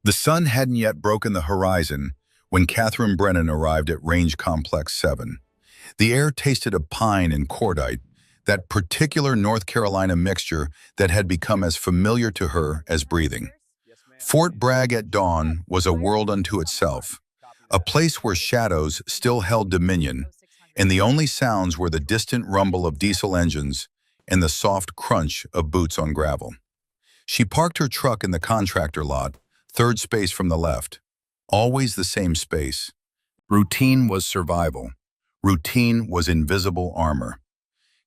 The sun hadn't yet broken the horizon when Catherine Brennan arrived at Range Complex 7. The air tasted of pine and cordite, that particular North Carolina mixture that had become as familiar to her as breathing. Fort Bragg at dawn was a world unto itself, a place where shadows still held dominion, and the only sounds were the distant rumble of diesel engines and the soft crunch of boots on gravel. She parked her truck in the contractor lot, third space from the left. Always the same space. Routine was survival. Routine was invisible armor.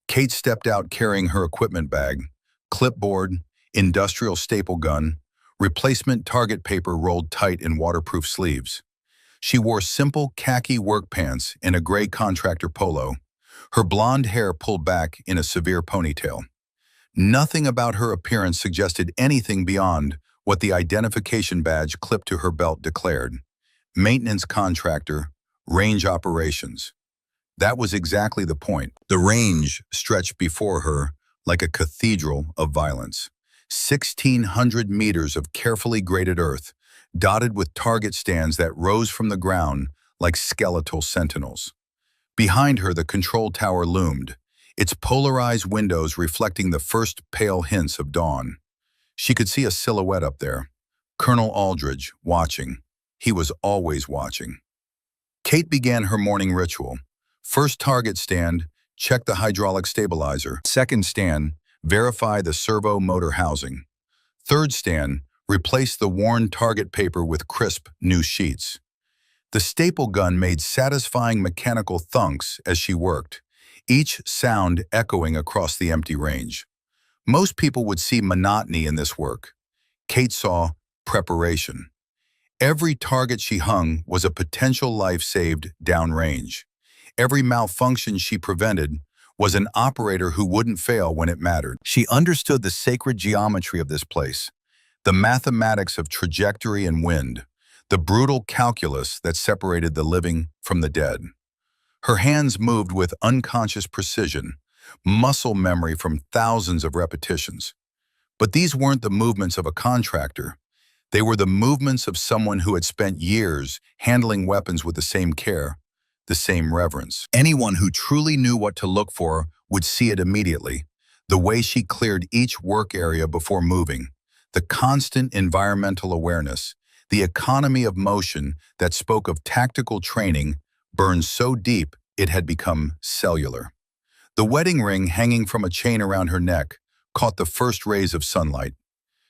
Kate stepped out carrying her equipment bag, clipboard, industrial staple gun, replacement target paper rolled tight in waterproof sleeves. She wore simple khaki work pants and a gray contractor polo, her blonde hair pulled back in a severe ponytail. Nothing about her appearance suggested anything beyond what the identification badge clipped to her belt declared: maintenance contractor, range operations. That was exactly the point. The range stretched before her like a cathedral of violence. 1,600 meters of carefully graded earth, dotted with target stands that rose from the ground like skeletal sentinels. Behind her, the control tower loomed, its polarized windows reflecting the first pale hints of dawn. She could see a silhouette up there, Colonel Aldridge, watching. He was always watching. Kate began her morning ritual. First target stand, check the hydraulic stabilizer. Second stand, verify the servo motor housing. Third stand, replace the worn target paper with crisp new sheets. The staple gun made satisfying mechanical thunks as she worked, each sound echoing across the empty range. Most people would see monotony in this work. Kate saw preparation. Every target she hung was a potential life saved downrange. Every malfunction she prevented was an operator who wouldn't fail when it mattered. She understood the sacred geometry of this place, the mathematics of trajectory and wind, the brutal calculus that separated the living from the dead. Her hands moved with unconscious precision, muscle memory from thousands of repetitions. But these weren't the movements of a contractor. They were the movements of someone who had spent years handling weapons with the same care, the same reverence. Anyone who truly knew what to look for would see it immediately. The way she cleared each work area before moving, the constant environmental awareness, the economy of motion that spoke of tactical training burned so deep it had become cellular. The wedding ring hanging from a chain around her neck caught the first rays of sunlight.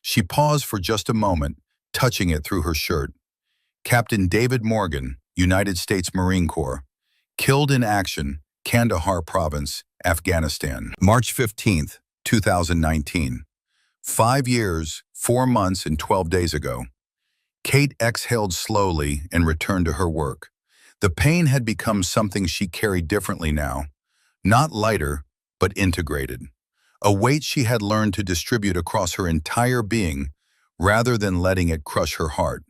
She paused for just a moment, touching it through her shirt. Captain David Morgan, United States Marine Corps, killed in action, Kandahar Province, Afghanistan, March 15th, 2019. 5 years, 4 months, and 12 days ago. Kate exhaled slowly and returned to her work. The pain had become something she carried differently now. Not lighter, but integrated. A weight she had learned to distribute across her entire being rather than letting it crush her heart.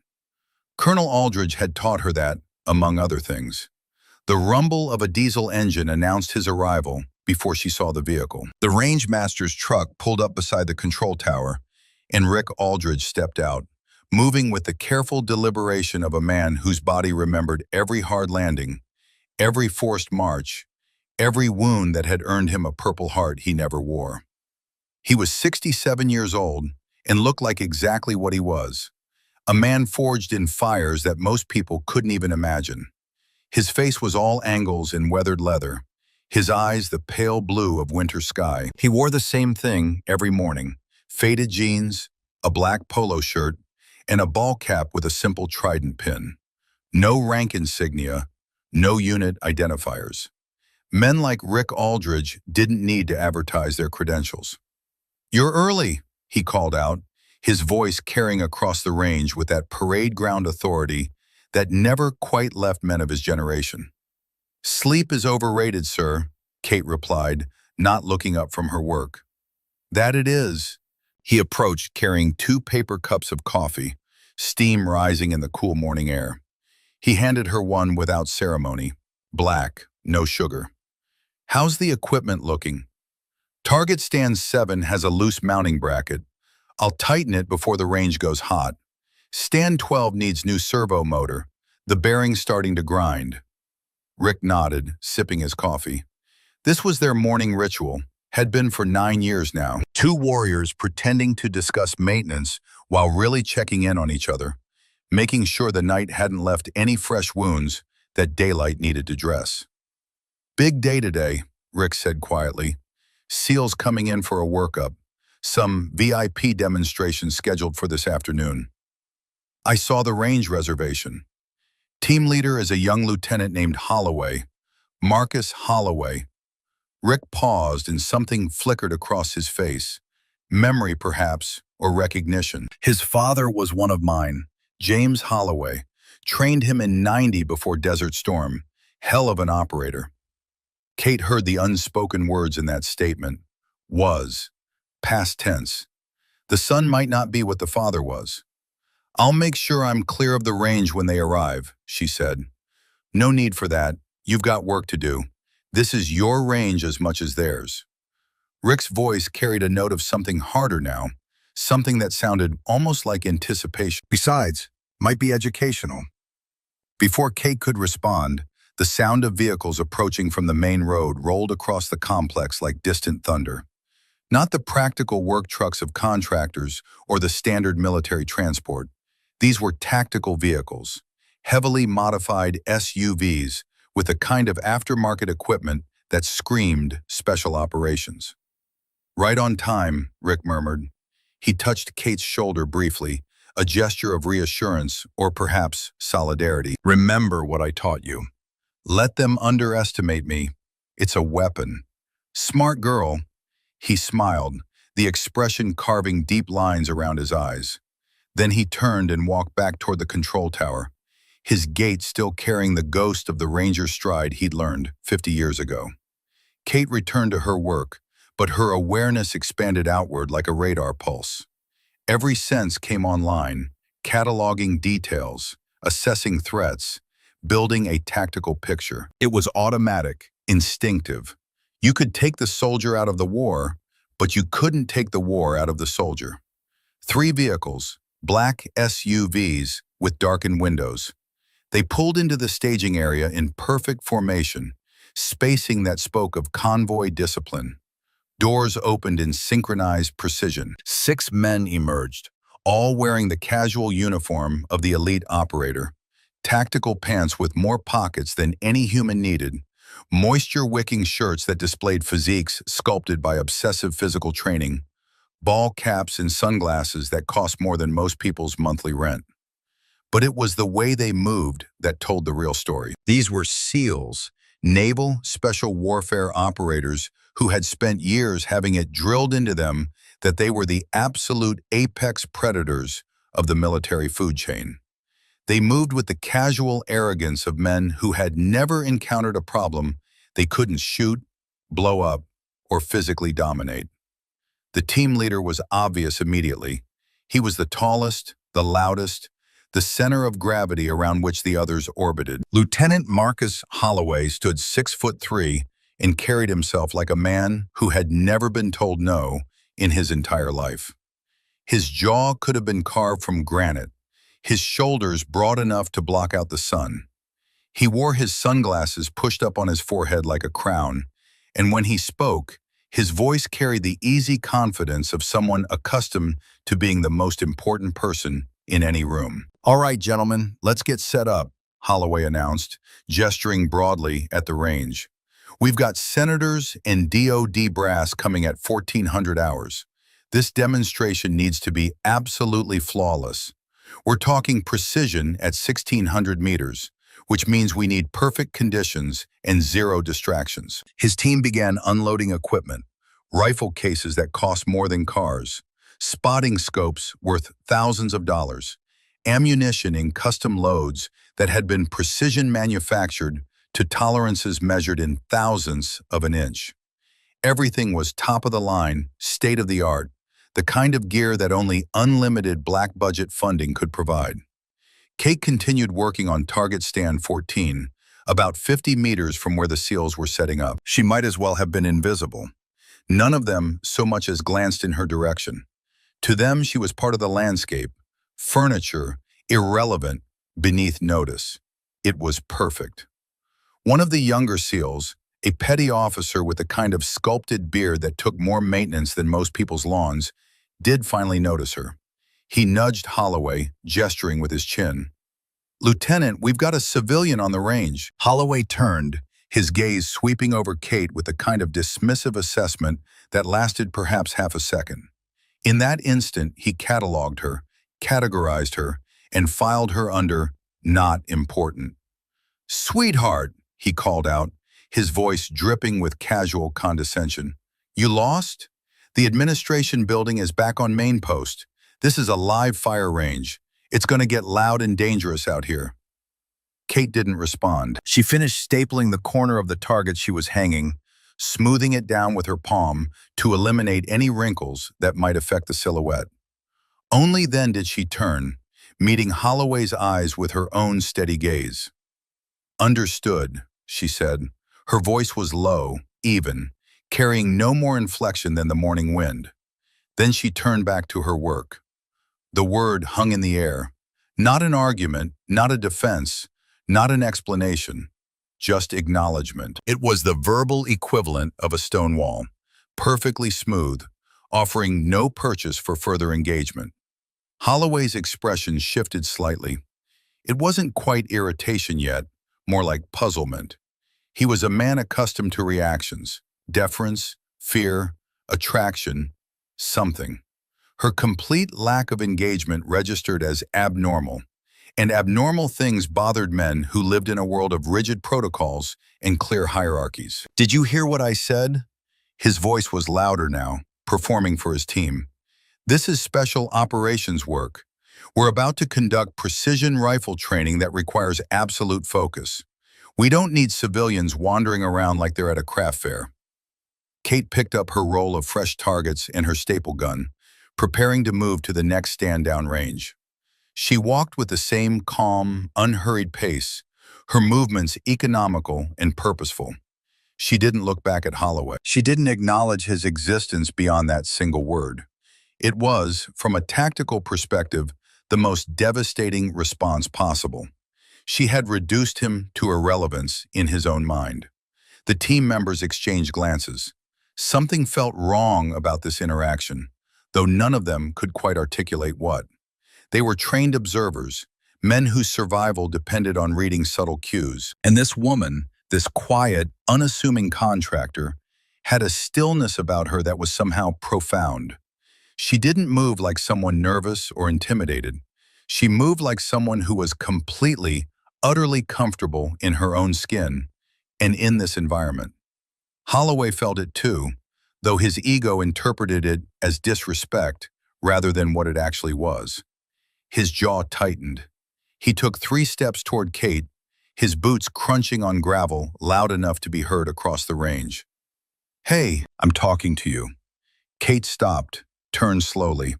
Colonel Aldridge had taught her that, among other things. The rumble of a diesel engine announced his arrival before she saw the vehicle. The rangemaster's truck pulled up beside the control tower, and Rick Aldridge stepped out, moving with the careful deliberation of a man whose body remembered every hard landing, every forced march, every wound that had earned him a Purple Heart he never wore. He was 67 years old and looked like exactly what he was, a man forged in fires that most people couldn't even imagine. His face was all angles and weathered leather, his eyes the pale blue of winter sky. He wore the same thing every morning: faded jeans, a black polo shirt, and a ball cap with a simple trident pin. No rank insignia, no unit identifiers. Men like Rick Aldridge didn't need to advertise their credentials. "You're early," he called out, his voice carrying across the range with that parade ground authority that never quite left men of his generation. "Sleep is overrated, sir," Kate replied, not looking up from her work. "That it is." He approached carrying 2 paper cups of coffee, steam rising in the cool morning air. He handed her one without ceremony, black, no sugar. "How's the equipment looking?" "Target stand 7 has a loose mounting bracket. I'll tighten it before the range goes hot. Stand 12 needs new servo motor. The bearing's starting to grind. Rick nodded, sipping his coffee. This was their morning ritual, had been for 9 years now. Two warriors pretending to discuss maintenance while really checking in on each other, making sure the night hadn't left any fresh wounds that daylight needed to dress. Big day today, Rick said quietly. SEALs coming in for a workup. Some VIP demonstration scheduled for this afternoon. I saw the range reservation. Team leader is a young lieutenant named Holloway, Marcus Holloway. Rick paused and something flickered across his face. Memory, perhaps, or recognition. His father was one of mine, James Holloway. Trained him in '90 before Desert Storm. Hell of an operator. Kate heard the unspoken words in that statement. Was. Past tense. The son might not be what the father was. I'll make sure I'm clear of the range when they arrive, she said. No need for that. You've got work to do. This is your range as much as theirs. Rick's voice carried a note of something harder now, something that sounded almost like anticipation. Besides, might be educational. Before Kate could respond, the sound of vehicles approaching from the main road rolled across the complex like distant thunder. Not the practical work trucks of contractors or the standard military transport. These were tactical vehicles, heavily modified SUVs with a kind of aftermarket equipment that screamed special operations. Right on time, Rick murmured. He touched Kate's shoulder briefly, a gesture of reassurance or perhaps solidarity. Remember what I taught you. Let them underestimate me. It's a weapon. Smart girl. He smiled, the expression carving deep lines around his eyes. Then he turned and walked back toward the control tower, his gait still carrying the ghost of the ranger stride he'd learned 50 years ago. Kate returned to her work, but her awareness expanded outward like a radar pulse. Every sense came online, cataloging details, assessing threats, building a tactical picture. It was automatic, instinctive. You could take the soldier out of the war, but you couldn't take the war out of the soldier. 3 vehicles, black SUVs with darkened windows. They pulled into the staging area in perfect formation, spacing that spoke of convoy discipline. Doors opened in synchronized precision. 6 men emerged, all wearing the casual uniform of the elite operator. Tactical pants with more pockets than any human needed, moisture-wicking shirts that displayed physiques sculpted by obsessive physical training, ball caps and sunglasses that cost more than most people's monthly rent. But it was the way they moved that told the real story. These were SEALs, naval special warfare operators who had spent years having it drilled into them that they were the absolute apex predators of the military food chain. They moved with the casual arrogance of men who had never encountered a problem they couldn't shoot, blow up, or physically dominate. The team leader was obvious immediately. He was the tallest, the loudest, the center of gravity around which the others orbited. Lieutenant Marcus Holloway stood 6'3" and carried himself like a man who had never been told no in his entire life. His jaw could have been carved from granite, his shoulders broad enough to block out the sun. He wore his sunglasses pushed up on his forehead like a crown, and when he spoke, his voice carried the easy confidence of someone accustomed to being the most important person in any room. All right, gentlemen, let's get set up, Holloway announced, gesturing broadly at the range. We've got senators and DOD brass coming at 1400 hours. This demonstration needs to be absolutely flawless. We're talking precision at 1600 meters, which means we need perfect conditions and 0 distractions. His team began unloading equipment, rifle cases that cost more than cars, spotting scopes worth thousands of dollars, ammunition in custom loads that had been precision manufactured to tolerances measured in thousandths of an inch. Everything was top of the line, state of the art, the kind of gear that only unlimited black budget funding could provide. Kate continued working on target stand 14, about 50 meters from where the SEALs were setting up. She might as well have been invisible. None of them so much as glanced in her direction. To them, she was part of the landscape, furniture irrelevant, beneath notice. It was perfect. One of the younger SEALs, a petty officer with a kind of sculpted beard that took more maintenance than most people's lawns, did finally notice her. He nudged Holloway, gesturing with his chin. "Lieutenant, we've got a civilian on the range." Holloway turned, his gaze sweeping over Kate with a kind of dismissive assessment that lasted perhaps half a second. In that instant, he cataloged her, categorized her, and filed her under "not important." "Sweetheart," he called out, his voice dripping with casual condescension. "You lost? The administration building is back on main post. This is a live fire range. It's going to get loud and dangerous out here." Kate didn't respond. She finished stapling the corner of the target she was hanging, smoothing it down with her palm to eliminate any wrinkles that might affect the silhouette. Only then did she turn, meeting Holloway's eyes with her own steady gaze. "Understood," she said. Her voice was low, even, carrying no more inflection than the morning wind. Then she turned back to her work. The word hung in the air. Not an argument, not a defense, not an explanation, just acknowledgement. It was the verbal equivalent of a stone wall, perfectly smooth, offering no purchase for further engagement. Holloway's expression shifted slightly. It wasn't quite irritation yet, more like puzzlement. He was a man accustomed to reactions, deference, fear, attraction, something. Her complete lack of engagement registered as abnormal, and abnormal things bothered men who lived in a world of rigid protocols and clear hierarchies. "Did you hear what I said?" His voice was louder now, performing for his team. "This is special operations work. We're about to conduct precision rifle training that requires absolute focus. We don't need civilians wandering around like they're at a craft fair." Kate picked up her roll of fresh targets and her staple gun, preparing to move to the next stand-down range. She walked with the same calm, unhurried pace, her movements economical and purposeful. She didn't look back at Holloway. She didn't acknowledge his existence beyond that single word. It was, from a tactical perspective, the most devastating response possible. She had reduced him to irrelevance in his own mind. The team members exchanged glances. Something felt wrong about this interaction, though none of them could quite articulate what. They were trained observers, men whose survival depended on reading subtle cues. And this woman, this quiet, unassuming contractor, had a stillness about her that was somehow profound. She didn't move like someone nervous or intimidated. She moved like someone who was completely, utterly comfortable in her own skin and in this environment. Holloway felt it too, though his ego interpreted it as disrespect rather than what it actually was. His jaw tightened. He took 3 steps toward Kate, his boots crunching on gravel loud enough to be heard across the range. "Hey, I'm talking to you." Kate stopped, turned slowly.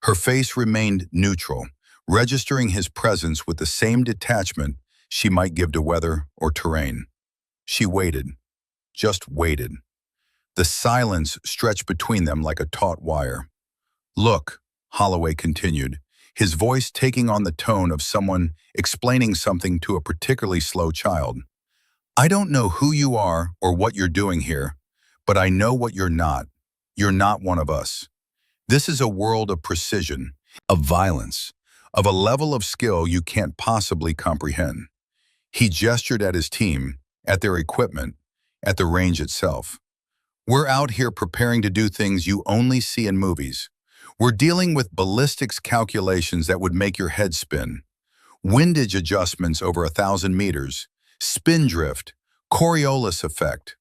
Her face remained neutral, registering his presence with the same detachment she might give to weather or terrain. She waited, just waited. The silence stretched between them like a taut wire. "Look," Holloway continued, his voice taking on the tone of someone explaining something to a particularly slow child. "I don't know who you are or what you're doing here, but I know what you're not. You're not one of us. This is a world of precision, of violence, of a level of skill you can't possibly comprehend." He gestured at his team, at their equipment, at the range itself. "We're out here preparing to do things you only see in movies. We're dealing with ballistics calculations that would make your head spin, windage adjustments over 1,000 meters, spin drift, Coriolis effect.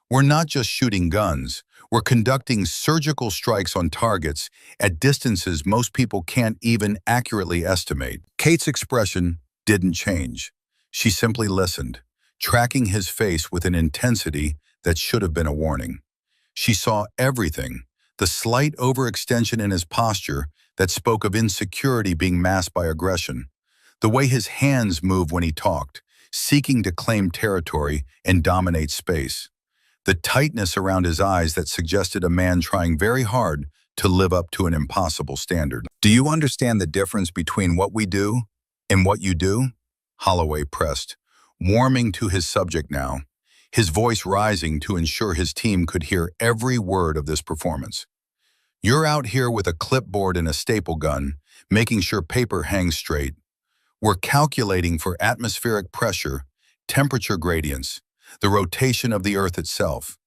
We're not just shooting guns, we're conducting surgical strikes on targets at distances most people can't even accurately estimate." Kate's expression didn't change. She simply listened, tracking his face with an intensity that should have been a warning. She saw everything, the slight overextension in his posture that spoke of insecurity being masked by aggression, the way his hands moved when he talked, seeking to claim territory and dominate space, the tightness around his eyes that suggested a man trying very hard to live up to an impossible standard. "Do you understand the difference between what we do "And what you do?" Holloway pressed, warming to his subject now, his voice rising to ensure his team could hear every word of this performance. "You're out here with a clipboard and a staple gun, making sure paper hangs straight. We're calculating for atmospheric pressure, temperature gradients, the rotation of the Earth itself.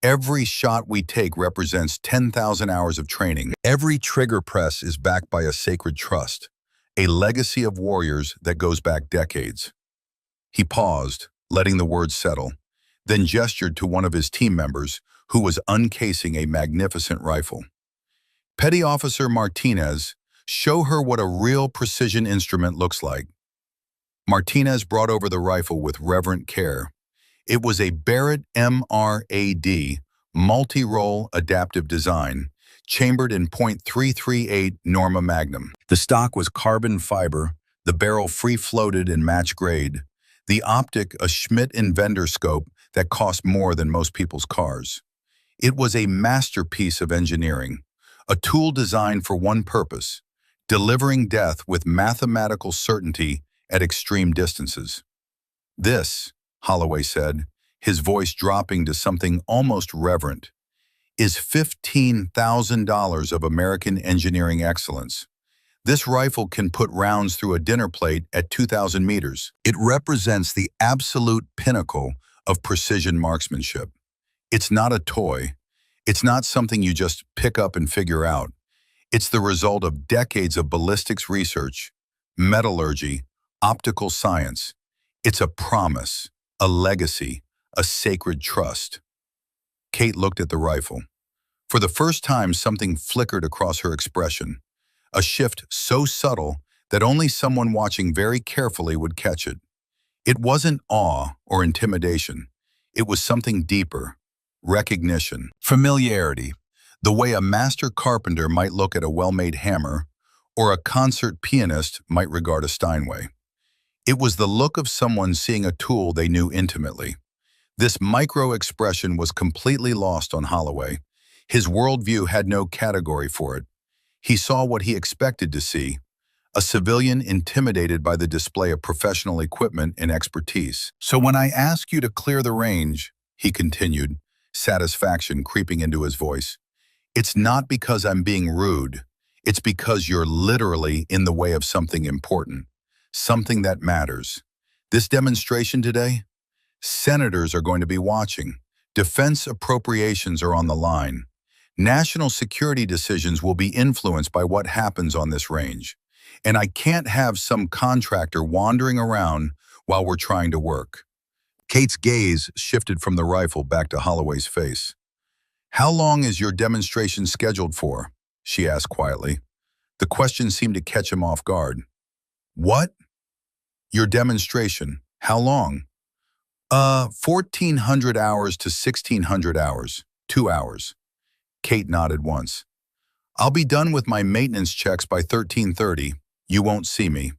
Every shot we take represents 10,000 hours of training. Every trigger press is backed by a sacred trust, a legacy of warriors that goes back decades." He paused, letting the words settle, then gestured to one of his team members who was uncasing a magnificent rifle. "Petty Officer Martinez, show her what a real precision instrument looks like." Martinez brought over the rifle with reverent care. It was a Barrett MRAD, multi-role adaptive design, chambered in .338 Norma Magnum. The stock was carbon fiber, the barrel free-floated in match grade, the optic a Schmidt Inventor scope that cost more than most people's cars. It was a masterpiece of engineering, a tool designed for one purpose: delivering death with mathematical certainty at extreme distances. "This," Holloway said, his voice dropping to something almost reverent, "is $15,000 of American engineering excellence. This rifle can put rounds through a dinner plate at 2,000 meters. It represents the absolute pinnacle of precision marksmanship. It's not a toy. It's not something you just pick up and figure out. It's the result of decades of ballistics research, metallurgy, optical science. It's a promise, a legacy, a sacred trust." Kate looked at the rifle. For the first time, something flickered across her expression, a shift so subtle that only someone watching very carefully would catch it. It wasn't awe or intimidation. It was something deeper: recognition, familiarity, the way a master carpenter might look at a well-made hammer or a concert pianist might regard a Steinway. It was the look of someone seeing a tool they knew intimately. This micro-expression was completely lost on Holloway. His worldview had no category for it. He saw what he expected to see: a civilian intimidated by the display of professional equipment and expertise. "So when I ask you to clear the range," he continued, satisfaction creeping into his voice, "it's not because I'm being rude. It's because you're literally in the way of something important, something that matters. This demonstration today, senators are going to be watching. Defense appropriations are on the line. National security decisions will be influenced by what happens on this range. And I can't have some contractor wandering around while we're trying to work." Kate's gaze shifted from the rifle back to Holloway's face. "How long is your demonstration scheduled for?" she asked quietly. The question seemed to catch him off guard. "What?" "Your demonstration. How long?" 1,400 hours to 1,600 hours. 2 hours. Kate nodded once. "I'll be done with my maintenance checks by 13:30. You won't see me."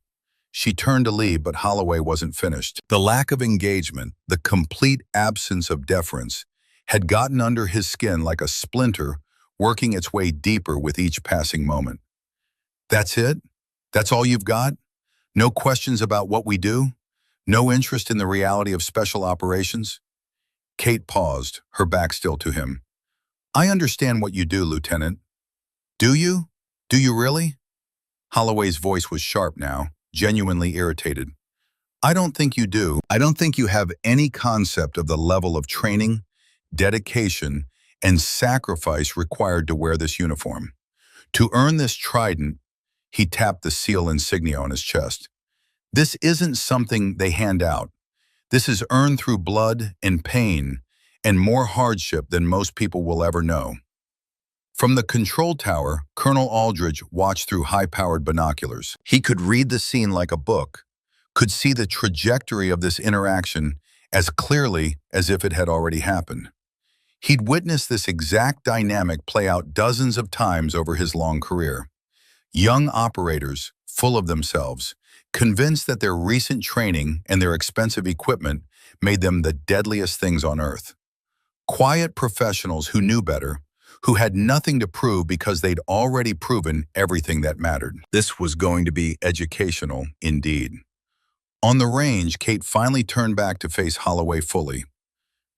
She turned to leave, but Holloway wasn't finished. The lack of engagement, the complete absence of deference, had gotten under his skin like a splinter, working its way deeper with each passing moment. "That's it? That's all you've got? No questions about what we do? No interest in the reality of special operations?" Kate paused, her back still to him. "I understand what you do, Lieutenant." "Do you? Do you really?" Holloway's voice was sharp now, genuinely irritated. "I don't think you do. I don't think you have any concept of the level of training, dedication, and sacrifice required to wear this uniform. To earn this trident," he tapped the seal insignia on his chest, "this isn't something they hand out. This is earned through blood and pain and more hardship than most people will ever know." From the control tower, Colonel Aldridge watched through high-powered binoculars. He could read the scene like a book, could see the trajectory of this interaction as clearly as if it had already happened. He'd witnessed this exact dynamic play out dozens of times over his long career. Young operators, full of themselves, convinced that their recent training and their expensive equipment made them the deadliest things on Earth. Quiet professionals who knew better, who had nothing to prove because they'd already proven everything that mattered. This was going to be educational indeed. On the range, Kate finally turned back to face Holloway fully.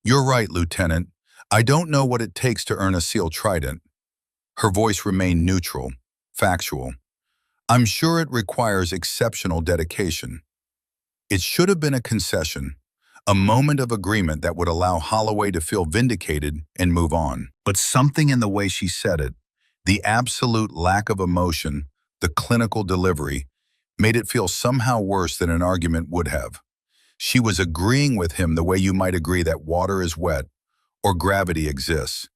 "You're right, Lieutenant. I don't know what it takes to earn a SEAL Trident." Her voice remained neutral, factual. "I'm sure it requires exceptional dedication." It should have been a concession, a moment of agreement that would allow Holloway to feel vindicated and move on. But something in the way she said it, the absolute lack of emotion, the clinical delivery, made it feel somehow worse than an argument would have. She was agreeing with him the way you might agree that water is wet or gravity exists.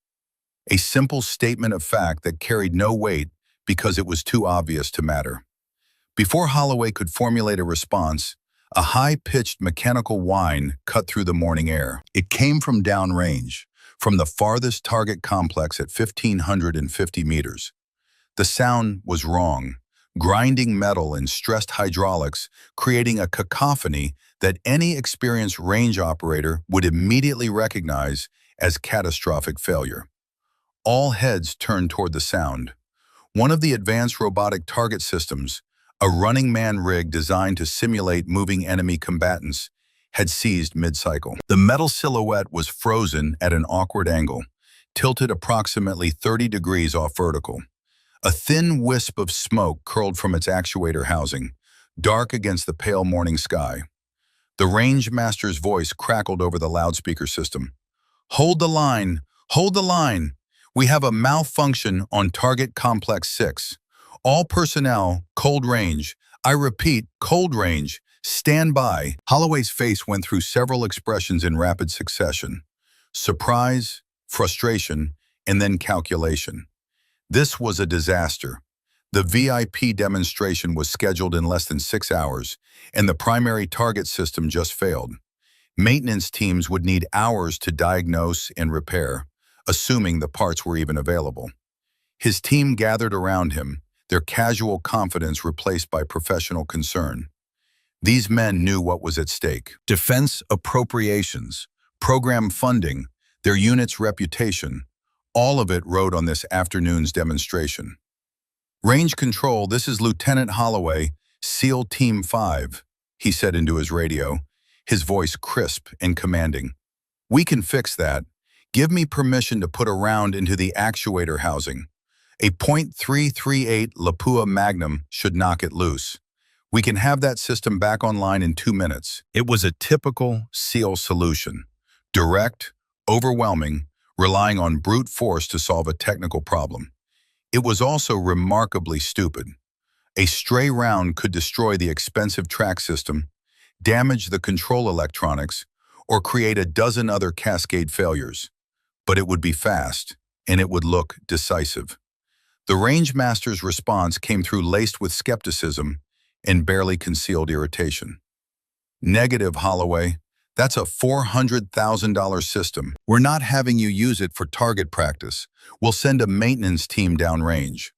A simple statement of fact that carried no weight because it was too obvious to matter. Before Holloway could formulate a response, a high-pitched mechanical whine cut through the morning air. It came from downrange, from the farthest target complex at 1,550 meters. The sound was wrong, grinding metal and stressed hydraulics, creating a cacophony that any experienced range operator would immediately recognize as catastrophic failure. All heads turned toward the sound. One of the advanced robotic target systems, a running man rig designed to simulate moving enemy combatants, had seized mid-cycle. The metal silhouette was frozen at an awkward angle, tilted approximately 30 degrees off vertical. A thin wisp of smoke curled from its actuator housing, dark against the pale morning sky. The range master's voice crackled over the loudspeaker system. "Hold the line! Hold the line! We have a malfunction on Target Complex 6. All personnel, cold range. I repeat, cold range. Stand by." Holloway's face went through several expressions in rapid succession. Surprise, frustration, and then calculation. This was a disaster. The VIP demonstration was scheduled in less than 6 hours, and the primary target system just failed. Maintenance teams would need hours to diagnose and repair, assuming the parts were even available. His team gathered around him, their casual confidence replaced by professional concern. These men knew what was at stake. Defense appropriations, program funding, their unit's reputation, all of it rode on this afternoon's demonstration. "Range Control, this is Lieutenant Holloway, SEAL Team 5, he said into his radio, his voice crisp and commanding. "We can fix that. Give me permission to put a round into the actuator housing. A .338 Lapua Magnum should knock it loose. We can have that system back online in 2 minutes." It was a typical SEAL solution. Direct, overwhelming, relying on brute force to solve a technical problem. It was also remarkably stupid. A stray round could destroy the expensive track system, damage the control electronics, or create a dozen other cascade failures. But it would be fast, and it would look decisive. The range master's response came through laced with skepticism and barely concealed irritation. "Negative, Holloway. That's a $400,000 system. We're not having you use it for target practice. We'll send a maintenance team downrange.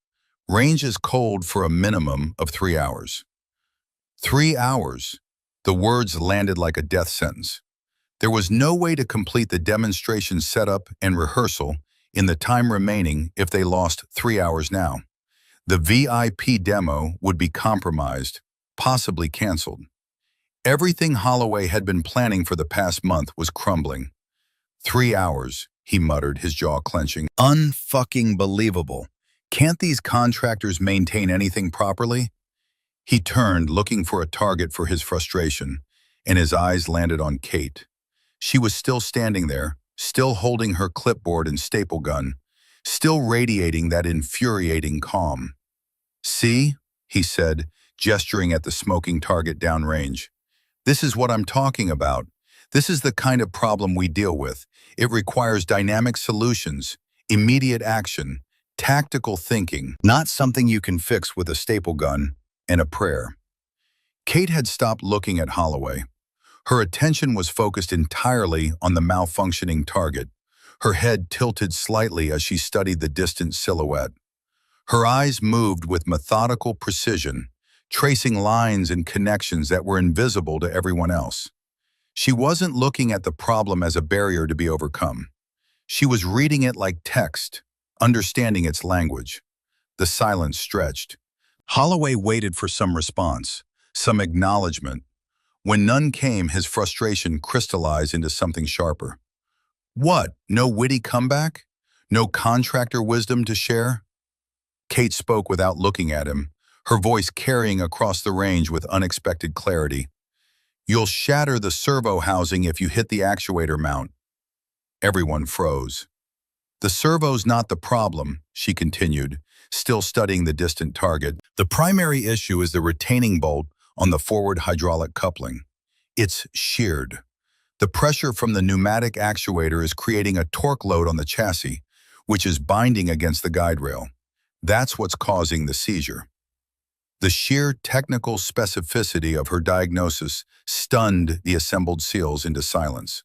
Range is cold for a minimum of 3 hours. 3 hours. The words landed like a death sentence. There was no way to complete the demonstration setup and rehearsal in the time remaining if they lost 3 hours now. The VIP demo would be compromised, possibly canceled. Everything Holloway had been planning for the past month was crumbling. 3 hours, he muttered, his jaw clenching. Unfucking believable. Can't these contractors maintain anything properly? He turned, looking for a target for his frustration, and his eyes landed on Kate. She was still standing there, still holding her clipboard and staple gun, still radiating that infuriating calm. "See?" he said, gesturing at the smoking target downrange. "This is what I'm talking about. This is the kind of problem we deal with. It requires dynamic solutions, immediate action, tactical thinking, not something you can fix with a staple gun and a prayer." Kate had stopped looking at Holloway. Her attention was focused entirely on the malfunctioning target, her head tilted slightly as she studied the distant silhouette. Her eyes moved with methodical precision, tracing lines and connections that were invisible to everyone else. She wasn't looking at the problem as a barrier to be overcome. She was reading it like text, understanding its language. The silence stretched. Holloway waited for some response, some acknowledgement. When none came, his frustration crystallized into something sharper. What? No witty comeback? No contractor wisdom to share? Kate spoke without looking at him, her voice carrying across the range with unexpected clarity. You'll shatter the servo housing if you hit the actuator mount. Everyone froze. The servo's not the problem, she continued, still studying the distant target. The primary issue is the retaining bolt on the forward hydraulic coupling. It's sheared. The pressure from the pneumatic actuator is creating a torque load on the chassis, which is binding against the guide rail. That's what's causing the seizure. The sheer technical specificity of her diagnosis stunned the assembled SEALs into silence.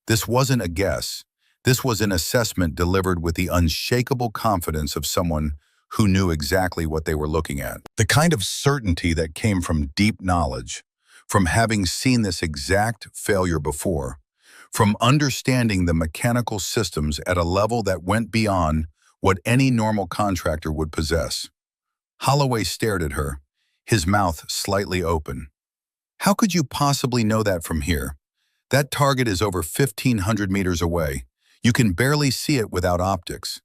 This wasn't a guess. This was an assessment delivered with the unshakable confidence of someone who knew exactly what they were looking at. The kind of certainty that came from deep knowledge, from having seen this exact failure before, from understanding the mechanical systems at a level that went beyond what any normal contractor would possess. Holloway stared at her, his mouth slightly open. How could you possibly know that from here? That target is over 1,500 meters away. You can barely see it without optics.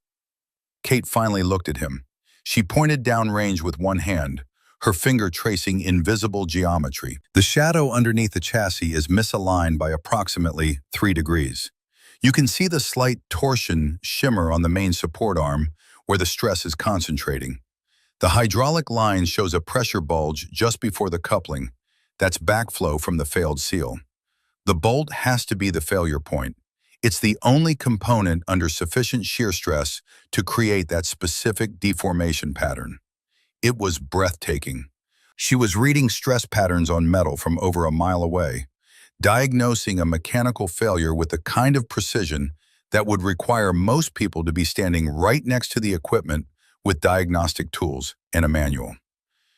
Kate finally looked at him. She pointed downrange with one hand, her finger tracing invisible geometry. The shadow underneath the chassis is misaligned by approximately 3 degrees. You can see the slight torsion shimmer on the main support arm where the stress is concentrating. The hydraulic line shows a pressure bulge just before the coupling. That's backflow from the failed seal. The bolt has to be the failure point. It's the only component under sufficient shear stress to create that specific deformation pattern. It was breathtaking. She was reading stress patterns on metal from over a mile away, diagnosing a mechanical failure with the kind of precision that would require most people to be standing right next to the equipment with diagnostic tools and a manual.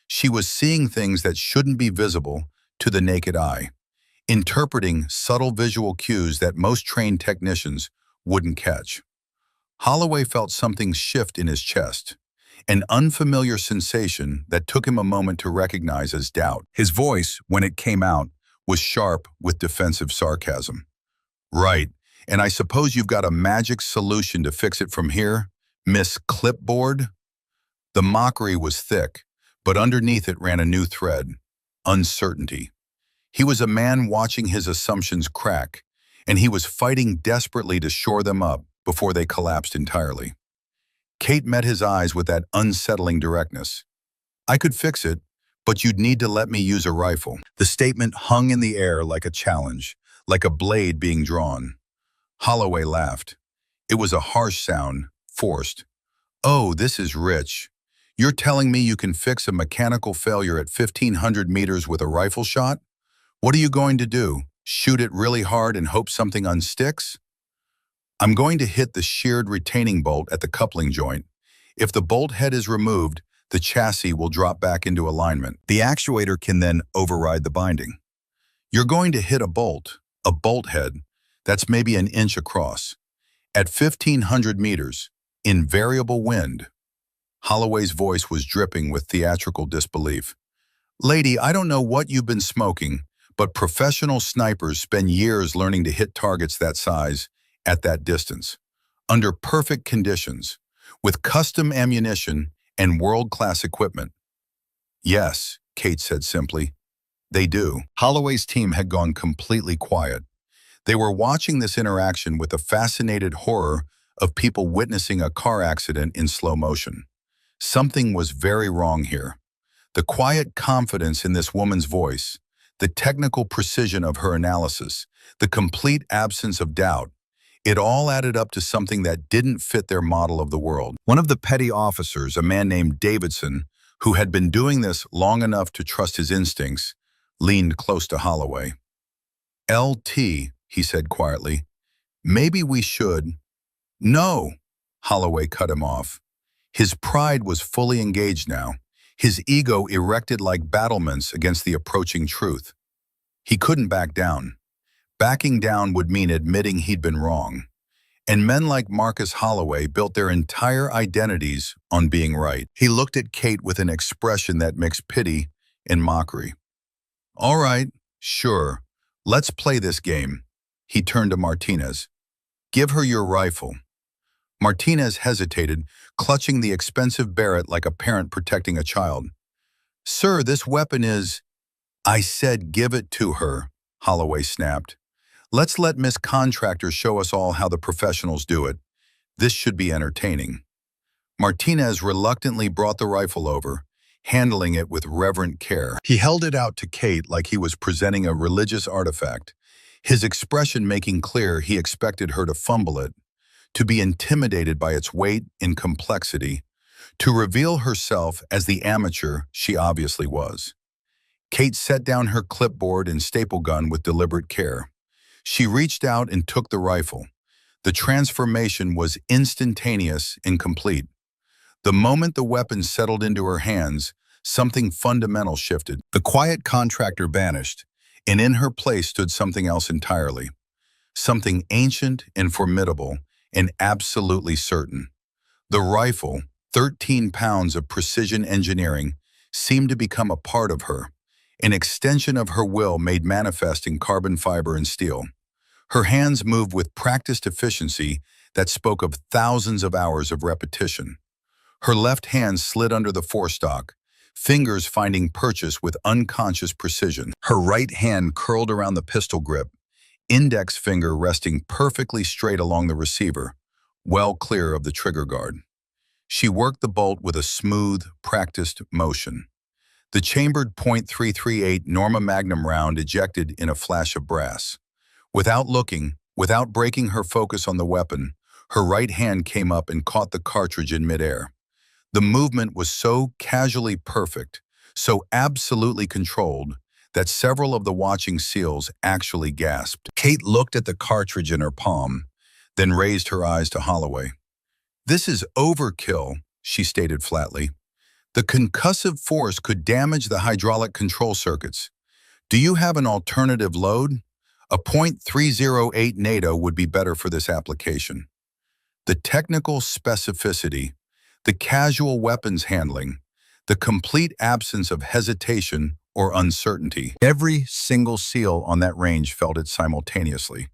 She was seeing things that shouldn't be visible to the naked eye, interpreting subtle visual cues that most trained technicians wouldn't catch. Holloway felt something shift in his chest, an unfamiliar sensation that took him a moment to recognize as doubt. His voice, when it came out, was sharp with defensive sarcasm. Right, and I suppose you've got a magic solution to fix it from here, Miss Clipboard? The mockery was thick, but underneath it ran a new thread: uncertainty. He was a man watching his assumptions crack, and he was fighting desperately to shore them up before they collapsed entirely. Kate met his eyes with that unsettling directness. I could fix it, but you'd need to let me use a rifle. The statement hung in the air like a challenge, like a blade being drawn. Holloway laughed. It was a harsh sound, forced. Oh, this is rich. You're telling me you can fix a mechanical failure at 1,500 meters with a rifle shot? What are you going to do? Shoot it really hard and hope something unsticks? I'm going to hit the sheared retaining bolt at the coupling joint. If the bolt head is removed, the chassis will drop back into alignment. The actuator can then override the binding. You're going to hit a bolt head, that's maybe an inch across. At 1,500 meters, in variable wind. Holloway's voice was dripping with theatrical disbelief. Lady, I don't know what you've been smoking, but professional snipers spend years learning to hit targets that size, at that distance, under perfect conditions, with custom ammunition and world-class equipment. Yes, Kate said simply. They do. Holloway's team had gone completely quiet. They were watching this interaction with the fascinated horror of people witnessing a car accident in slow motion. Something was very wrong here. The quiet confidence in this woman's voice, the technical precision of her analysis, the complete absence of doubt, it all added up to something that didn't fit their model of the world. One of the petty officers, a man named Davidson, who had been doing this long enough to trust his instincts, leaned close to Holloway. LT, he said quietly, maybe we should. No, Holloway cut him off. His pride was fully engaged now, his ego erected like battlements against the approaching truth. He couldn't back down. Backing down would mean admitting he'd been wrong. And men like Marcus Holloway built their entire identities on being right. He looked at Kate with an expression that mixed pity and mockery. All right, sure, let's play this game. He turned to Martinez. Give her your rifle. Martinez hesitated, clutching the expensive Barrett like a parent protecting a child. Sir, this weapon is… I said give it to her, Holloway snapped. Let's let Miss Contractor show us all how the professionals do it. This should be entertaining. Martinez reluctantly brought the rifle over, handling it with reverent care. He held it out to Kate like he was presenting a religious artifact, his expression making clear he expected her to fumble it, to be intimidated by its weight and complexity, to reveal herself as the amateur she obviously was. Kate set down her clipboard and staple gun with deliberate care. She reached out and took the rifle. The transformation was instantaneous and complete. The moment the weapon settled into her hands, something fundamental shifted. The quiet contractor vanished, and in her place stood something else entirely. Something ancient and formidable and absolutely certain. The rifle, 13 pounds of precision engineering, seemed to become a part of her, an extension of her will made manifest in carbon fiber and steel. Her hands moved with practiced efficiency that spoke of thousands of hours of repetition. Her left hand slid under the forestock, fingers finding purchase with unconscious precision. Her right hand curled around the pistol grip, index finger resting perfectly straight along the receiver, well clear of the trigger guard. She worked the bolt with a smooth, practiced motion. The chambered .338 Norma Magnum round ejected in a flash of brass. Without looking, without breaking her focus on the weapon, her right hand came up and caught the cartridge in midair. The movement was so casually perfect, so absolutely controlled, that several of the watching SEALs actually gasped. Kate looked at the cartridge in her palm, then raised her eyes to Holloway. This is overkill, she stated flatly. The concussive force could damage the hydraulic control circuits. Do you have an alternative load? A .308 NATO would be better for this application. The technical specificity, the casual weapons handling, the complete absence of hesitation or uncertainty. Every single SEAL on that range felt it simultaneously.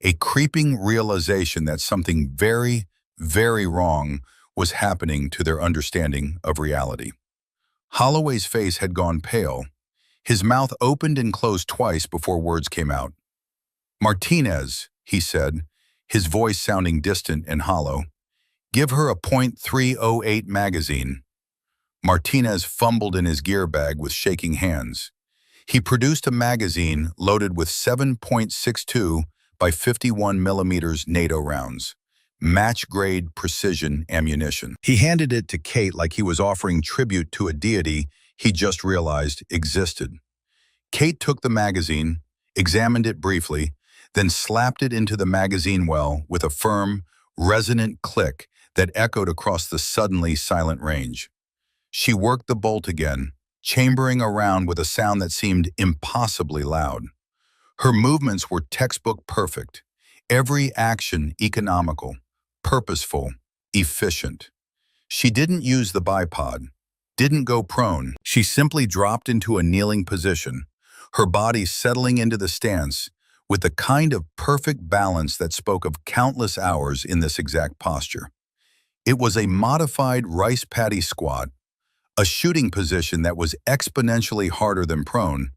A creeping realization that something very, very wrong was happening to their understanding of reality. Holloway's face had gone pale. His mouth opened and closed twice before words came out. Martinez, he said, his voice sounding distant and hollow. Give her a .308 magazine. Martinez fumbled in his gear bag with shaking hands. He produced a magazine loaded with 7.62 by 51 millimeters NATO rounds, match-grade precision ammunition. He handed it to Kate like he was offering tribute to a deity he just realized existed. Kate took the magazine, examined it briefly, then slapped it into the magazine well with a firm, resonant click that echoed across the suddenly silent range. She worked the bolt again, chambering around with a sound that seemed impossibly loud. Her movements were textbook perfect, every action economical, purposeful, efficient. She didn't use the bipod, didn't go prone. She simply dropped into a kneeling position, her body settling into the stance with the kind of perfect balance that spoke of countless hours in this exact posture. It was a modified rice paddy squat, a shooting position that was exponentially harder than prone,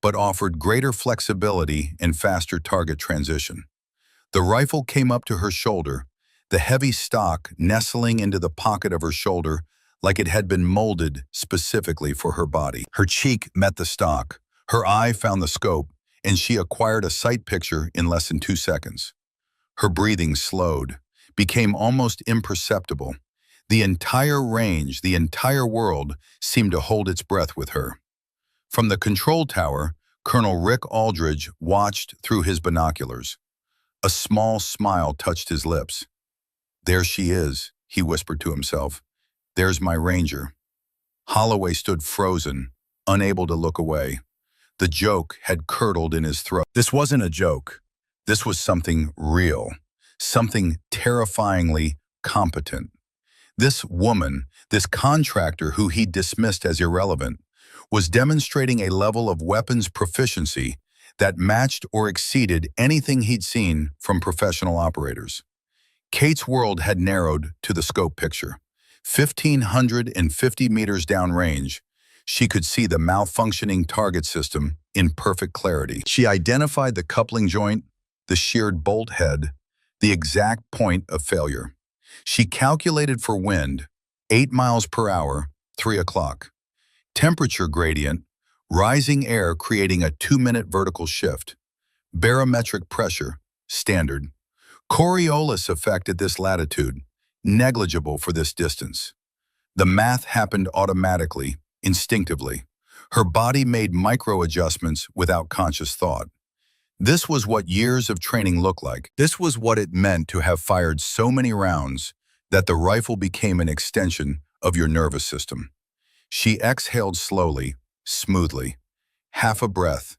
but offered greater flexibility and faster target transition. The rifle came up to her shoulder, the heavy stock nestling into the pocket of her shoulder like it had been molded specifically for her body. Her cheek met the stock, her eye found the scope, and she acquired a sight picture in less than 2 seconds. Her breathing slowed, became almost imperceptible. The entire range, the entire world, seemed to hold its breath with her. From the control tower, Colonel Rick Aldridge watched through his binoculars. A small smile touched his lips. There she is, he whispered to himself. There's my ranger. Holloway stood frozen, unable to look away. The joke had curdled in his throat. This wasn't a joke. This was something real, something terrifyingly competent. This woman, this contractor who he dismissed as irrelevant, was demonstrating a level of weapons proficiency that matched or exceeded anything he'd seen from professional operators. Kate's world had narrowed to the scope picture. 1,550 meters downrange, she could see the malfunctioning target system in perfect clarity. She identified the coupling joint, the sheared bolt head, the exact point of failure. She calculated for wind, 8 miles per hour, 3 o'clock. Temperature gradient, rising air creating a 2-minute vertical shift. Barometric pressure, standard. Coriolis effect at this latitude, negligible for this distance. The math happened automatically, instinctively. Her body made micro-adjustments without conscious thought. This was what years of training looked like. This was what it meant to have fired so many rounds that the rifle became an extension of your nervous system. She exhaled slowly, smoothly, half a breath.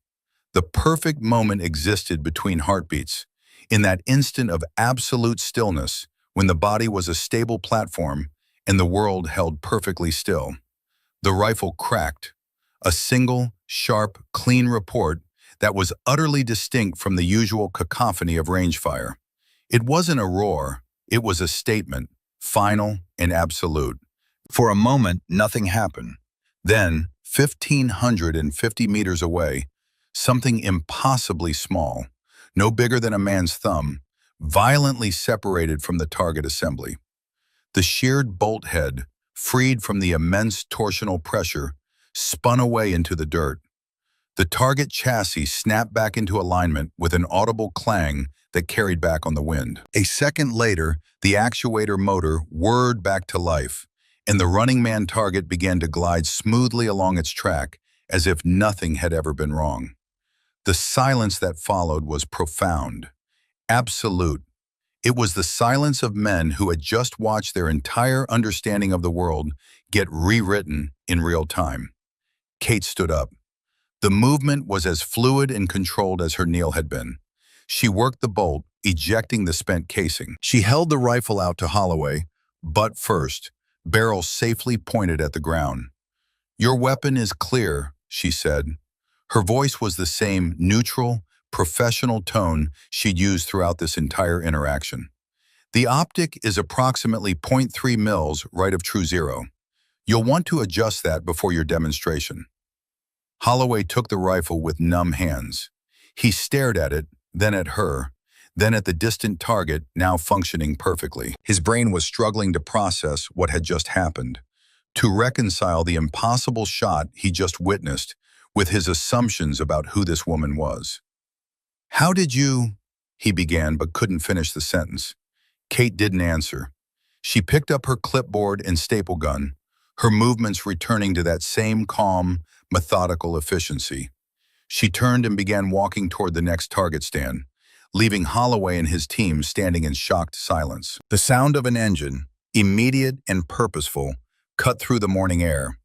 The perfect moment existed between heartbeats, in that instant of absolute stillness when the body was a stable platform and the world held perfectly still. The rifle cracked, a single, sharp, clean report that was utterly distinct from the usual cacophony of range fire. It wasn't a roar, it was a statement, final and absolute. For a moment, nothing happened. Then, 1,550 meters away, something impossibly small, no bigger than a man's thumb, violently separated from the target assembly. The sheared bolt head, freed from the immense torsional pressure, spun away into the dirt. The target chassis snapped back into alignment with an audible clang that carried back on the wind. A second later, the actuator motor whirred back to life, and the running man target began to glide smoothly along its track as if nothing had ever been wrong. The silence that followed was profound, absolute. It was the silence of men who had just watched their entire understanding of the world get rewritten in real time. Kate stood up. The movement was as fluid and controlled as her kneel had been. She worked the bolt, ejecting the spent casing. She held the rifle out to Holloway, butt first, barrel safely pointed at the ground. "Your weapon is clear," she said. Her voice was the same neutral, professional tone she'd used throughout this entire interaction. "The optic is approximately 0.3 mils right of true zero. You'll want to adjust that before your demonstration." Holloway took the rifle with numb hands. He stared at it, then at her, then at the distant target now functioning perfectly. His brain was struggling to process what had just happened, to reconcile the impossible shot he just witnessed with his assumptions about who this woman was. "How did you—" he began but couldn't finish the sentence. Kate didn't answer. She picked up her clipboard and staple gun, her movements returning to that same calm, methodical efficiency. She turned and began walking toward the next target stand, leaving Holloway and his team standing in shocked silence. The sound of an engine, immediate and purposeful, cut through the morning air.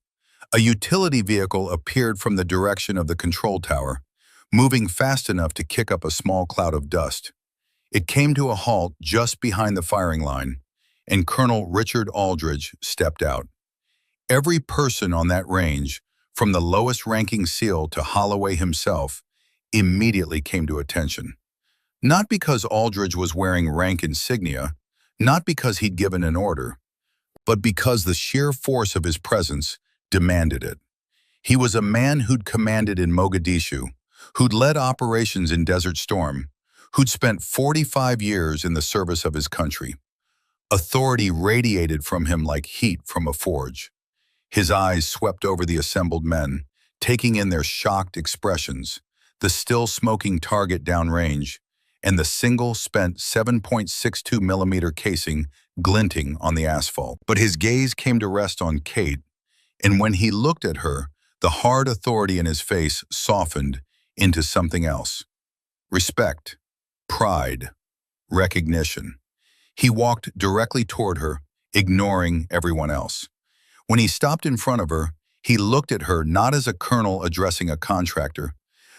A utility vehicle appeared from the direction of the control tower, moving fast enough to kick up a small cloud of dust. It came to a halt just behind the firing line, and Colonel Richard Aldridge stepped out. Every person on that range, from the lowest-ranking SEAL to Holloway himself, immediately came to attention. Not because Aldridge was wearing rank insignia, not because he'd given an order, but because the sheer force of his presence demanded it. He was a man who'd commanded in Mogadishu, who'd led operations in Desert Storm, who'd spent 45 years in the service of his country. Authority radiated from him like heat from a forge. His eyes swept over the assembled men, taking in their shocked expressions, the still smoking target downrange, and the single spent 7.62 millimeter casing glinting on the asphalt. But his gaze came to rest on Kate, and when he looked at her, the hard authority in his face softened into something else. Respect, pride, recognition. He walked directly toward her, ignoring everyone else. When he stopped in front of her, he looked at her not as a colonel addressing a contractor,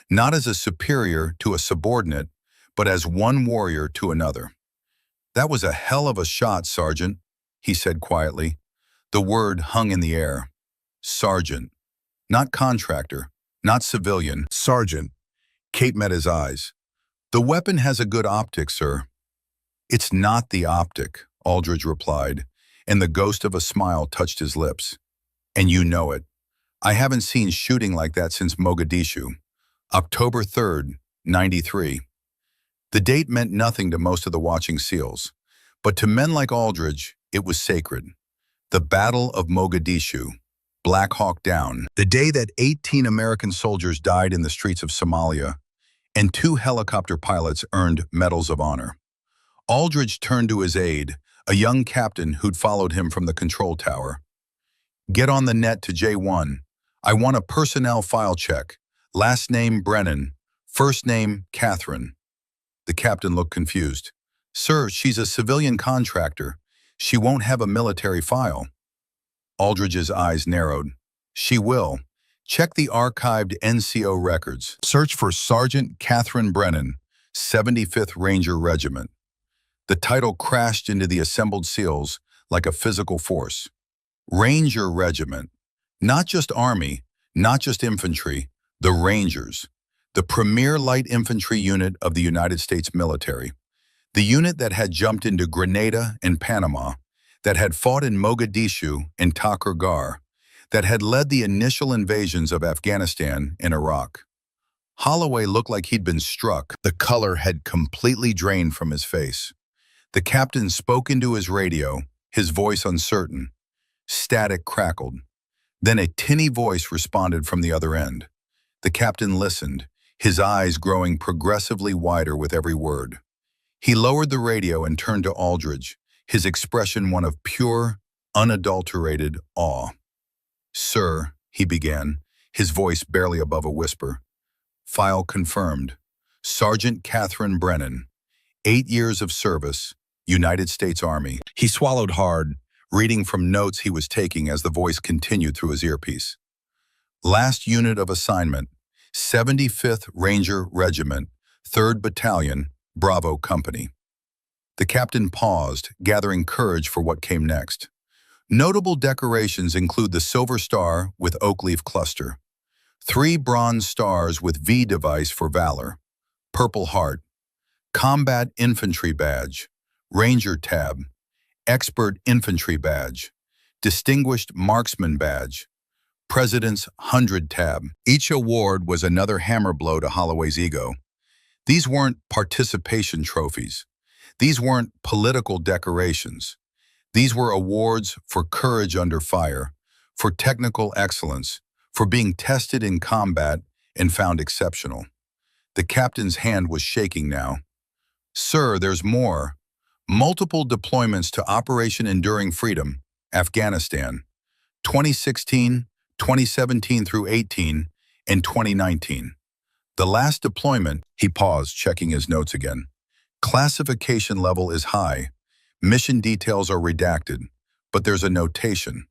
not as a superior to a subordinate, but as one warrior to another. "That was a hell of a shot, Sergeant," he said quietly. The word hung in the air. Sergeant. Not contractor, not civilian. Sergeant. Kate met his eyes. "The weapon has a good optic, sir." "It's not the optic," Aldridge replied, and the ghost of a smile touched his lips. "And you know it. I haven't seen shooting like that since Mogadishu. October 3rd, '93. The date meant nothing to most of the watching SEALs, but to men like Aldridge, it was sacred. The Battle of Mogadishu, Black Hawk Down, the day that 18 American soldiers died in the streets of Somalia, and 2 helicopter pilots earned Medals of Honor. Aldridge turned to his aide, a young captain who'd followed him from the control tower. "Get on the net to J1. I want a personnel file check. Last name Brennan, first name Catherine." The captain looked confused. "Sir, she's a civilian contractor. She won't have a military file." Aldridge's eyes narrowed. "She will. Check the archived NCO records. Search for Sergeant Catherine Brennan, 75th Ranger Regiment." The title crashed into the assembled SEALs like a physical force. Ranger Regiment. Not just Army, not just infantry, the Rangers. The premier light infantry unit of the United States military. The unit that had jumped into Grenada and Panama, that had fought in Mogadishu and Takur Ghar, that had led the initial invasions of Afghanistan and Iraq. Holloway looked like he'd been struck. The color had completely drained from his face. The captain spoke into his radio, his voice uncertain. Static crackled. Then a tinny voice responded from the other end. The captain listened, his eyes growing progressively wider with every word. He lowered the radio and turned to Aldridge, his expression one of pure, unadulterated awe. "Sir," he began, his voice barely above a whisper. "File confirmed. Sergeant Catherine Brennan, 8 years of service, United States Army." He swallowed hard, reading from notes he was taking as the voice continued through his earpiece. "Last unit of assignment, 75th Ranger Regiment, 3rd Battalion, Bravo Company." The captain paused, gathering courage for what came next. Notable decorations include the Silver Star with oak leaf cluster, 3 bronze stars with V device for valor, Purple Heart, Combat Infantry Badge, Ranger Tab, Expert Infantry Badge, Distinguished Marksman Badge, President's 100 Tab. Each award was another hammer blow to Holloway's ego. These weren't participation trophies. These weren't political decorations. These were awards for courage under fire, for technical excellence, for being tested in combat and found exceptional. The captain's hand was shaking now. "Sir, there's more. Multiple deployments to Operation Enduring Freedom, Afghanistan, 2016, 2017 through 18, and 2019. The last deployment," he paused, checking his notes again. "Classification level is high. Mission details are redacted, but there's a notation."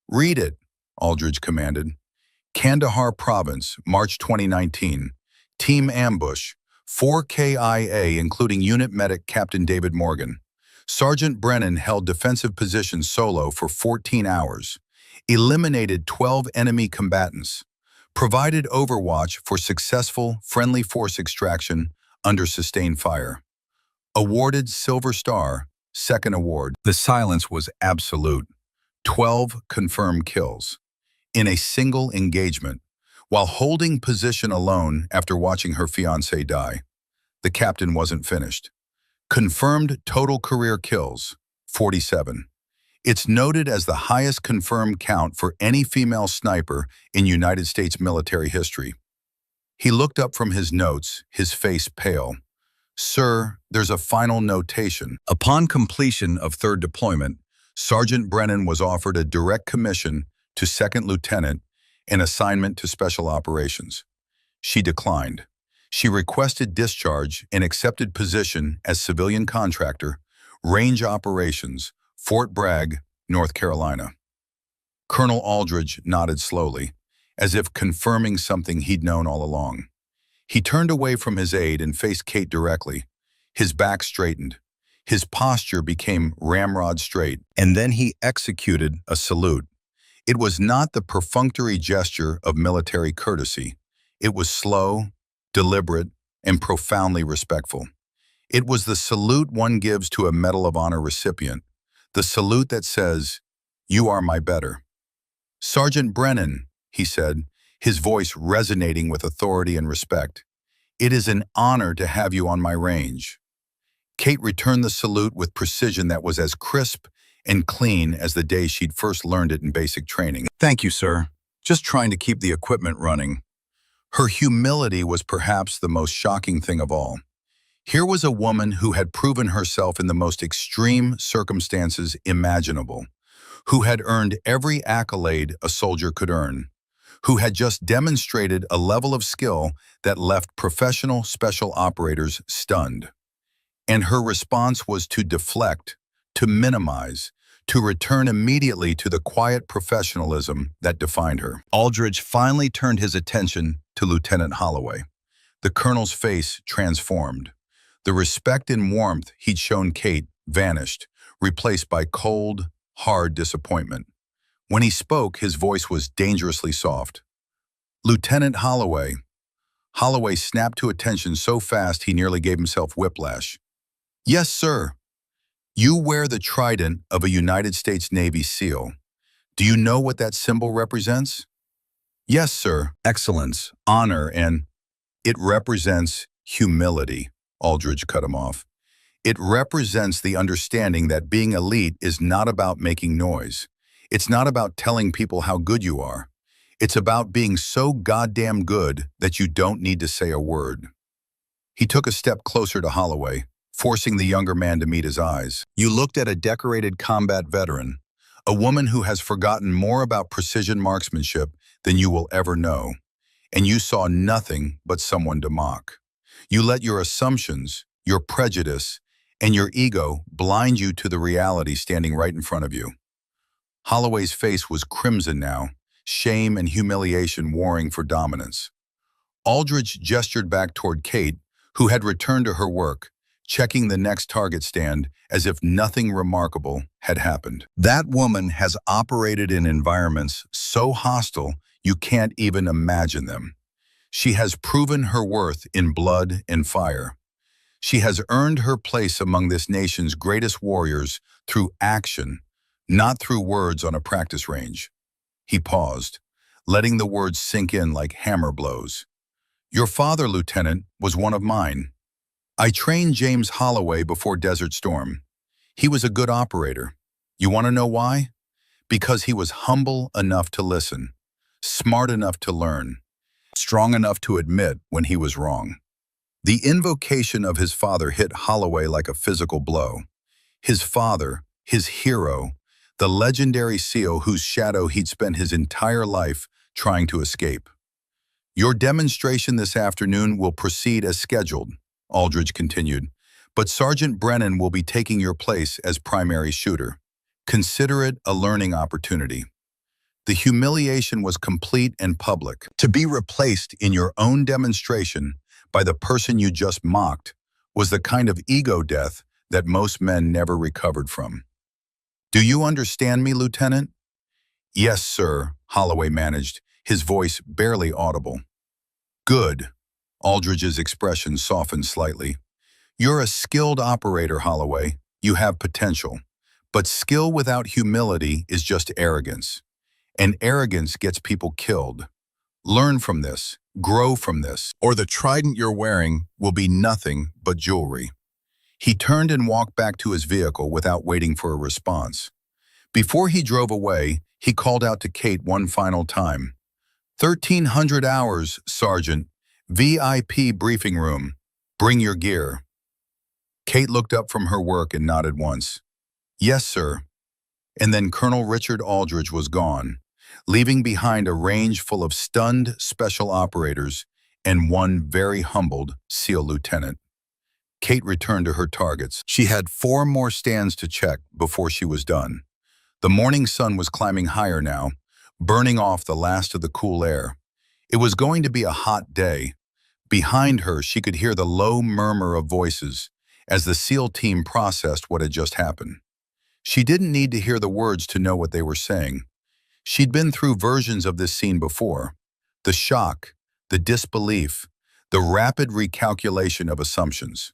"Read it," Aldridge commanded. "Kandahar Province, March 2019. Team Ambush, 4 KIA including Unit Medic Captain David Morgan. Sergeant Brennan held defensive positions solo for 14 hours. Eliminated 12 enemy combatants. Provided overwatch for successful friendly force extraction under sustained fire. Awarded Silver Star, 2nd award." The silence was absolute. 12 confirmed kills. In a single engagement, while holding position alone after watching her fiancé die. The captain wasn't finished. Confirmed total career kills, 47. It's noted as the highest confirmed count for any female sniper in United States military history. He looked up from his notes, his face pale. "Sir, there's a final notation." Upon completion of 3rd deployment, Sergeant Brennan was offered a direct commission to 2nd lieutenant and assignment to special operations. She declined. She requested discharge and accepted position as civilian contractor, range operations, Fort Bragg, North Carolina. Colonel Aldridge nodded slowly, as if confirming something he'd known all along. He turned away from his aide and faced Kate directly. His back straightened. His posture became ramrod straight, and then he executed a salute. It was not the perfunctory gesture of military courtesy. It was slow, deliberate, and profoundly respectful. It was the salute one gives to a Medal of Honor recipient, the salute that says, "You are my better." "Sergeant Brennan," he said, his voice resonating with authority and respect, "it is an honor to have you on my range." Kate returned the salute with precision that was as crisp and clean as the day she'd first learned it in basic training. "Thank you, sir. Just trying to keep the equipment running." Her humility was perhaps the most shocking thing of all. Here was a woman who had proven herself in the most extreme circumstances imaginable, who had earned every accolade a soldier could earn, who had just demonstrated a level of skill that left professional special operators stunned. And her response was to deflect, to minimize, to return immediately to the quiet professionalism that defined her. Aldridge finally turned his attention to Lieutenant Holloway. The colonel's face transformed. The respect and warmth he'd shown Kate vanished, replaced by cold, hard disappointment. When he spoke, his voice was dangerously soft. "Lieutenant Holloway." Holloway snapped to attention so fast he nearly gave himself whiplash. "Yes, sir." "You wear the trident of a United States Navy SEAL. Do you know what that symbol represents?" "Yes, sir. Excellence, honor, and—" "It represents humility," Aldridge cut him off. "It represents the understanding that being elite is not about making noise. It's not about telling people how good you are. It's about being so goddamn good that you don't need to say a word." He took a step closer to Holloway, forcing the younger man to meet his eyes. "You looked at a decorated combat veteran, a woman who has forgotten more about precision marksmanship than you will ever know, and you saw nothing but someone to mock. You let your assumptions, your prejudice, and your ego blind you to the reality standing right in front of you." Holloway's face was crimson now, shame and humiliation warring for dominance. Aldridge gestured back toward Kate, who had returned to her work, checking the next target stand as if nothing remarkable had happened. "That woman has operated in environments so hostile you can't even imagine them. She has proven her worth in blood and fire. She has earned her place among this nation's greatest warriors through action, not through words on a practice range." He paused, letting the words sink in like hammer blows. "Your father, Lieutenant, was one of mine. I trained James Holloway before Desert Storm. He was a good operator. You want to know why? Because he was humble enough to listen, smart enough to learn, strong enough to admit when he was wrong." The invocation of his father hit Holloway like a physical blow. His father, his hero, the legendary SEAL whose shadow he'd spent his entire life trying to escape. "Your demonstration this afternoon will proceed as scheduled," Aldridge continued, "but Sergeant Brennan will be taking your place as primary shooter. Consider it a learning opportunity." The humiliation was complete and public. To be replaced in your own demonstration by the person you just mocked was the kind of ego death that most men never recovered from. "Do you understand me, Lieutenant?" "Yes, sir," Holloway managed, his voice barely audible. "Good." Aldridge's expression softened slightly. "You're a skilled operator, Holloway. You have potential. But skill without humility is just arrogance. And arrogance gets people killed. Learn from this, grow from this, or the trident you're wearing will be nothing but jewelry." He turned and walked back to his vehicle without waiting for a response. Before he drove away, he called out to Kate one final time. 1300 hours, Sergeant. VIP briefing room. Bring your gear." Kate looked up from her work and nodded once. "Yes, sir." And then Colonel Richard Aldridge was gone, leaving behind a range full of stunned special operators and one very humbled SEAL lieutenant. Kate returned to her targets. She had 4 more stands to check before she was done. The morning sun was climbing higher now, burning off the last of the cool air. It was going to be a hot day. Behind her, she could hear the low murmur of voices, as the SEAL team processed what had just happened. She didn't need to hear the words to know what they were saying. She'd been through versions of this scene before. The shock, the disbelief, the rapid recalculation of assumptions.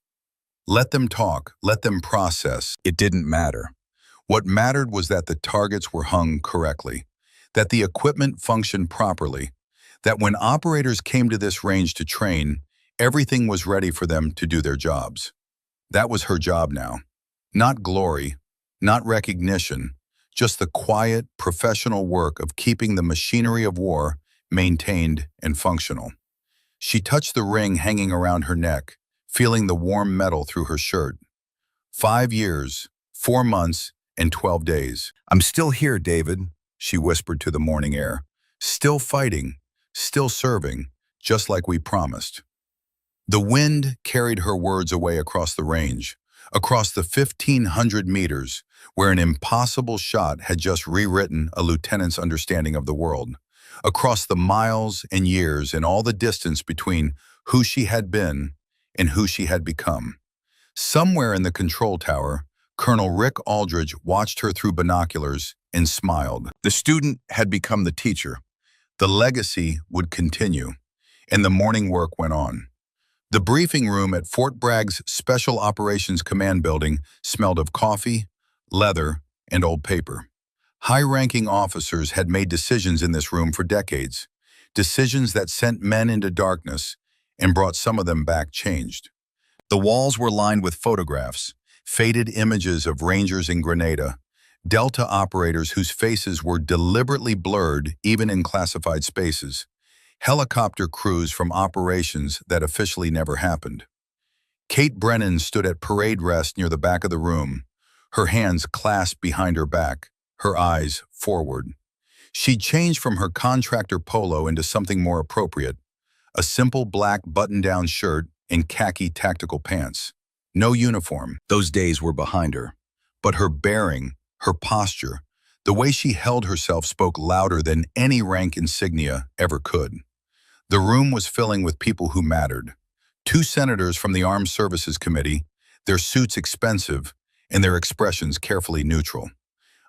Let them talk, let them process. It didn't matter. What mattered was that the targets were hung correctly, that the equipment functioned properly, that when operators came to this range to train, everything was ready for them to do their jobs. That was her job now. Not glory, not recognition, just the quiet, professional work of keeping the machinery of war maintained and functional. She touched the ring hanging around her neck, feeling the warm metal through her shirt. 5 years, 4 months, and 12 days. "I'm still here, David," she whispered to the morning air. "Still fighting, still serving, just like we promised." The wind carried her words away across the range, across the 1,500 meters, where an impossible shot had just rewritten a lieutenant's understanding of the world, across the miles and years and all the distance between who she had been and who she had become. Somewhere in the control tower, Colonel Rick Aldridge watched her through binoculars and smiled. The student had become the teacher. The legacy would continue, and the morning work went on. The briefing room at Fort Bragg's Special Operations Command Building smelled of coffee, leather, and old paper. High-ranking officers had made decisions in this room for decades, decisions that sent men into darkness and brought some of them back changed. The walls were lined with photographs, faded images of Rangers in Grenada, Delta operators whose faces were deliberately blurred even in classified spaces, helicopter crews from operations that officially never happened. Kate Brennan stood at parade rest near the back of the room, her hands clasped behind her back, her eyes forward. She'd changed from her contractor polo into something more appropriate, a simple black button-down shirt and khaki tactical pants. No uniform. Those days were behind her. But her bearing, her posture, the way she held herself spoke louder than any rank insignia ever could. The room was filling with people who mattered. 2 senators from the Armed Services Committee, their suits expensive and their expressions carefully neutral.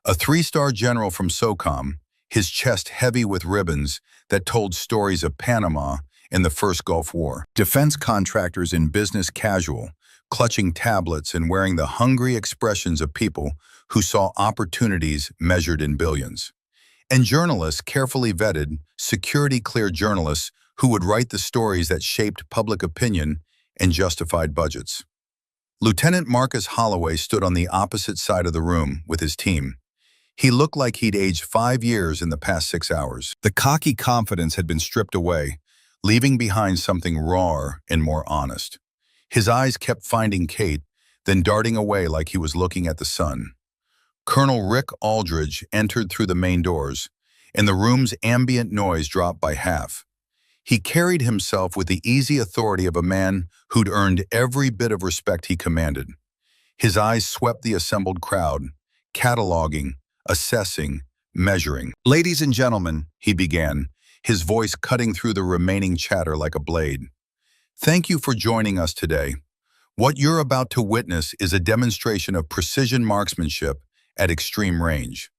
A 3-star general from SOCOM, his chest heavy with ribbons that told stories of Panama and the First Gulf War. Defense contractors in business casual, clutching tablets and wearing the hungry expressions of people who saw opportunities measured in billions. And journalists, carefully vetted, security-cleared journalists who would write the stories that shaped public opinion and justified budgets. Lieutenant Marcus Holloway stood on the opposite side of the room with his team. He looked like he'd aged 5 years in the past 6 hours. The cocky confidence had been stripped away, leaving behind something rawer and more honest. His eyes kept finding Kate, then darting away like he was looking at the sun. Colonel Rick Aldridge entered through the main doors, and the room's ambient noise dropped by half. He carried himself with the easy authority of a man who'd earned every bit of respect he commanded. His eyes swept the assembled crowd, cataloging, assessing, measuring. "Ladies and gentlemen," he began, his voice cutting through the remaining chatter like a blade. "Thank you for joining us today. What you're about to witness is a demonstration of precision marksmanship at extreme range.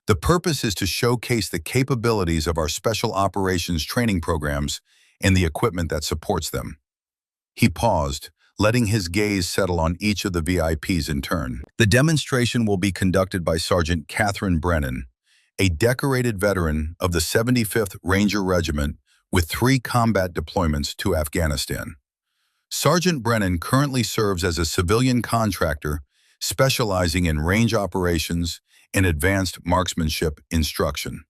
The purpose is to showcase the capabilities of our special operations training programs and the equipment that supports them." He paused, letting his gaze settle on each of the VIPs in turn. "The demonstration will be conducted by Sergeant Catherine Brennan, a decorated veteran of the 75th Ranger Regiment with 3 combat deployments to Afghanistan. Sergeant Brennan currently serves as a civilian contractor specializing in range operations and advanced marksmanship instruction.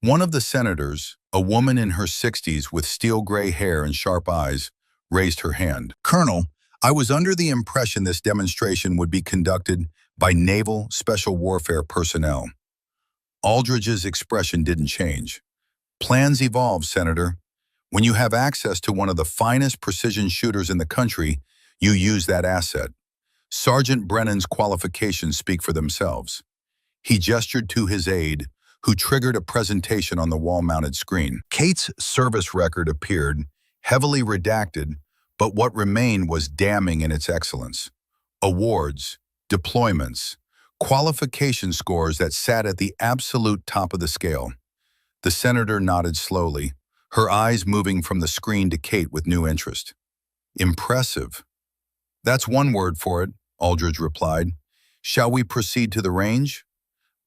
One of the senators, a woman in her 60s with steel-gray hair and sharp eyes, raised her hand. "Colonel, I was under the impression this demonstration would be conducted by Naval Special Warfare personnel." Aldridge's expression didn't change. "Plans evolve, Senator. When you have access to one of the finest precision shooters in the country, you use that asset. Sergeant Brennan's qualifications speak for themselves." He gestured to his aide, who triggered a presentation on the wall-mounted screen. Kate's service record appeared, heavily redacted, but what remained was damning in its excellence. Awards, deployments, qualification scores that sat at the absolute top of the scale. The senator nodded slowly, her eyes moving from the screen to Kate with new interest. Impressive. That's one word for it, Aldridge replied. Shall we proceed to the range?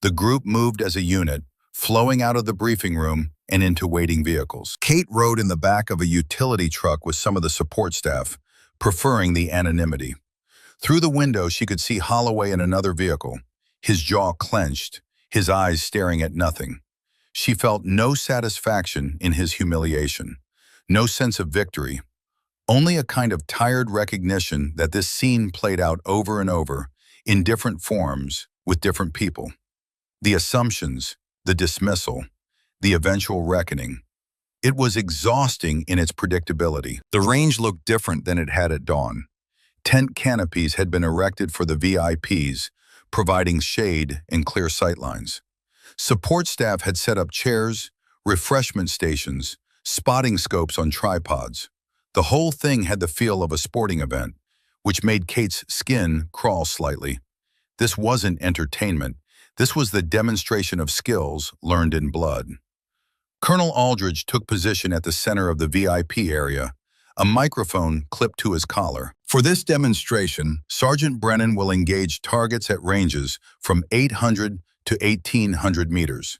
The group moved as a unit, flowing out of the briefing room and into waiting vehicles. Kate rode in the back of a utility truck with some of the support staff, preferring the anonymity. Through the window, she could see Holloway in another vehicle, his jaw clenched, his eyes staring at nothing. She felt no satisfaction in his humiliation, no sense of victory, only a kind of tired recognition that this scene played out over and over, in different forms, with different people. The assumptions, the dismissal, the eventual reckoning. It was exhausting in its predictability. The range looked different than it had at dawn. Tent canopies had been erected for the VIPs, providing shade and clear sightlines. Support staff had set up chairs, refreshment stations, spotting scopes on tripods. The whole thing had the feel of a sporting event, which made Kate's skin crawl slightly. This wasn't entertainment. This was the demonstration of skills learned in blood. Colonel Aldridge took position at the center of the VIP area, a microphone clipped to his collar. For this demonstration, Sergeant Brennan will engage targets at ranges from 800 to 1,800 meters.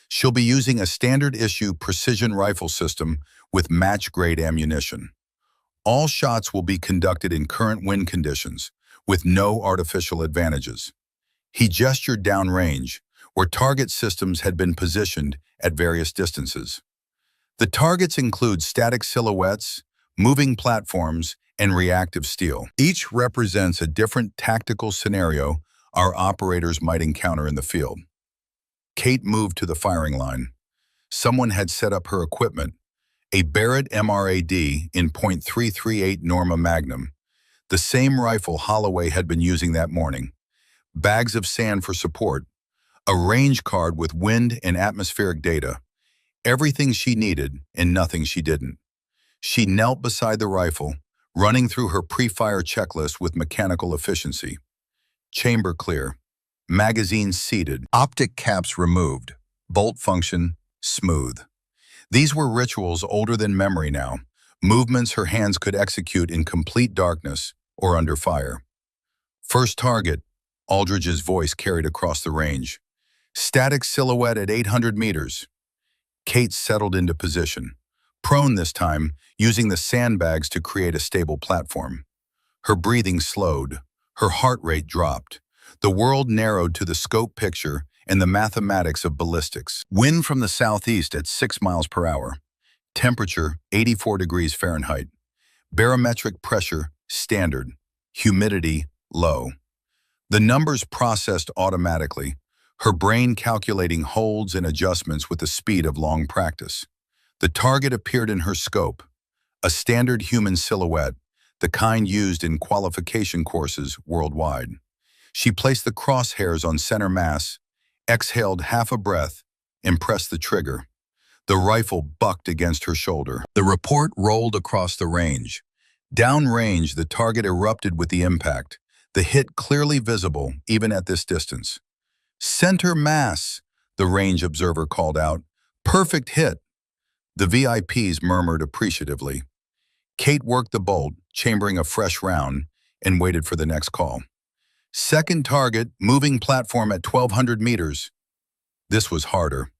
She'll be using a standard-issue precision rifle system with match-grade ammunition. All shots will be conducted in current wind conditions, with no artificial advantages. He gestured downrange, where target systems had been positioned at various distances. The targets include static silhouettes, moving platforms, and reactive steel. Each represents a different tactical scenario our operators might encounter in the field. Kate moved to the firing line. Someone had set up her equipment, a Barrett MRAD in .338 Norma Magnum, the same rifle Holloway had been using that morning, bags of sand for support, a range card with wind and atmospheric data, everything she needed and nothing she didn't. She knelt beside the rifle, running through her pre-fire checklist with mechanical efficiency. Chamber clear, magazines seated, optic caps removed, bolt function smooth. These were rituals older than memory now, movements her hands could execute in complete darkness or under fire. First target, Aldridge's voice carried across the range. Static silhouette at 800 meters. Kate settled into position, prone this time, using the sandbags to create a stable platform. Her breathing slowed, her heart rate dropped. The world narrowed to the scope picture and the mathematics of ballistics. Wind from the southeast at 6 miles per hour. Temperature 84 degrees Fahrenheit. Barometric pressure standard. Humidity low. The numbers processed automatically, her brain calculating holds and adjustments with the speed of long practice. The target appeared in her scope, a standard human silhouette, the kind used in qualification courses worldwide. She placed the crosshairs on center mass, exhaled half a breath, and pressed the trigger. The rifle bucked against her shoulder. The report rolled across the range. Downrange, the target erupted with the impact, the hit clearly visible even at this distance. Center mass, the range observer called out. Perfect hit. The VIPs murmured appreciatively. Kate worked the bolt, chambering a fresh round, and waited for the next call. Second target, moving platform at 1,200 meters. This was harder.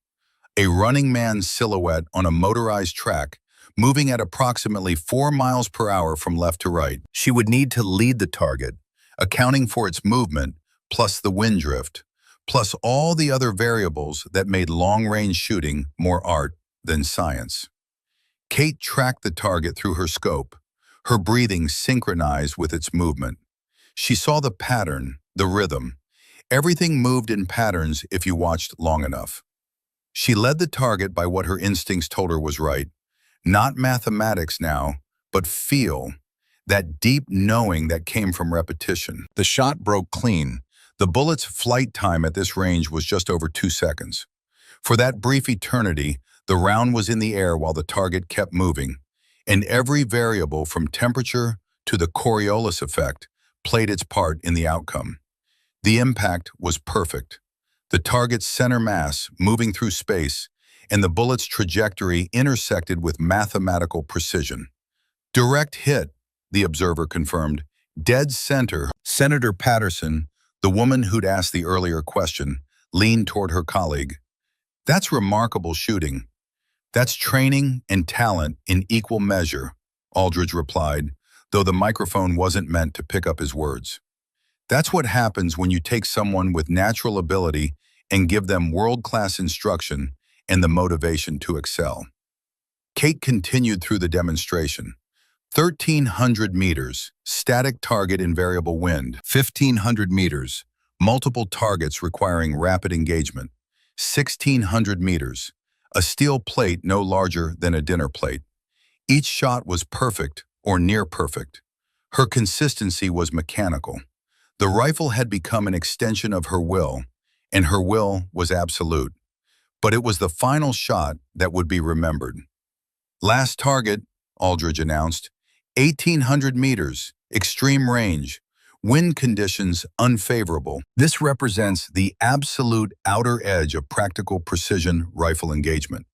A running man's silhouette on a motorized track, moving at approximately 4 miles per hour from left to right. She would need to lead the target, accounting for its movement, plus the wind drift, plus all the other variables that made long-range shooting more art than science. Kate tracked the target through her scope, her breathing synchronized with its movement. She saw the pattern, the rhythm. Everything moved in patterns if you watched long enough. She led the target by what her instincts told her was right. Not mathematics now, but feel, that deep knowing that came from repetition. The shot broke clean. The bullet's flight time at this range was just over 2 seconds. For that brief eternity, the round was in the air while the target kept moving, and every variable from temperature to the Coriolis effect played its part in the outcome. The impact was perfect. The target's center mass moving through space and the bullet's trajectory intersected with mathematical precision. Direct hit, the observer confirmed. Dead center. Senator Patterson, the woman who'd asked the earlier question, leaned toward her colleague. That's remarkable shooting. That's training and talent in equal measure, Aldridge replied, though the microphone wasn't meant to pick up his words. That's what happens when you take someone with natural ability and give them world-class instruction and the motivation to excel. Kate continued through the demonstration. 1,300 meters, static target in variable wind. 1,500 meters, multiple targets requiring rapid engagement. 1,600 meters, a steel plate no larger than a dinner plate. Each shot was perfect or near perfect. Her consistency was mechanical. The rifle had become an extension of her will, and her will was absolute. But it was the final shot that would be remembered. Last target, Aldridge announced, 1,800 meters, extreme range, wind conditions unfavorable. This represents the absolute outer edge of practical precision rifle engagement.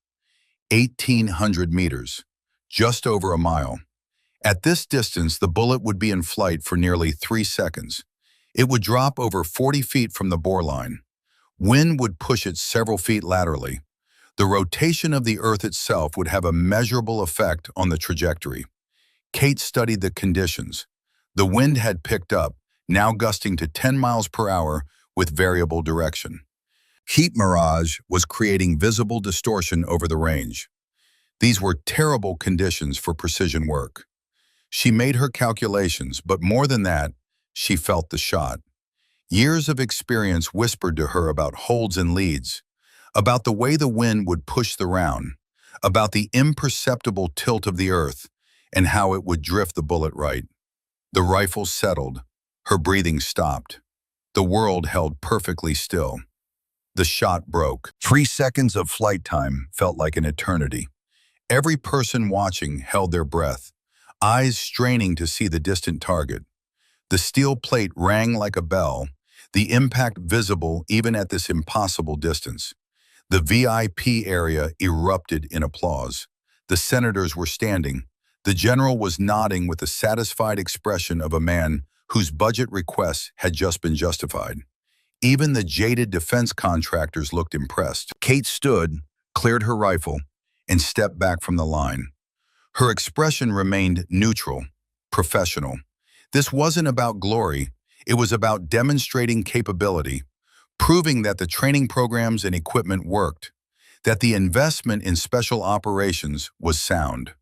1,800 meters, just over a mile. At this distance, the bullet would be in flight for nearly 3 seconds. It would drop over 40 feet from the bore line. Wind would push it several feet laterally. The rotation of the Earth itself would have a measurable effect on the trajectory. Kate studied the conditions. The wind had picked up, now gusting to 10 miles per hour with variable direction. Heat mirage was creating visible distortion over the range. These were terrible conditions for precision work. She made her calculations, but more than that, she felt the shot. Years of experience whispered to her about holds and leads, about the way the wind would push the round, about the imperceptible tilt of the Earth, and how it would drift the bullet right. The rifle settled. Her breathing stopped. The world held perfectly still. The shot broke. 3 seconds of flight time felt like an eternity. Every person watching held their breath, eyes straining to see the distant target. The steel plate rang like a bell, the impact visible even at this impossible distance. The VIP area erupted in applause. The senators were standing. The general was nodding with the satisfied expression of a man whose budget requests had just been justified. Even the jaded defense contractors looked impressed. Kate stood, cleared her rifle, and stepped back from the line. Her expression remained neutral, professional. This wasn't about glory. It was about demonstrating capability, proving that the training programs and equipment worked, that the investment in special operations was sound.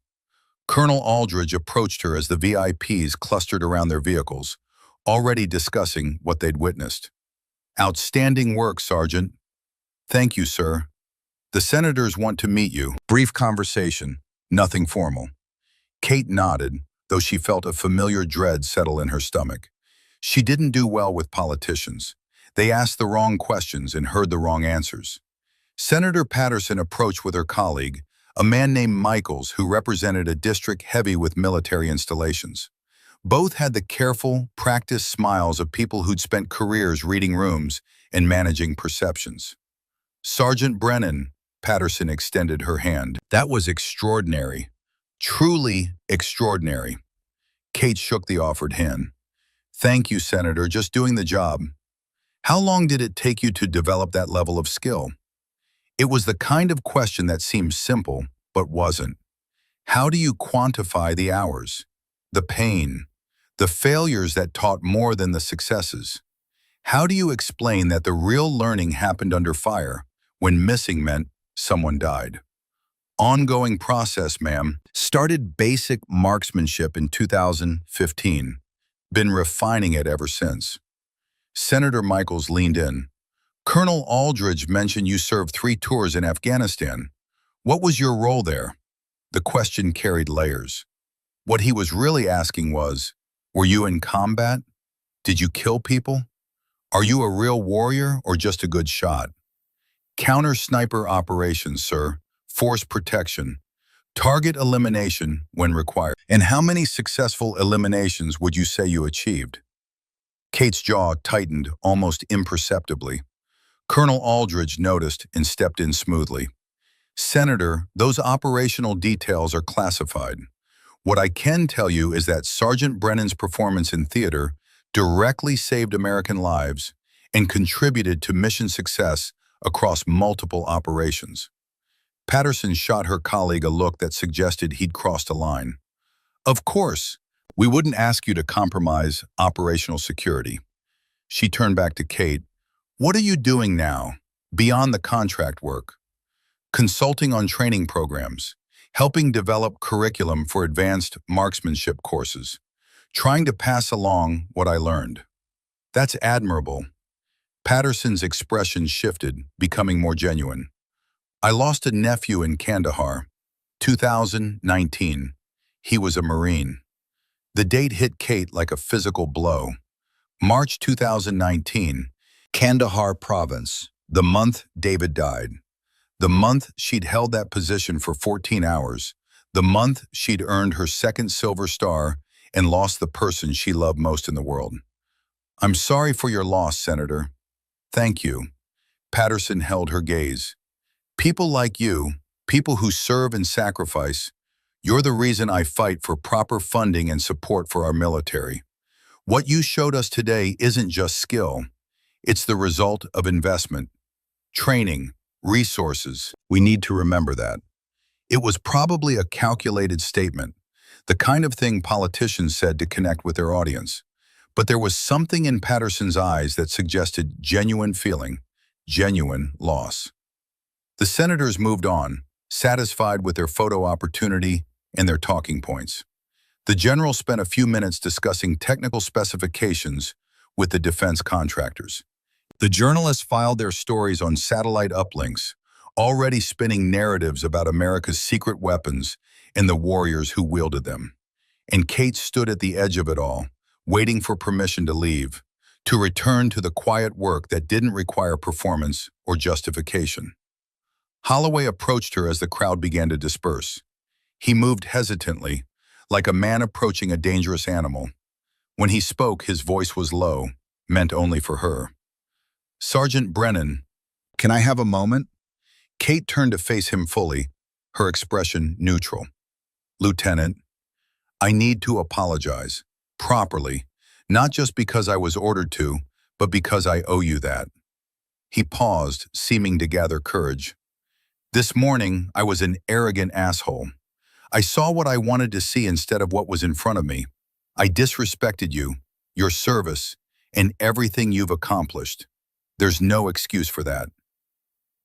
Colonel Aldridge approached her as the VIPs clustered around their vehicles, already discussing what they'd witnessed. "Outstanding work, Sergeant." "Thank you, sir. The senators want to meet you." Brief conversation, nothing formal. Kate nodded, though she felt a familiar dread settle in her stomach. She didn't do well with politicians. They asked the wrong questions and heard the wrong answers. Senator Patterson approached with her colleague, a man named Michaels who represented a district heavy with military installations. Both had the careful, practiced smiles of people who'd spent careers reading rooms and managing perceptions. "Sergeant Brennan," Patterson extended her hand. "That was extraordinary. Truly extraordinary." Kate shook the offered hand. "Thank you, Senator, just doing the job." "How long did it take you to develop that level of skill?" It was the kind of question that seemed simple, but wasn't. How do you quantify the hours, the pain, the failures that taught more than the successes? How do you explain that the real learning happened under fire, when missing meant someone died? "Ongoing process, ma'am. Started basic marksmanship in 2015. Been refining it ever since." Senator Michaels leaned in. "Colonel Aldridge mentioned you served 3 tours in Afghanistan. What was your role there?" The question carried layers. What he was really asking was, were you in combat? Did you kill people? Are you a real warrior or just a good shot? "Counter-sniper operations, sir. Force protection. Target elimination when required." "And how many successful eliminations would you say you achieved?" Kate's jaw tightened almost imperceptibly. Colonel Aldridge noticed and stepped in smoothly. "Senator, those operational details are classified. What I can tell you is that Sergeant Brennan's performance in theater directly saved American lives and contributed to mission success across multiple operations." Patterson shot her colleague a look that suggested he'd crossed a line. "Of course, we wouldn't ask you to compromise operational security." She turned back to Kate. "What are you doing now, beyond the contract work?" "Consulting on training programs, helping develop curriculum for advanced marksmanship courses, trying to pass along what I learned." "That's admirable." Patterson's expression shifted, becoming more genuine. "I lost a nephew in Kandahar, 2019. He was a Marine." The date hit Kate like a physical blow. March 2019, Kandahar province, the month David died. The month she'd held that position for 14 hours. The month she'd earned her second Silver Star and lost the person she loved most in the world. "I'm sorry for your loss, Senator." "Thank you." Patterson held her gaze. "People like you, people who serve and sacrifice, you're the reason I fight for proper funding and support for our military. What you showed us today isn't just skill. It's the result of investment, training, resources." We need to remember that. It was probably a calculated statement, the kind of thing politicians said to connect with their audience. But there was something in Patterson's eyes that suggested genuine feeling, genuine loss. The senators moved on, satisfied with their photo opportunity and their talking points. The general spent a few minutes discussing technical specifications with the defense contractors. The journalists filed their stories on satellite uplinks, already spinning narratives about America's secret weapons and the warriors who wielded them. And Kate stood at the edge of it all, waiting for permission to leave, to return to the quiet work that didn't require performance or justification. Holloway approached her as the crowd began to disperse. He moved hesitantly, like a man approaching a dangerous animal. When he spoke, his voice was low, meant only for her. "Sergeant Brennan, can I have a moment?" Kate turned to face him fully, her expression neutral. "Lieutenant, I need to apologize, properly, not just because I was ordered to, but because I owe you that." He paused, seeming to gather courage. "This morning, I was an arrogant asshole. I saw what I wanted to see instead of what was in front of me. I disrespected you, your service, and everything you've accomplished. There's no excuse for that."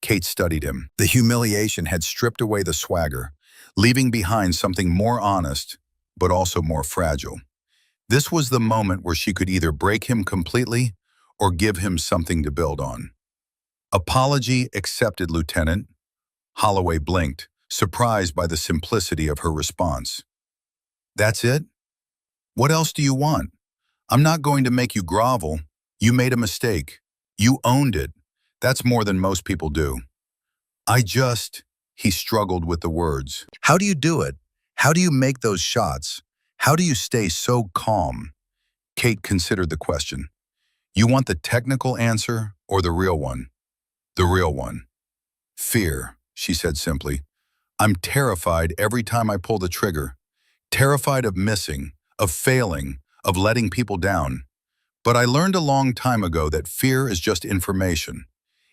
Kate studied him. The humiliation had stripped away the swagger, leaving behind something more honest, but also more fragile. This was the moment where she could either break him completely or give him something to build on. "Apology accepted, Lieutenant." Holloway blinked, surprised by the simplicity of her response. "That's it? What else do you want? I'm not going to make you grovel. You made a mistake. You owned it. That's more than most people do." He struggled with the words. "How do you do it? How do you make those shots? How do you stay so calm?" Kate considered the question. "You want the technical answer or the real one?" "The real one." "Fear," she said simply. "I'm terrified every time I pull the trigger. Terrified of missing, of failing, of letting people down. But I learned a long time ago that fear is just information.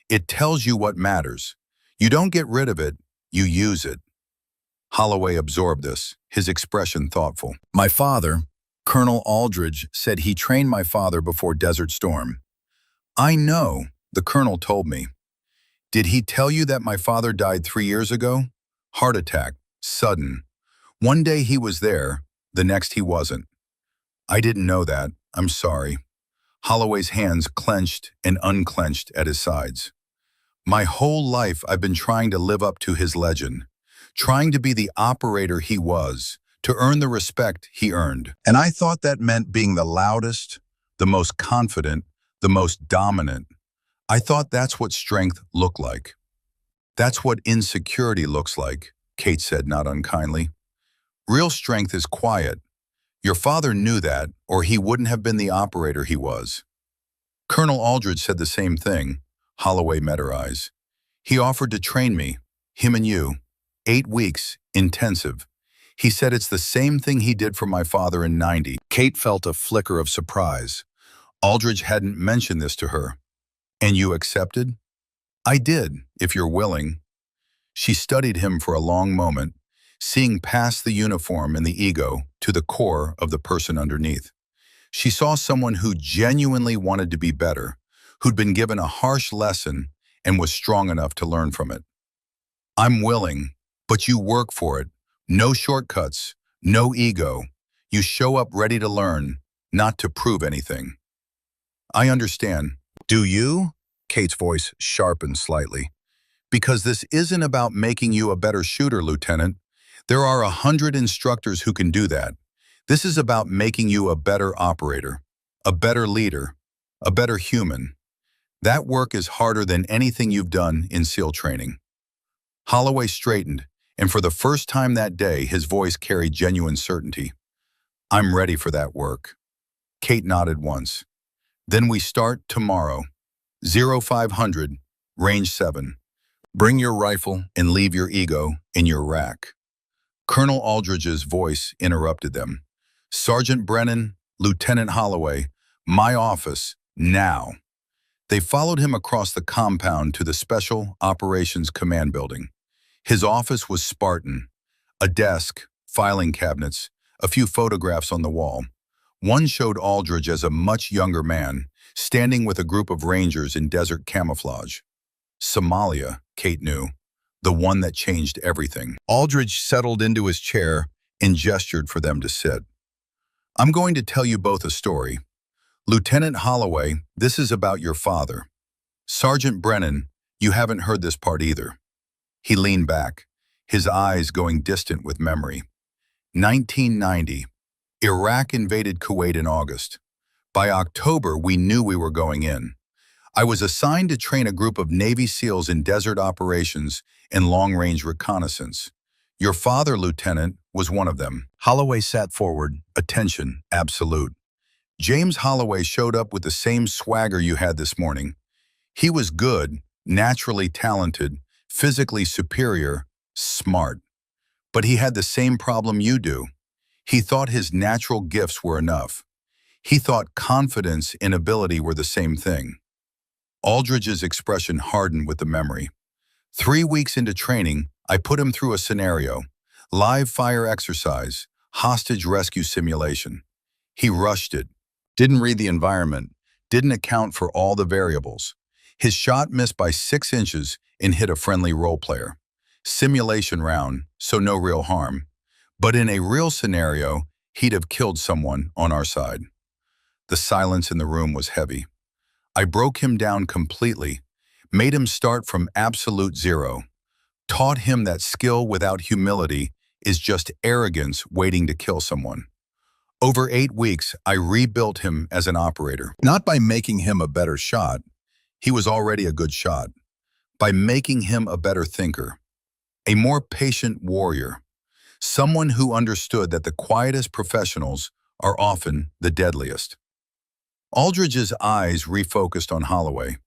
It tells you what matters. You don't get rid of it, you use it." Holloway absorbed this, his expression thoughtful. "My father, Colonel Aldridge, said he trained my father before Desert Storm." "I know," the colonel told me. "Did he tell you that my father died 3 years ago? Heart attack, sudden. One day he was there, the next he wasn't." "I didn't know that. I'm sorry." Holloway's hands clenched and unclenched at his sides. "My whole life I've been trying to live up to his legend, trying to be the operator he was, to earn the respect he earned. And I thought that meant being the loudest, the most confident, the most dominant. I thought that's what strength looked like." "That's what insecurity looks like," Kate said not unkindly. "Real strength is quiet. Your father knew that, or he wouldn't have been the operator he was. Colonel Aldridge said the same thing. Holloway met her eyes. He offered to train me, him and you. 8 weeks, intensive. He said it's the same thing he did for my father in '90. Kate felt a flicker of surprise. Aldridge hadn't mentioned this to her. And you accepted? I did, if you're willing. She studied him for a long moment, seeing past the uniform and the ego to the core of the person underneath. She saw someone who genuinely wanted to be better, who'd been given a harsh lesson and was strong enough to learn from it. I'm willing, but you work for it. No shortcuts, no ego. You show up ready to learn, not to prove anything. I understand. Do you? Kate's voice sharpened slightly. Because this isn't about making you a better shooter, Lieutenant. There are 100 instructors who can do that. This is about making you a better operator, a better leader, a better human. That work is harder than anything you've done in SEAL training. Holloway straightened, and for the first time that day, his voice carried genuine certainty. I'm ready for that work. Kate nodded once. Then we start tomorrow. 0500, range 7. Bring your rifle and leave your ego in your rack. Colonel Aldridge's voice interrupted them. Sergeant Brennan, Lieutenant Holloway, my office, now. They followed him across the compound to the Special Operations Command Building. His office was Spartan. A desk, filing cabinets, a few photographs on the wall. One showed Aldridge as a much younger man, standing with a group of rangers in desert camouflage. Somalia, Kate knew, the one that changed everything. Aldridge settled into his chair and gestured for them to sit. I'm going to tell you both a story. Lieutenant Holloway, this is about your father. Sergeant Brennan, you haven't heard this part either. He leaned back, his eyes going distant with memory. 1990. Iraq invaded Kuwait in August. By October, we knew we were going in. I was assigned to train a group of Navy SEALs in desert operations and long-range reconnaissance. Your father, Lieutenant, was one of them. Holloway sat forward, attention absolute. James Holloway showed up with the same swagger you had this morning. He was good, naturally talented, physically superior, smart. But he had the same problem you do. He thought his natural gifts were enough. He thought confidence and ability were the same thing. Aldridge's expression hardened with the memory. 3 weeks into training, I put him through a scenario. Live fire exercise, hostage rescue simulation. He rushed it. Didn't read the environment. Didn't account for all the variables. His shot missed by 6 inches and hit a friendly role player. Simulation round, so no real harm. But in a real scenario, he'd have killed someone on our side. The silence in the room was heavy. I broke him down completely, made him start from absolute zero, taught him that skill without humility is just arrogance waiting to kill someone. Over 8 weeks, I rebuilt him as an operator. Not by making him a better shot. He was already a good shot. By making him a better thinker. A more patient warrior. Someone who understood that the quietest professionals are often the deadliest. Aldridge's eyes refocused on Holloway.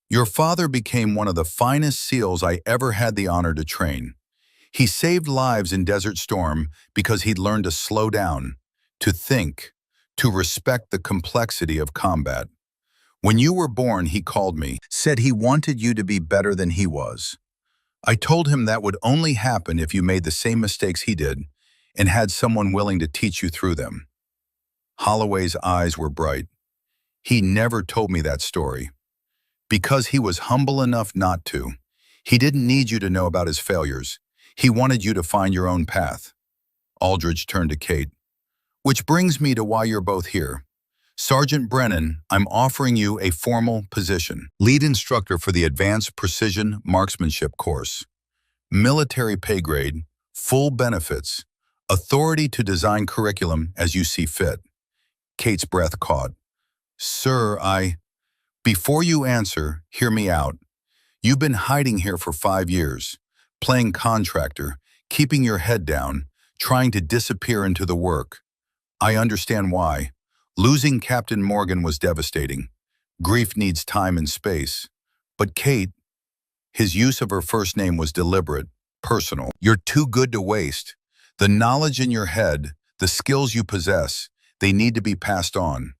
Your father became one of the finest SEALs I ever had the honor to train. He saved lives in Desert Storm because he'd learned to slow down, to think, to respect the complexity of combat. When you were born, he called me, said he wanted you to be better than he was. I told him that would only happen if you made the same mistakes he did and had someone willing to teach you through them. Holloway's eyes were bright. He never told me that story. Because he was humble enough not to. He didn't need you to know about his failures. He wanted you to find your own path. Aldridge turned to Kate. Which brings me to why you're both here. Sergeant Brennan, I'm offering you a formal position. Lead instructor for the Advanced Precision Marksmanship course. Military pay grade, full benefits, authority to design curriculum as you see fit. Kate's breath caught. Sir, Before you answer, hear me out. You've been hiding here for 5 years, playing contractor, keeping your head down, trying to disappear into the work. I understand why. Losing Captain Morgan was devastating. Grief needs time and space. But Kate, his use of her first name was deliberate, personal. You're too good to waste. The knowledge in your head, the skills you possess, they need to be passed on.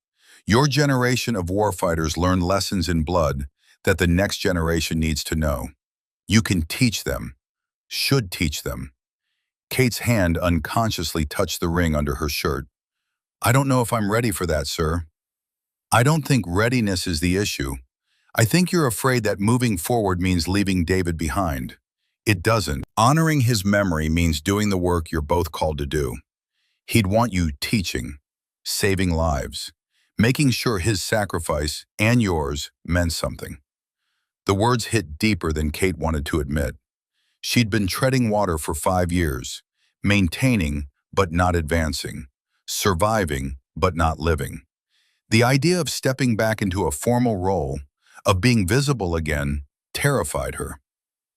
Your generation of warfighters learned lessons in blood that the next generation needs to know. You can teach them, should teach them. Kate's hand unconsciously touched the ring under her shirt. I don't know if I'm ready for that, sir. I don't think readiness is the issue. I think you're afraid that moving forward means leaving David behind. It doesn't. Honoring his memory means doing the work you're both called to do. He'd want you teaching, saving lives, making sure his sacrifice and yours meant something. The words hit deeper than Kate wanted to admit. She'd been treading water for 5 years, maintaining but not advancing, surviving but not living. The idea of stepping back into a formal role, of being visible again, terrified her.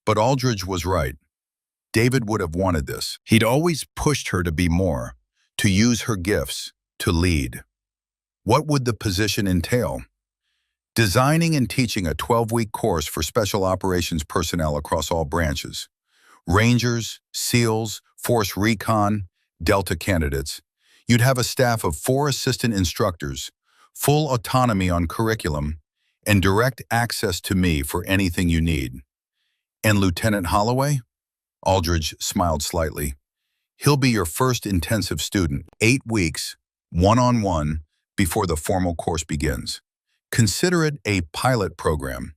But Aldridge was right. David would have wanted this. He'd always pushed her to be more, to use her gifts, to lead. What would the position entail? Designing and teaching a 12-week course for special operations personnel across all branches. Rangers, SEALs, Force Recon, Delta candidates. You'd have a staff of 4 assistant instructors, full autonomy on curriculum, and direct access to me for anything you need. And Lieutenant Holloway? Aldridge smiled slightly. He'll be your first intensive student, 8 weeks, one-on-one, before the formal course begins. Consider it a pilot program.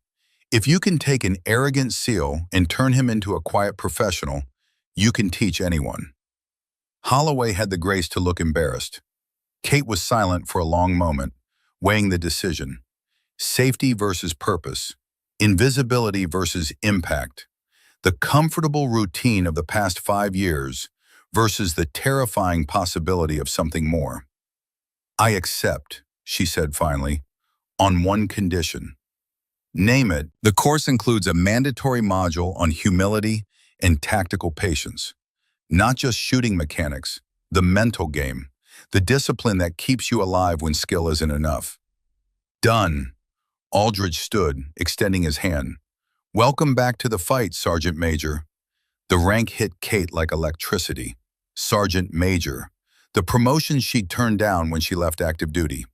If you can take an arrogant SEAL and turn him into a quiet professional, you can teach anyone. Holloway had the grace to look embarrassed. Kate was silent for a long moment, weighing the decision. Safety versus purpose. Invisibility versus impact. The comfortable routine of the past 5 years versus the terrifying possibility of something more. I accept, she said finally, on one condition. Name it. The course includes a mandatory module on humility and tactical patience. Not just shooting mechanics, the mental game, the discipline that keeps you alive when skill isn't enough. Done. Aldridge stood, extending his hand. Welcome back to the fight, Sergeant Major. The rank hit Kate like electricity. Sergeant Major. The promotion she'd turned down when she left active duty.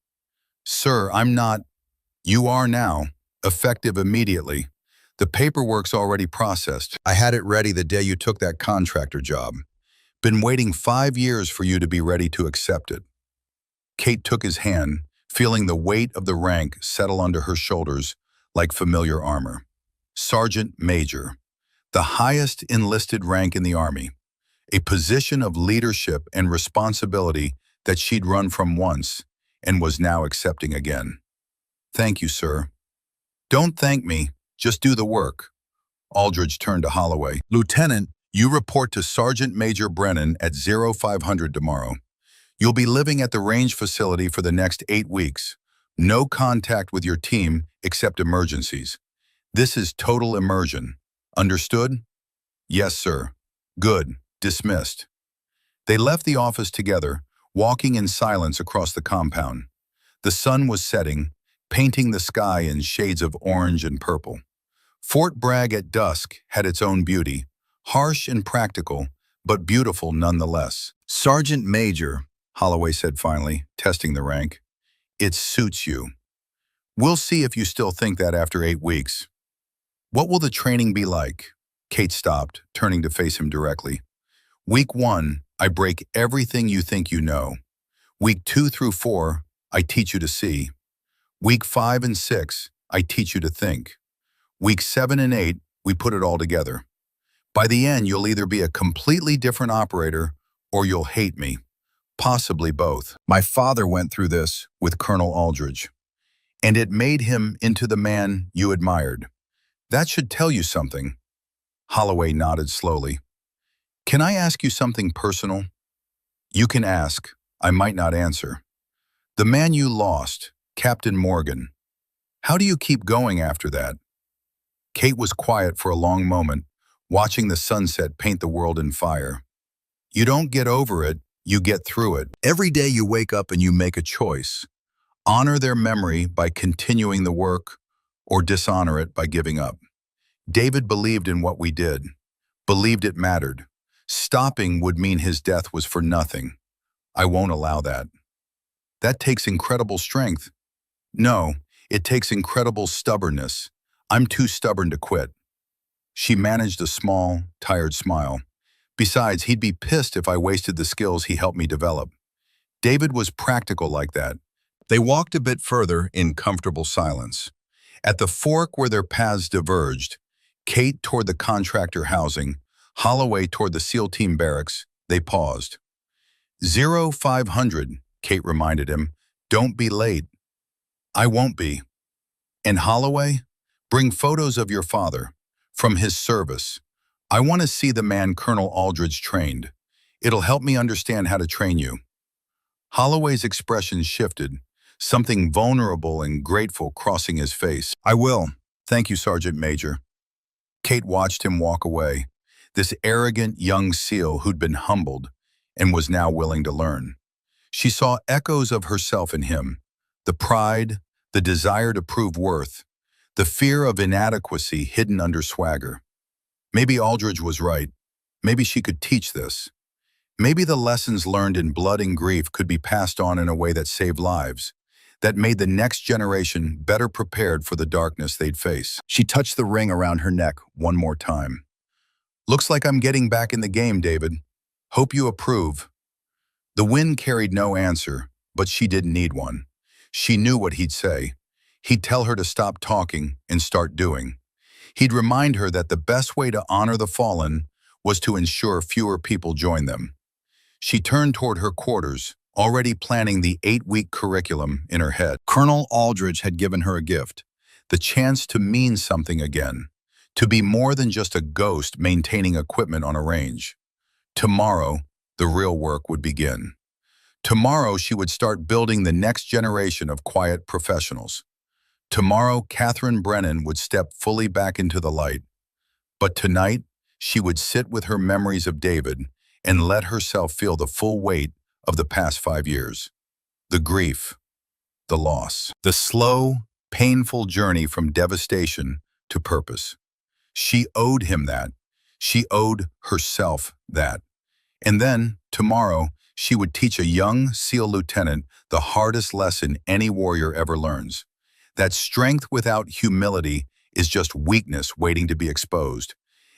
Sir, I'm not. You are now. Effective immediately. The paperwork's already processed. I had it ready the day you took that contractor job. Been waiting 5 years for you to be ready to accept it. Kate took his hand, feeling the weight of the rank settle under her shoulders like familiar armor. Sergeant Major, the highest enlisted rank in the Army, a position of leadership and responsibility that she'd run from once and was now accepting again. Thank you, sir. Don't thank me, just do the work. Aldridge turned to Holloway. Lieutenant, you report to Sergeant Major Brennan at 0500 tomorrow. You'll be living at the range facility for the next 8 weeks. No contact with your team except emergencies. This is total immersion. Understood? Yes, sir. Good. Dismissed. They left the office together, walking in silence across the compound. The sun was setting, painting the sky in shades of orange and purple. Fort Bragg at dusk had its own beauty, harsh and practical, but beautiful nonetheless. Sergeant Major, Holloway said finally, testing the rank. It suits you. We'll see if you still think that after 8 weeks. What will the training be like? Kate stopped, turning to face him directly. Week 1, I break everything you think you know. Week 2 through 4, I teach you to see. Week 5 and 6, I teach you to think. Week 7 and 8, we put it all together. By the end, you'll either be a completely different operator or you'll hate me. Possibly both. My father went through this with Colonel Aldridge, and it made him into the man you admired. That should tell you something. Holloway nodded slowly. Can I ask you something personal? You can ask. I might not answer. The man you lost, Captain Morgan. How do you keep going after that? Kate was quiet for a long moment, watching the sunset paint the world in fire. You don't get over it, you get through it. Every day you wake up and you make a choice. Honor their memory by continuing the work, or dishonor it by giving up. David believed in what we did, believed it mattered. Stopping would mean his death was for nothing. I won't allow that. That takes incredible strength. No, it takes incredible stubbornness. I'm too stubborn to quit. She managed a small, tired smile. Besides, he'd be pissed if I wasted the skills he helped me develop. David was practical like that. They walked a bit further in comfortable silence. At the fork where their paths diverged, Kate toward the contractor housing, Holloway toward the SEAL team barracks, they paused. 0500, Kate reminded him. Don't be late. I won't be. And Holloway, bring photos of your father, from his service. I want to see the man Colonel Aldridge trained. It'll help me understand how to train you. Holloway's expression shifted, something vulnerable and grateful crossing his face. I will. Thank you, Sergeant Major. Kate watched him walk away, this arrogant young SEAL who'd been humbled and was now willing to learn. She saw echoes of herself in him, the pride, the desire to prove worth, the fear of inadequacy hidden under swagger. Maybe Aldridge was right. Maybe she could teach this. Maybe the lessons learned in blood and grief could be passed on in a way that saved lives, that made the next generation better prepared for the darkness they'd face. She touched the ring around her neck one more time. Looks like I'm getting back in the game, David. Hope you approve. The wind carried no answer, but she didn't need one. She knew what he'd say. He'd tell her to stop talking and start doing. He'd remind her that the best way to honor the fallen was to ensure fewer people join them. She turned toward her quarters, already planning the 8-week curriculum in her head. Colonel Aldridge had given her a gift, the chance to mean something again, to be more than just a ghost maintaining equipment on a range. Tomorrow, the real work would begin. Tomorrow, she would start building the next generation of quiet professionals. Tomorrow, Catherine Brennan would step fully back into the light. But tonight, she would sit with her memories of David and let herself feel the full weight of the past 5 years. The grief, the loss, the slow, painful journey from devastation to purpose. She owed him that. She owed herself that. And then, tomorrow, she would teach a young SEAL lieutenant the hardest lesson any warrior ever learns. That strength without humility is just weakness waiting to be exposed,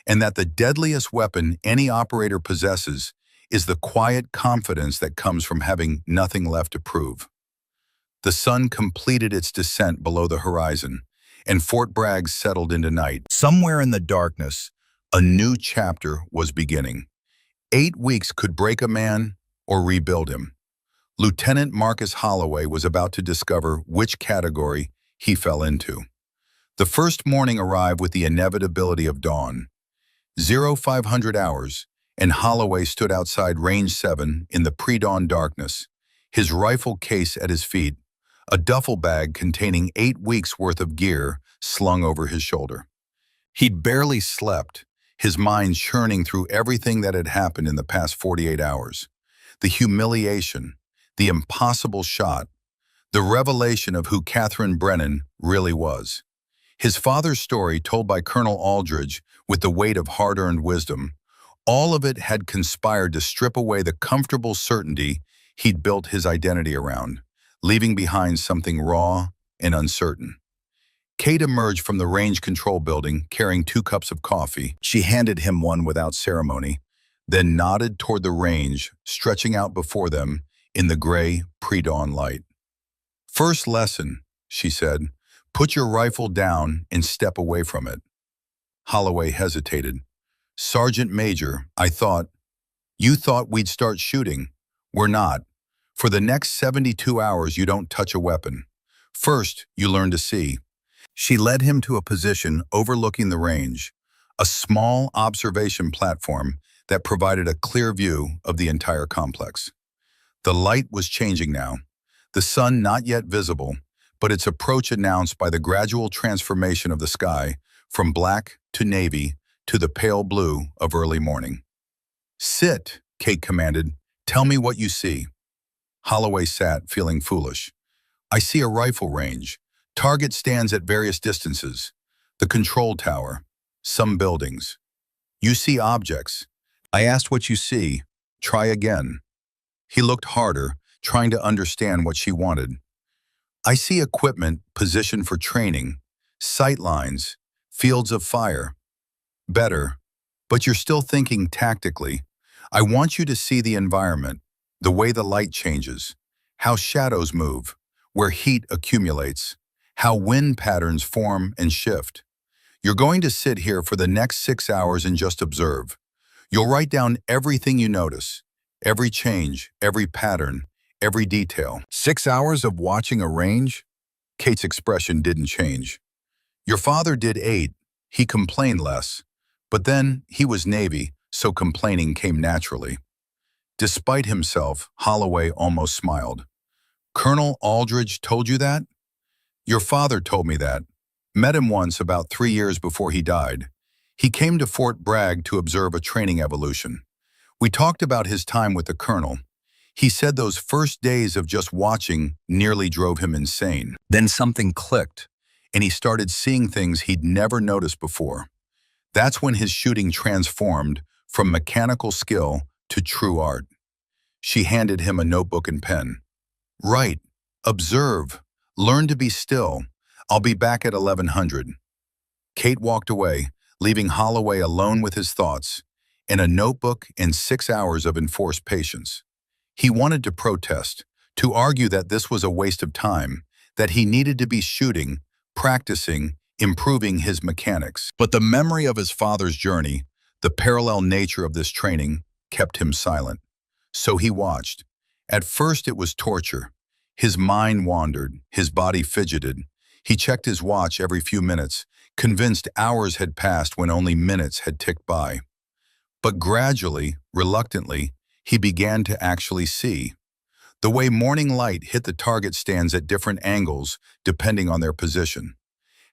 and that the deadliest weapon any operator possesses is the quiet confidence that comes from having nothing left to prove. The sun completed its descent below the horizon, and Fort Bragg settled into night. Somewhere in the darkness, a new chapter was beginning. 8 weeks could break a man or rebuild him. Lieutenant Marcus Holloway was about to discover which category he fell into. The first morning arrived with the inevitability of dawn. 0500 hours, and Holloway stood outside Range 7 in the pre-dawn darkness, his rifle case at his feet, a duffel bag containing 8 weeks' worth of gear slung over his shoulder. He'd barely slept, his mind churning through everything that had happened in the past 48 hours. The humiliation, the impossible shot, the revelation of who Catherine Brennan really was. His father's story told by Colonel Aldridge with the weight of hard-earned wisdom, all of it had conspired to strip away the comfortable certainty he'd built his identity around, leaving behind something raw and uncertain. Kate emerged from the range control building carrying 2 cups of coffee. She handed him one without ceremony, then nodded toward the range stretching out before them in the gray pre-dawn light. First lesson, she said, put your rifle down and step away from it. Holloway hesitated. Sergeant Major, you thought we'd start shooting. We're not. For the next 72 hours, you don't touch a weapon. First, you learn to see. She led him to a position overlooking the range, a small observation platform that provided a clear view of the entire complex. The light was changing now, the sun not yet visible, but its approach announced by the gradual transformation of the sky from black to navy to the pale blue of early morning. Sit, Kate commanded. Tell me what you see. Holloway sat, feeling foolish. I see a rifle range. Target stands at various distances. The control tower. Some buildings. You see objects. I asked what you see. Try again. He looked harder, trying to understand what she wanted. I see equipment positioned for training, sight lines, fields of fire. Better, but you're still thinking tactically. I want you to see the environment, the way the light changes, how shadows move, where heat accumulates, how wind patterns form and shift. You're going to sit here for the next 6 hours and just observe. You'll write down everything you notice, every change, every pattern, every detail. 6 hours of watching a range? Kate's expression didn't change. Your father did 8. He complained less. But then he was Navy, so complaining came naturally. Despite himself, Holloway almost smiled. Colonel Aldridge told you that? Your father told me that. Met him once about 3 years before he died. He came to Fort Bragg to observe a training evolution. We talked about his time with the colonel. He said those first days of just watching nearly drove him insane. Then something clicked, and he started seeing things he'd never noticed before. That's when his shooting transformed from mechanical skill to true art. She handed him a notebook and pen. Write, observe, learn to be still. I'll be back at 1100. Kate walked away, leaving Holloway alone with his thoughts, and a notebook and 6 hours of enforced patience. He wanted to protest, to argue that this was a waste of time, that he needed to be shooting, practicing, improving his mechanics. But the memory of his father's journey, the parallel nature of this training, kept him silent. So he watched. At first it was torture. His mind wandered, his body fidgeted. He checked his watch every few minutes, convinced hours had passed when only minutes had ticked by. But gradually, reluctantly, he began to actually see. The way morning light hit the target stands at different angles depending on their position.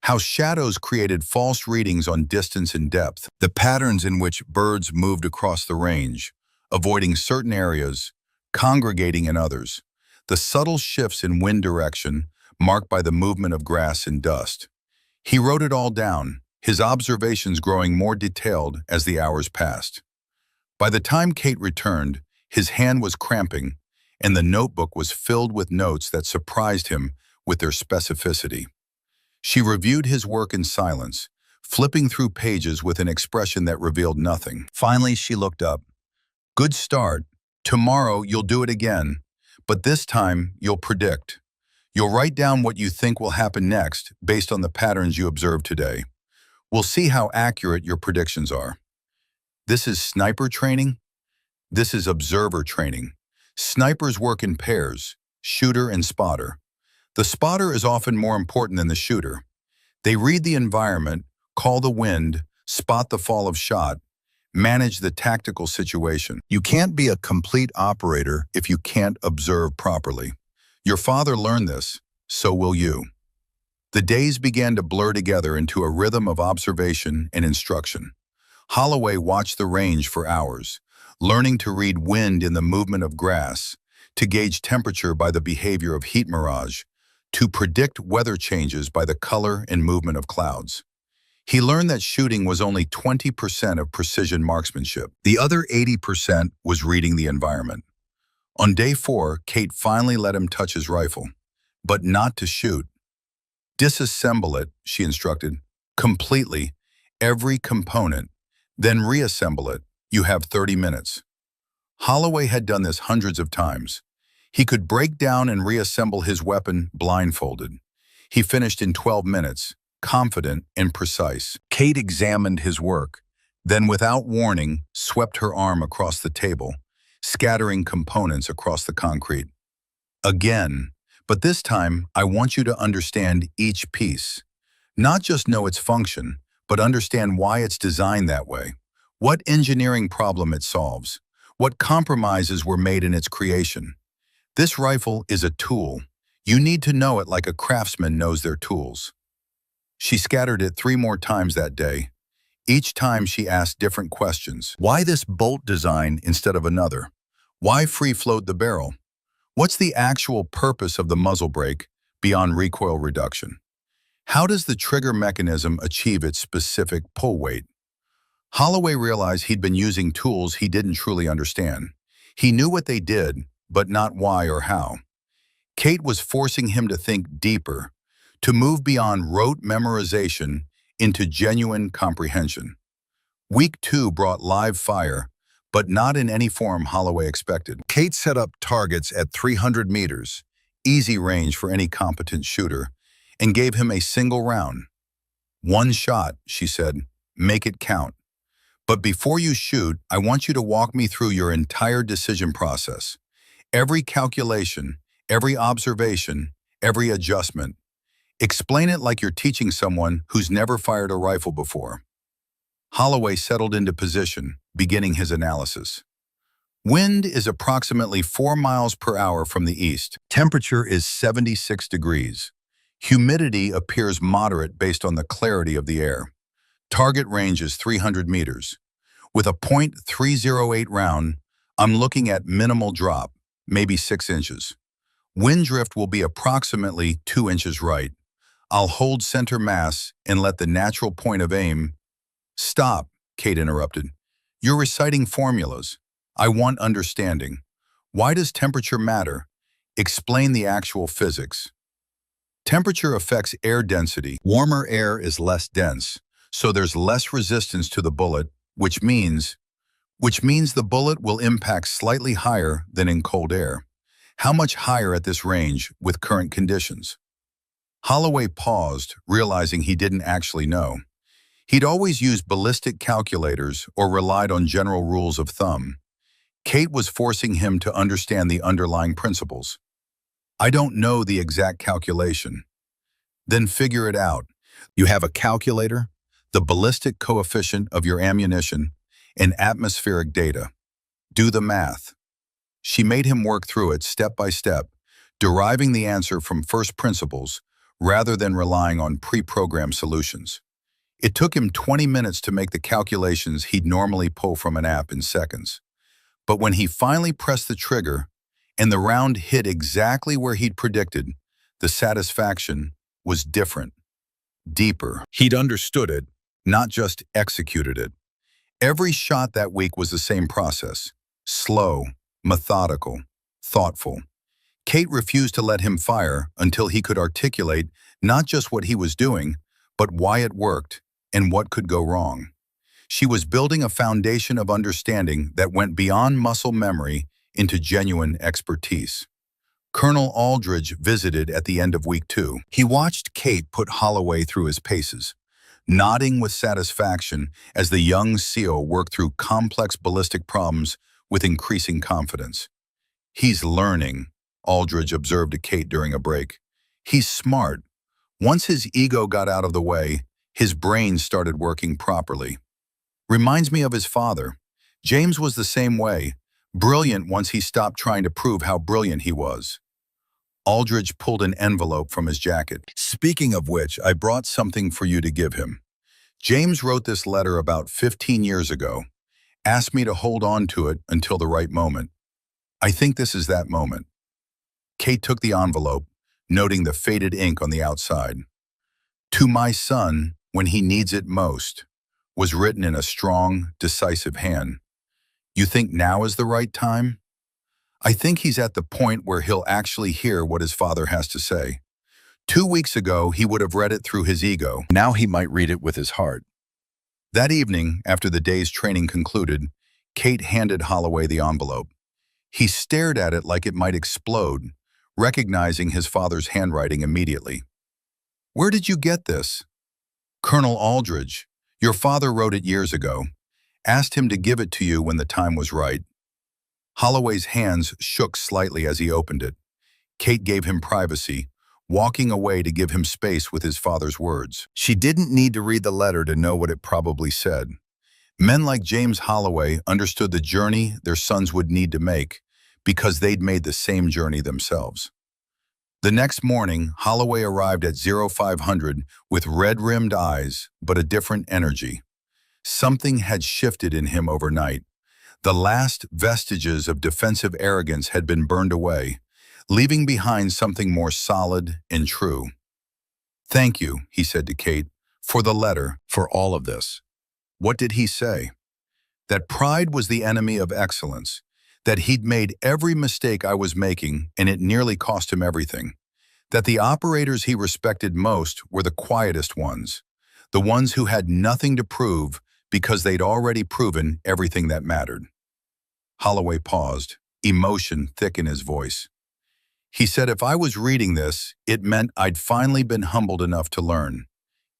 How shadows created false readings on distance and depth. The patterns in which birds moved across the range, avoiding certain areas, congregating in others. The subtle shifts in wind direction marked by the movement of grass and dust. He wrote it all down, his observations growing more detailed as the hours passed. By the time Kate returned, his hand was cramping, and the notebook was filled with notes that surprised him with their specificity. She reviewed his work in silence, flipping through pages with an expression that revealed nothing. Finally, she looked up. Good start. Tomorrow you'll do it again, but this time you'll predict. You'll write down what you think will happen next based on the patterns you observed today. We'll see how accurate your predictions are. This is sniper training. This is observer training. Snipers work in pairs, shooter and spotter. The spotter is often more important than the shooter. They read the environment, call the wind, spot the fall of shot, manage the tactical situation. You can't be a complete operator if you can't observe properly. Your father learned this, so will you. The days began to blur together into a rhythm of observation and instruction. Holloway watched the range for hours, learning to read wind in the movement of grass, to gauge temperature by the behavior of heat mirage, to predict weather changes by the color and movement of clouds. He learned that shooting was only 20% of precision marksmanship. The other 80% was reading the environment. On day 4, Kate finally let him touch his rifle, but not to shoot. Disassemble it, she instructed, completely, every component, then reassemble it. You have 30 minutes. Holloway had done this hundreds of times. He could break down and reassemble his weapon blindfolded. He finished in 12 minutes, confident and precise. Kate examined his work, then without warning, swept her arm across the table, scattering components across the concrete. Again, but this time I want you to understand each piece. Not just know its function, but understand why it's designed that way. What engineering problem it solves. What compromises were made in its creation. This rifle is a tool. You need to know it like a craftsman knows their tools. She scattered it 3 more times that day. Each time she asked different questions. Why this bolt design instead of another? Why free float the barrel? What's the actual purpose of the muzzle brake? beyond recoil reduction. How does the trigger mechanism achieve its specific pull weight? Holloway realized he'd been using tools he didn't truly understand. He knew what they did, but not why or how. Kate was forcing him to think deeper, to move beyond rote memorization into genuine comprehension. Week 2 brought live fire, but not in any form Holloway expected. Kate set up targets at 300 meters, easy range for any competent shooter, and gave him a single round. "One shot," she said, "make it count. But before you shoot, I want you to walk me through your entire decision process. Every calculation, every observation, every adjustment. Explain it like you're teaching someone who's never fired a rifle before." Holloway settled into position, beginning his analysis. Wind is approximately 4 miles per hour from the east. Temperature is 76 degrees. Humidity appears moderate based on the clarity of the air. Target range is 300 meters. With a .308 round, I'm looking at minimal drop, maybe 6 inches. Wind drift will be approximately 2 inches right. I'll hold center mass and let the natural point of aim. "Stop," Kate interrupted. "You're reciting formulas. I want understanding. Why does temperature matter? Explain the actual physics." Temperature affects air density. Warmer air is less dense, so there's less resistance to the bullet, which means the bullet will impact slightly higher than in cold air. How much higher at this range with current conditions? Holloway paused, realizing he didn't actually know. He'd always used ballistic calculators or relied on general rules of thumb. Kate was forcing him to understand the underlying principles. "I don't know the exact calculation." "Then figure it out. You have a calculator, the ballistic coefficient of your ammunition, and atmospheric data. Do the math." She made him work through it step by step, deriving the answer from first principles rather than relying on pre-programmed solutions. It took him 20 minutes to make the calculations he'd normally pull from an app in seconds. But when he finally pressed the trigger and the round hit exactly where he'd predicted, the satisfaction was different, deeper. He'd understood it, not just executed it. Every shot that week was the same process: slow, methodical, thoughtful. Kate refused to let him fire until he could articulate not just what he was doing, but why it worked and what could go wrong. She was building a foundation of understanding that went beyond muscle memory into genuine expertise. Colonel Aldridge visited at the end of week 2. He watched Kate put Holloway through his paces, nodding with satisfaction as the young SEAL worked through complex ballistic problems with increasing confidence. "He's learning," Aldridge observed to Kate during a break. "He's smart. Once his ego got out of the way, his brain started working properly. Reminds me of his father. James was the same way, brilliant once he stopped trying to prove how brilliant he was." Aldridge pulled an envelope from his jacket. "Speaking of which, I brought something for you to give him. James wrote this letter about 15 years ago, asked me to hold on to it until the right moment. I think this is that moment." Kate took the envelope, noting the faded ink on the outside. "To my son, when he needs it most," was written in a strong, decisive hand. "You think now is the right time?" "I think he's at the point where he'll actually hear what his father has to say. 2 weeks ago, he would have read it through his ego. Now he might read it with his heart." That evening, after the day's training concluded, Kate handed Holloway the envelope. He stared at it like it might explode, recognizing his father's handwriting immediately. "Where did you get this?" "Colonel Aldridge. Your father wrote it years ago. Asked him to give it to you when the time was right." Holloway's hands shook slightly as he opened it. Kate gave him privacy, walking away to give him space with his father's words. She didn't need to read the letter to know what it probably said. Men like James Holloway understood the journey their sons would need to make because they'd made the same journey themselves. The next morning, Holloway arrived at 0500 with red-rimmed eyes, but a different energy. Something had shifted in him overnight. The last vestiges of defensive arrogance had been burned away, leaving behind something more solid and true. "Thank you," he said to Kate, "for the letter, for all of this." What did he say? That pride was the enemy of excellence, that he'd made every mistake I was making and it nearly cost him everything, that the operators he respected most were the quietest ones, the ones who had nothing to prove because they'd already proven everything that mattered. Holloway paused, emotion thick in his voice. He said if I was reading this, it meant I'd finally been humbled enough to learn.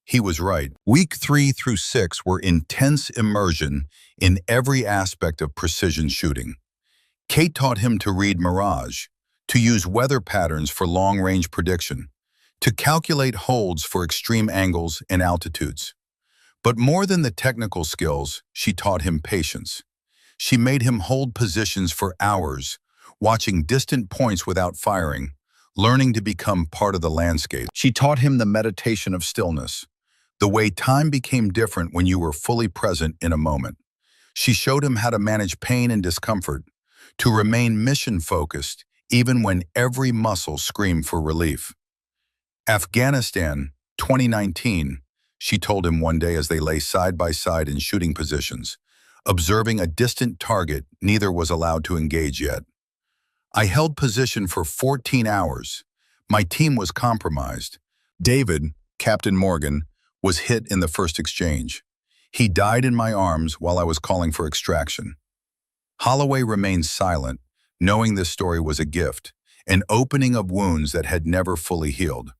He was right. Week 3 through 6 were intense immersion in every aspect of precision shooting. Kate taught him to read mirage, to use weather patterns for long-range prediction, to calculate holds for extreme angles and altitudes. But more than the technical skills, she taught him patience. She made him hold positions for hours, watching distant points without firing, learning to become part of the landscape. She taught him the meditation of stillness, the way time became different when you were fully present in a moment. She showed him how to manage pain and discomfort, to remain mission-focused even when every muscle screamed for relief. "Afghanistan, 2019, she told him one day as they lay side by side in shooting positions. Observing a distant target, neither was allowed to engage yet. "I held position for 14 hours. My team was compromised. David, Captain Morgan, was hit in the first exchange. He died in my arms while I was calling for extraction." Holloway remained silent, knowing this story was a gift, an opening of wounds that had never fully healed.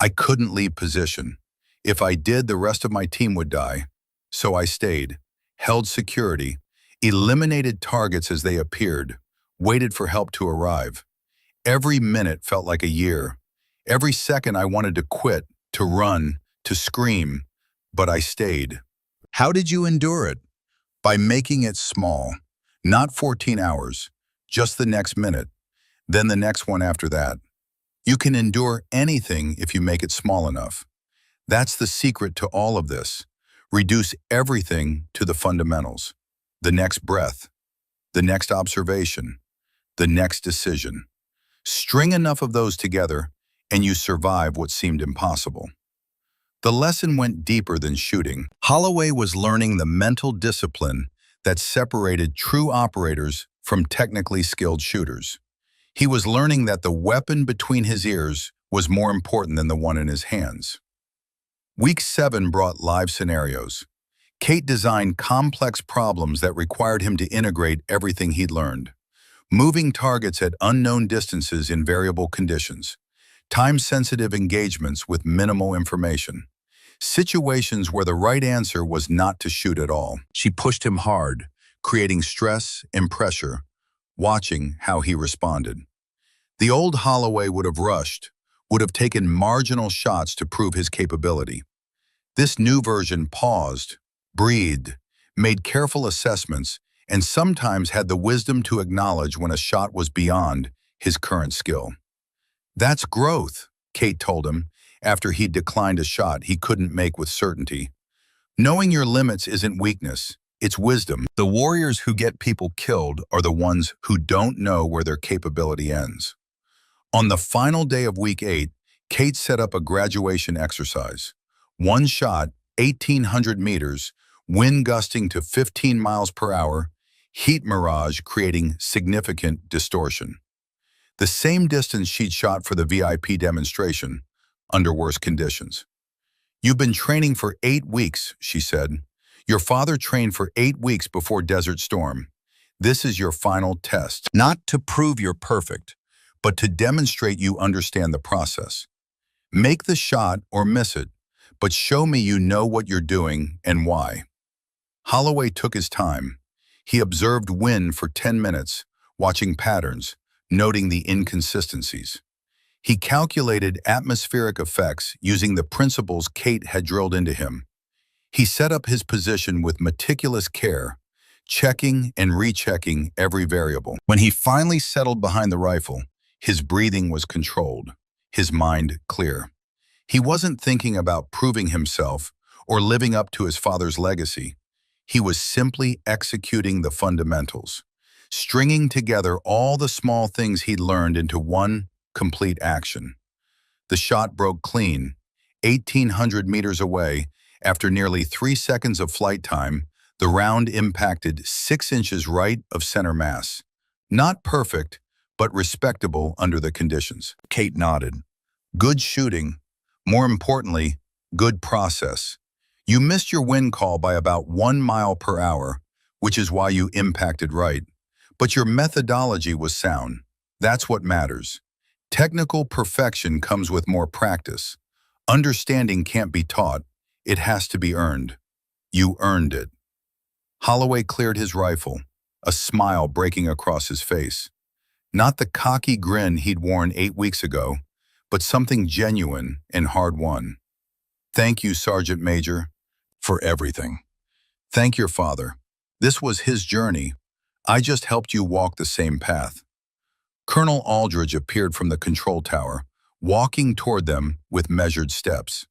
"I couldn't leave position. If I did, the rest of my team would die. So I stayed, held security, eliminated targets as they appeared, waited for help to arrive. Every minute felt like a year. Every second I wanted to quit, to run, to scream, but I stayed." How did you endure it? By making it small. Not 14 hours, just the next minute, then the next one after that. You can endure anything if you make it small enough. That's the secret to all of this. Reduce everything to the fundamentals. The next breath, the next observation, the next decision. String enough of those together, and you survive what seemed impossible. The lesson went deeper than shooting. Holloway was learning the mental discipline that separated true operators from technically skilled shooters. He was learning that the weapon between his ears was more important than the one in his hands. Week 7 brought live scenarios. Kate designed complex problems that required him to integrate everything he'd learned. Moving targets at unknown distances in variable conditions. Time-sensitive engagements with minimal information. Situations where the right answer was not to shoot at all. She pushed him hard, creating stress and pressure, watching how he responded. The old Holloway would have rushed, would have taken marginal shots to prove his capability. This new version paused, breathed, made careful assessments, and sometimes had the wisdom to acknowledge when a shot was beyond his current skill. "That's growth," Kate told him, after he'd declined a shot he couldn't make with certainty. "Knowing your limits isn't weakness, it's wisdom. The warriors who get people killed are the ones who don't know where their capability ends." On the final day of week 8, Kate set up a graduation exercise. One shot, 1,800 meters, wind gusting to 15 miles per hour, heat mirage creating significant distortion. The same distance she'd shot for the VIP demonstration, under worse conditions. "You've been training for 8 weeks, she said. "Your father trained for 8 weeks before Desert Storm. This is your final test. Not to prove you're perfect, but to demonstrate you understand the process. Make the shot or miss it, but show me you know what you're doing and why." Holloway took his time. He observed wind for 10 minutes, watching patterns, noting the inconsistencies. He calculated atmospheric effects using the principles Kate had drilled into him. He set up his position with meticulous care, checking and rechecking every variable. When he finally settled behind the rifle, his breathing was controlled, his mind clear. He wasn't thinking about proving himself or living up to his father's legacy. He was simply executing the fundamentals, stringing together all the small things he'd learned into one complete action. The shot broke clean, 1,800 meters away. After nearly 3 seconds of flight time, the round impacted 6 inches right of center mass. Not perfect, but respectable under the conditions. Kate nodded. Good shooting. More importantly, good process. You missed your wind call by about 1 mile per hour, which is why you impacted right. But your methodology was sound. That's what matters. Technical perfection comes with more practice. Understanding can't be taught. It has to be earned. You earned it. Holloway cleared his rifle, a smile breaking across his face. Not the cocky grin he'd worn 8 weeks ago, but something genuine and hard-won. Thank you, Sergeant Major, for everything. Thank your father. This was his journey. I just helped you walk the same path. Colonel Aldridge appeared from the control tower, walking toward them with measured steps.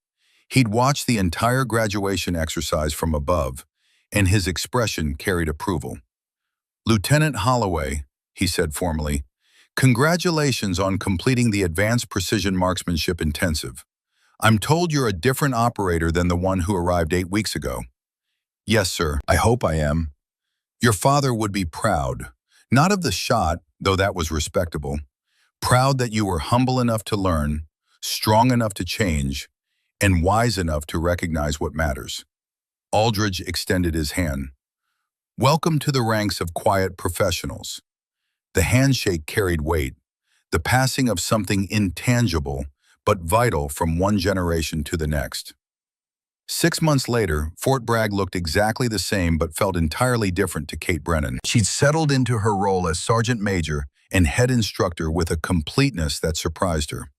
He'd watched the entire graduation exercise from above, and his expression carried approval. Lieutenant Holloway, he said formally, congratulations on completing the Advanced Precision Marksmanship Intensive. I'm told you're a different operator than the one who arrived 8 weeks ago. Yes, sir. I hope I am. Your father would be proud, not of the shot, though that was respectable, proud that you were humble enough to learn, strong enough to change, and wise enough to recognize what matters. Aldridge extended his hand. Welcome to the ranks of quiet professionals. The handshake carried weight, the passing of something intangible but vital from one generation to the next. 6 months later, Fort Bragg looked exactly the same but felt entirely different to Kate Brennan. She'd settled into her role as Sergeant Major and head instructor with a completeness that surprised her.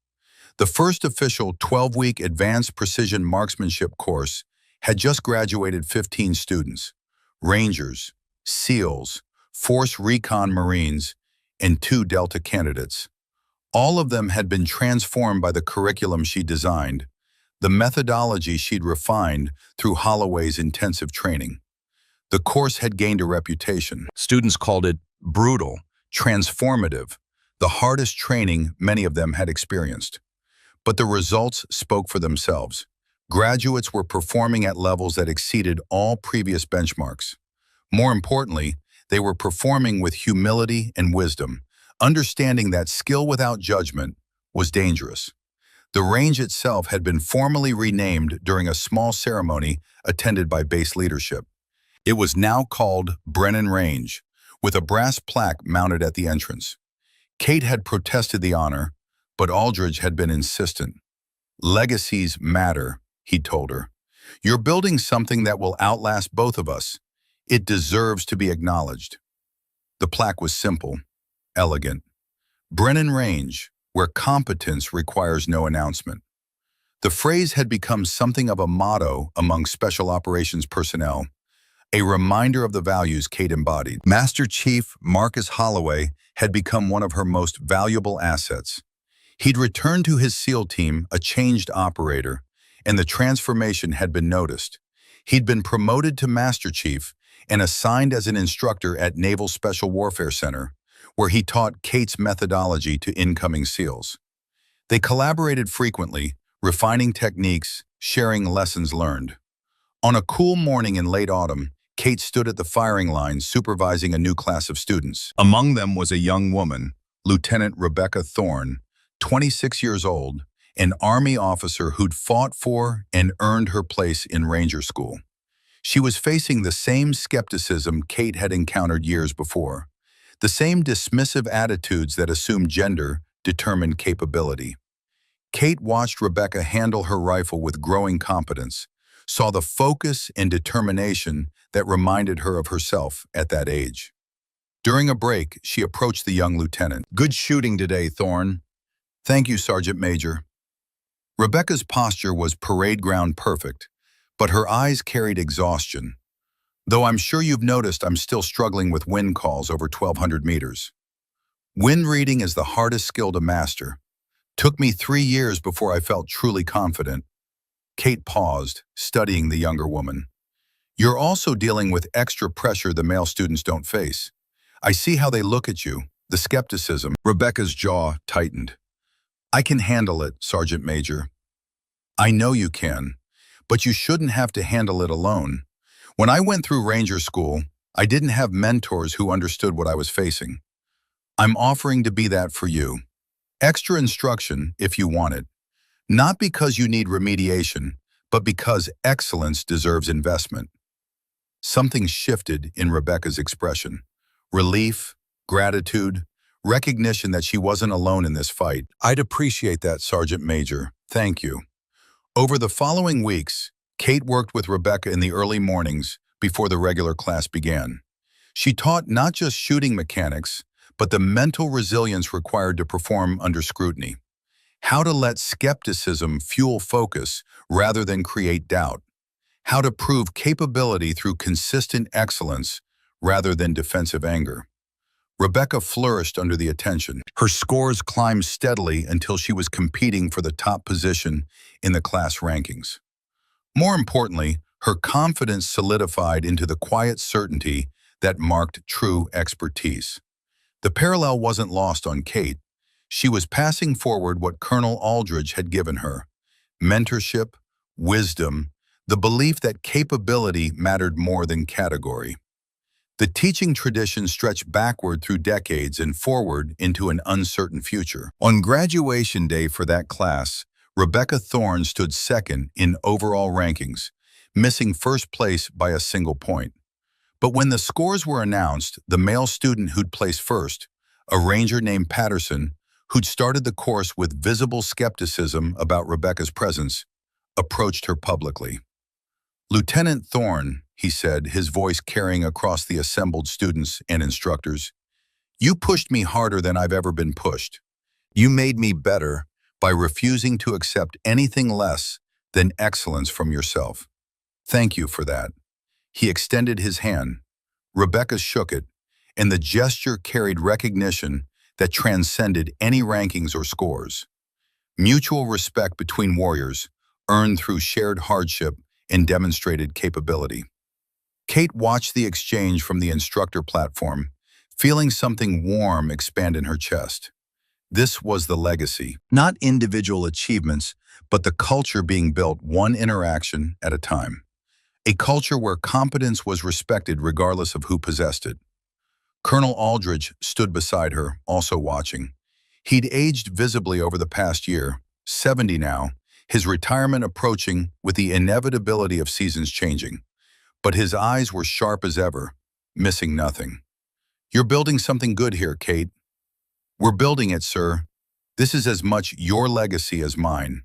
The first official 12-week Advanced Precision Marksmanship course had just graduated 15 students, Rangers, SEALs, Force Recon Marines, and 2 Delta candidates. All of them had been transformed by the curriculum she designed, the methodology she'd refined through Holloway's intensive training. The course had gained a reputation. Students called it brutal, transformative, the hardest training many of them had experienced. But the results spoke for themselves. Graduates were performing at levels that exceeded all previous benchmarks. More importantly, they were performing with humility and wisdom, understanding that skill without judgment was dangerous. The range itself had been formally renamed during a small ceremony attended by base leadership. It was now called Brennan Range, with a brass plaque mounted at the entrance. Kate had protested the honor, but Aldridge had been insistent. Legacies matter, he'd told her. You're building something that will outlast both of us. It deserves to be acknowledged. The plaque was simple, elegant. Brennan Range, where competence requires no announcement. The phrase had become something of a motto among special operations personnel, a reminder of the values Kate embodied. Master Chief Marcus Holloway had become one of her most valuable assets. He'd returned to his SEAL team a changed operator, and the transformation had been noticed. He'd been promoted to Master Chief and assigned as an instructor at Naval Special Warfare Center, where he taught Kate's methodology to incoming SEALs. They collaborated frequently, refining techniques, sharing lessons learned. On a cool morning in late autumn, Kate stood at the firing line supervising a new class of students. Among them was a young woman, Lieutenant Rebecca Thorne, 26 years old, an Army officer who'd fought for and earned her place in Ranger School. She was facing the same skepticism Kate had encountered years before, the same dismissive attitudes that assumed gender determined capability. Kate watched Rebecca handle her rifle with growing competence, saw the focus and determination that reminded her of herself at that age. During a break, she approached the young lieutenant. Good shooting today, Thorne. Thank you, Sergeant Major. Rebecca's posture was parade ground perfect, but her eyes carried exhaustion. Though I'm sure you've noticed I'm still struggling with wind calls over 1,200 meters. Wind reading is the hardest skill to master. Took me 3 years before I felt truly confident. Kate paused, studying the younger woman. You're also dealing with extra pressure the male students don't face. I see how they look at you, the skepticism. Rebecca's jaw tightened. I can handle it, Sergeant Major. I know you can, but you shouldn't have to handle it alone. When I went through Ranger School, I didn't have mentors who understood what I was facing. I'm offering to be that for you. Extra instruction if you want it. Not because you need remediation, but because excellence deserves investment. Something shifted in Rebecca's expression. Relief, gratitude, recognition that she wasn't alone in this fight. I'd appreciate that, Sergeant Major. Thank you. Over the following weeks, Kate worked with Rebecca in the early mornings before the regular class began. She taught not just shooting mechanics, but the mental resilience required to perform under scrutiny. How to let skepticism fuel focus rather than create doubt. How to prove capability through consistent excellence rather than defensive anger. Rebecca flourished under the attention. Her scores climbed steadily until she was competing for the top position in the class rankings. More importantly, her confidence solidified into the quiet certainty that marked true expertise. The parallel wasn't lost on Kate. She was passing forward what Colonel Aldridge had given her: mentorship, wisdom, the belief that capability mattered more than category. The teaching tradition stretched backward through decades and forward into an uncertain future. On graduation day for that class, Rebecca Thorne stood second in overall rankings, missing first place by a single point. But when the scores were announced, the male student who'd placed first, a ranger named Patterson, who'd started the course with visible skepticism about Rebecca's presence, approached her publicly. "Lieutenant Thorne," he said, his voice carrying across the assembled students and instructors, "you pushed me harder than I've ever been pushed. You made me better by refusing to accept anything less than excellence from yourself. Thank you for that." He extended his hand. Rebecca shook it, and the gesture carried recognition that transcended any rankings or scores. Mutual respect between warriors, earned through shared hardship and demonstrated capability. Kate watched the exchange from the instructor platform, feeling something warm expand in her chest. This was the legacy, not individual achievements, but the culture being built one interaction at a time. A culture where competence was respected regardless of who possessed it. Colonel Aldridge stood beside her, also watching. He'd aged visibly over the past year, 70 now, his retirement approaching with the inevitability of seasons changing. But his eyes were sharp as ever, missing nothing. "You're building something good here, Kate." "We're building it, sir. This is as much your legacy as mine."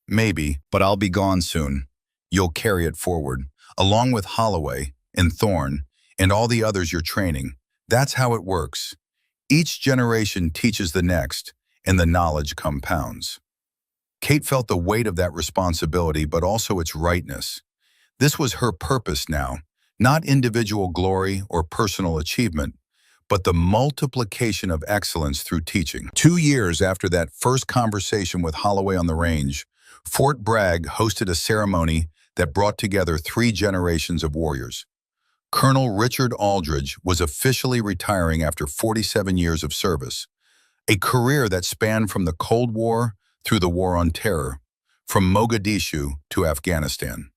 "Maybe, but I'll be gone soon. You'll carry it forward, along with Holloway and Thorne and all the others you're training. That's how it works. Each generation teaches the next, and the knowledge compounds." Kate felt the weight of that responsibility, but also its rightness. This was her purpose now, not individual glory or personal achievement, but the multiplication of excellence through teaching. 2 years after that first conversation with Holloway on the range, Fort Bragg hosted a ceremony that brought together 3 generations of warriors. Colonel Richard Aldridge was officially retiring after 47 years of service, a career that spanned from the Cold War through the War on Terror, from Mogadishu to Afghanistan.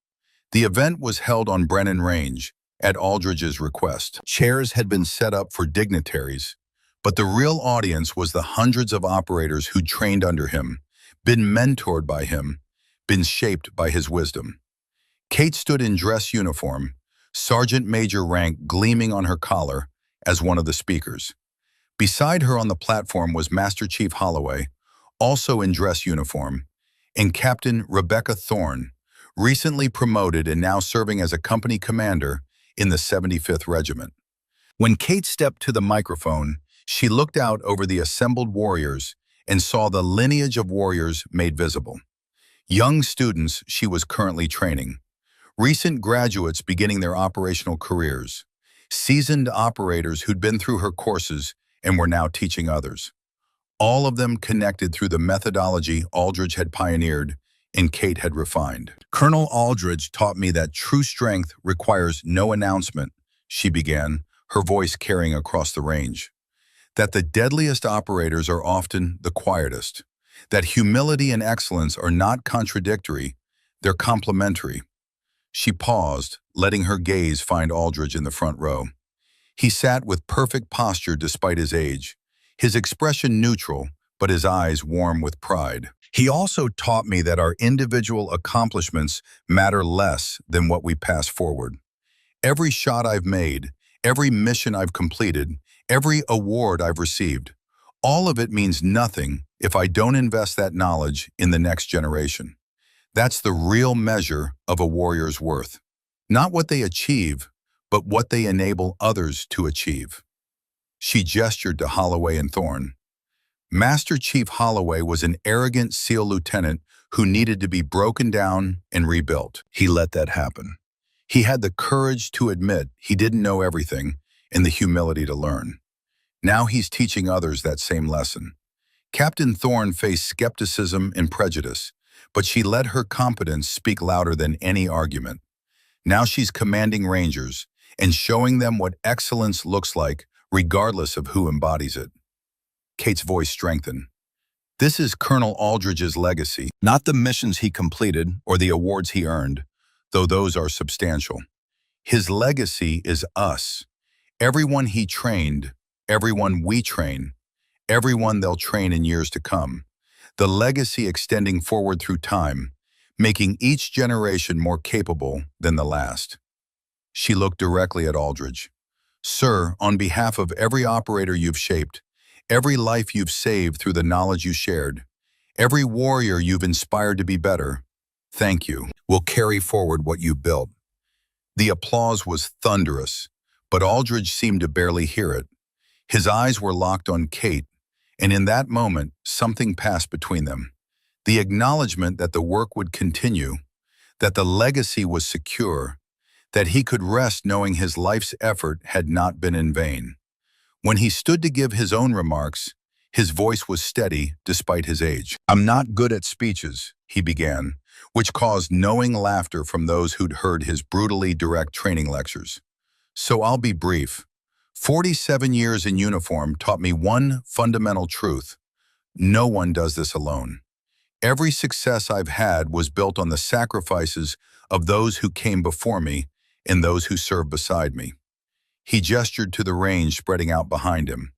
The event was held on Brennan Range, at Aldridge's request. Chairs had been set up for dignitaries, but the real audience was the hundreds of operators who'd trained under him, been mentored by him, been shaped by his wisdom. Kate stood in dress uniform, sergeant major rank gleaming on her collar, as one of the speakers. Beside her on the platform was Master Chief Holloway, also in dress uniform, and Captain Rebecca Thorne, recently promoted and now serving as a company commander in the 75th Regiment. When Kate stepped to the microphone, she looked out over the assembled warriors and saw the lineage of warriors made visible. Young students she was currently training, recent graduates beginning their operational careers, seasoned operators who'd been through her courses and were now teaching others. All of them connected through the methodology Aldridge had pioneered and Kate had refined. "Colonel Aldridge taught me that true strength requires no announcement," she began, her voice carrying across the range. That the deadliest operators are often the quietest. That humility and excellence are not contradictory, they're complementary. She paused, letting her gaze find Aldridge in the front row. He sat with perfect posture despite his age, his expression neutral, but his eyes warm with pride. He also taught me that our individual accomplishments matter less than what we pass forward. Every shot I've made, every mission I've completed, every award I've received, all of it means nothing if I don't invest that knowledge in the next generation. That's the real measure of a warrior's worth. Not what they achieve, but what they enable others to achieve. She gestured to Holloway and Thorne. Master Chief Holloway was an arrogant SEAL lieutenant who needed to be broken down and rebuilt. He let that happen. He had the courage to admit he didn't know everything and the humility to learn. Now he's teaching others that same lesson. Captain Thorne faced skepticism and prejudice, but she let her competence speak louder than any argument. Now she's commanding Rangers and showing them what excellence looks like, regardless of who embodies it. Kate's voice strengthened. This is Colonel Aldridge's legacy, not the missions he completed or the awards he earned, though those are substantial. His legacy is us. Everyone he trained, everyone we train, everyone they'll train in years to come. The legacy extending forward through time, making each generation more capable than the last. She looked directly at Aldridge. Sir, on behalf of every operator you've shaped, every life you've saved through the knowledge you shared, every warrior you've inspired to be better, thank you. We'll carry forward what you built. The applause was thunderous, but Aldridge seemed to barely hear it. His eyes were locked on Kate, and in that moment, something passed between them. The acknowledgement that the work would continue, that the legacy was secure, that he could rest knowing his life's effort had not been in vain. When he stood to give his own remarks, his voice was steady despite his age. I'm not good at speeches, he began, which caused knowing laughter from those who'd heard his brutally direct training lectures. So I'll be brief. 47 years in uniform taught me one fundamental truth. No one does this alone. Every success I've had was built on the sacrifices of those who came before me and those who served beside me. He gestured to the range spreading out behind him.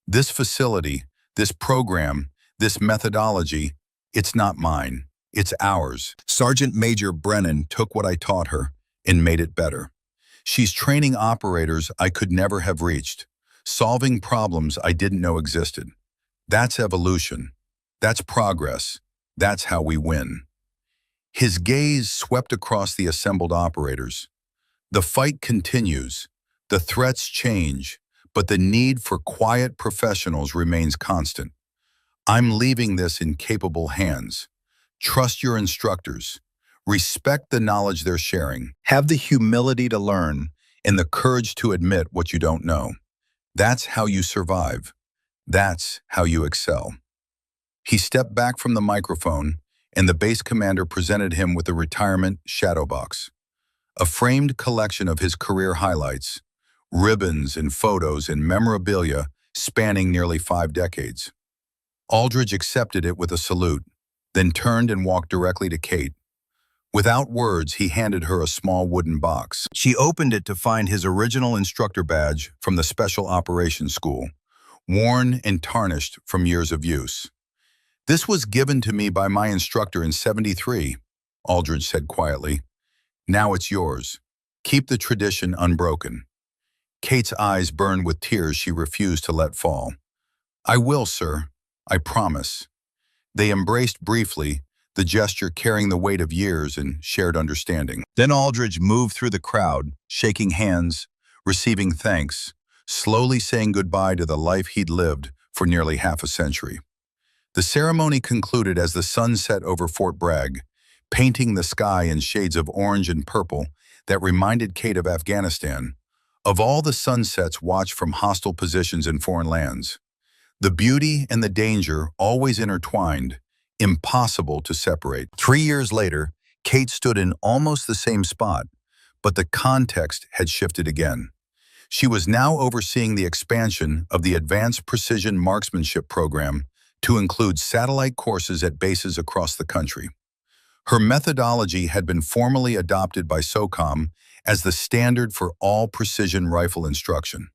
This facility, this program, this methodology, it's not mine, it's ours. Sergeant Major Brennan took what I taught her and made it better. She's training operators I could never have reached, solving problems I didn't know existed. That's evolution. That's progress. That's how we win. His gaze swept across the assembled operators. The fight continues. The threats change, but the need for quiet professionals remains constant. I'm leaving this in capable hands. Trust your instructors. Respect the knowledge they're sharing. Have the humility to learn and the courage to admit what you don't know. That's how you survive. That's how you excel. He stepped back from the microphone, and the base commander presented him with a retirement shadow box, a framed collection of his career highlights, ribbons and photos and memorabilia spanning nearly 5 decades. Aldridge accepted it with a salute, then turned and walked directly to Kate. Without words, he handed her a small wooden box. She opened it to find his original instructor badge from the Special Operations School, worn and tarnished from years of use. This was given to me by my instructor in '73, Aldridge said quietly. Now it's yours. Keep the tradition unbroken. Kate's eyes burned with tears she refused to let fall. I will, sir. I promise. They embraced briefly, the gesture carrying the weight of years and shared understanding. Then Aldridge moved through the crowd, shaking hands, receiving thanks, slowly saying goodbye to the life he'd lived for nearly half a century. The ceremony concluded as the sun set over Fort Bragg, painting the sky in shades of orange and purple that reminded Kate of Afghanistan, of all the sunsets watched from hostile positions in foreign lands. The beauty and the danger always intertwined, impossible to separate. 3 years later, Kate stood in almost the same spot, but the context had shifted again. She was now overseeing the expansion of the Advanced Precision Marksmanship program to include satellite courses at bases across the country. Her methodology had been formally adopted by SOCOM as the standard for all precision rifle instruction.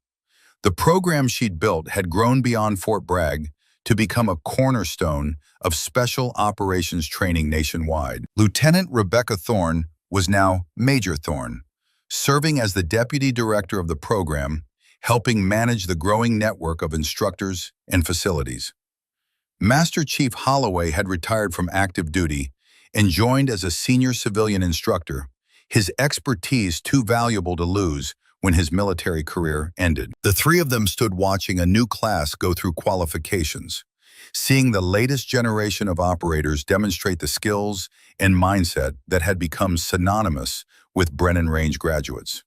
The program she'd built had grown beyond Fort Bragg to become a cornerstone of special operations training nationwide. Lieutenant Rebecca Thorne was now Major Thorne, serving as the deputy director of the program, helping manage the growing network of instructors and facilities. Master Chief Holloway had retired from active duty and joined as a senior civilian instructor, his expertise too valuable to lose when his military career ended. The three of them stood watching a new class go through qualifications, seeing the latest generation of operators demonstrate the skills and mindset that had become synonymous with Brennan Range graduates.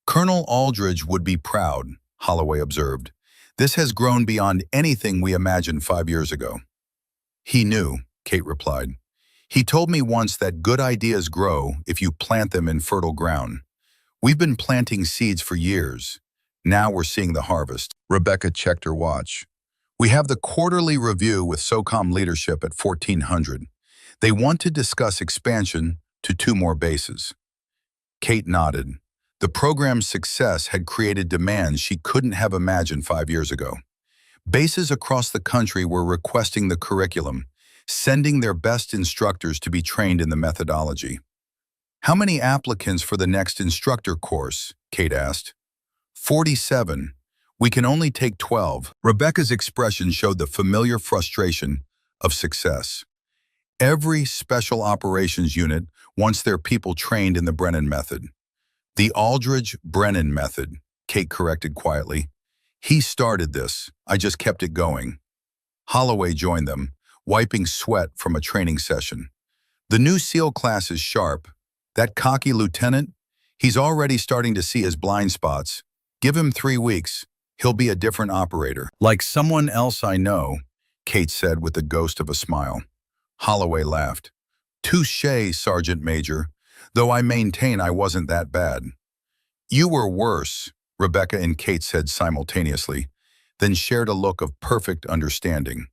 Colonel Aldridge would be proud, Holloway observed. This has grown beyond anything we imagined 5 years ago. He knew, Kate replied. He told me once that good ideas grow if you plant them in fertile ground. We've been planting seeds for years. Now we're seeing the harvest. Rebecca checked her watch. We have the quarterly review with SOCOM leadership at 1400. They want to discuss expansion to 2 more bases. Kate nodded. The program's success had created demands she couldn't have imagined 5 years ago. Bases across the country were requesting the curriculum, sending their best instructors to be trained in the methodology. How many applicants for the next instructor course? Kate asked. 47. We can only take 12. Rebecca's expression showed the familiar frustration of success. Every special operations unit wants their people trained in the Brennan method. The Aldridge-Brennan method, Kate corrected quietly. He started this. I just kept it going. Holloway joined them, wiping sweat from a training session. The new SEAL class is sharp. That cocky lieutenant, he's already starting to see his blind spots. Give him 3 weeks. He'll be a different operator. Like someone else I know, Kate said with the ghost of a smile. Holloway laughed. Touché, Sergeant Major, though I maintain I wasn't that bad. You were worse, Rebecca and Kate said simultaneously, then shared a look of perfect understanding.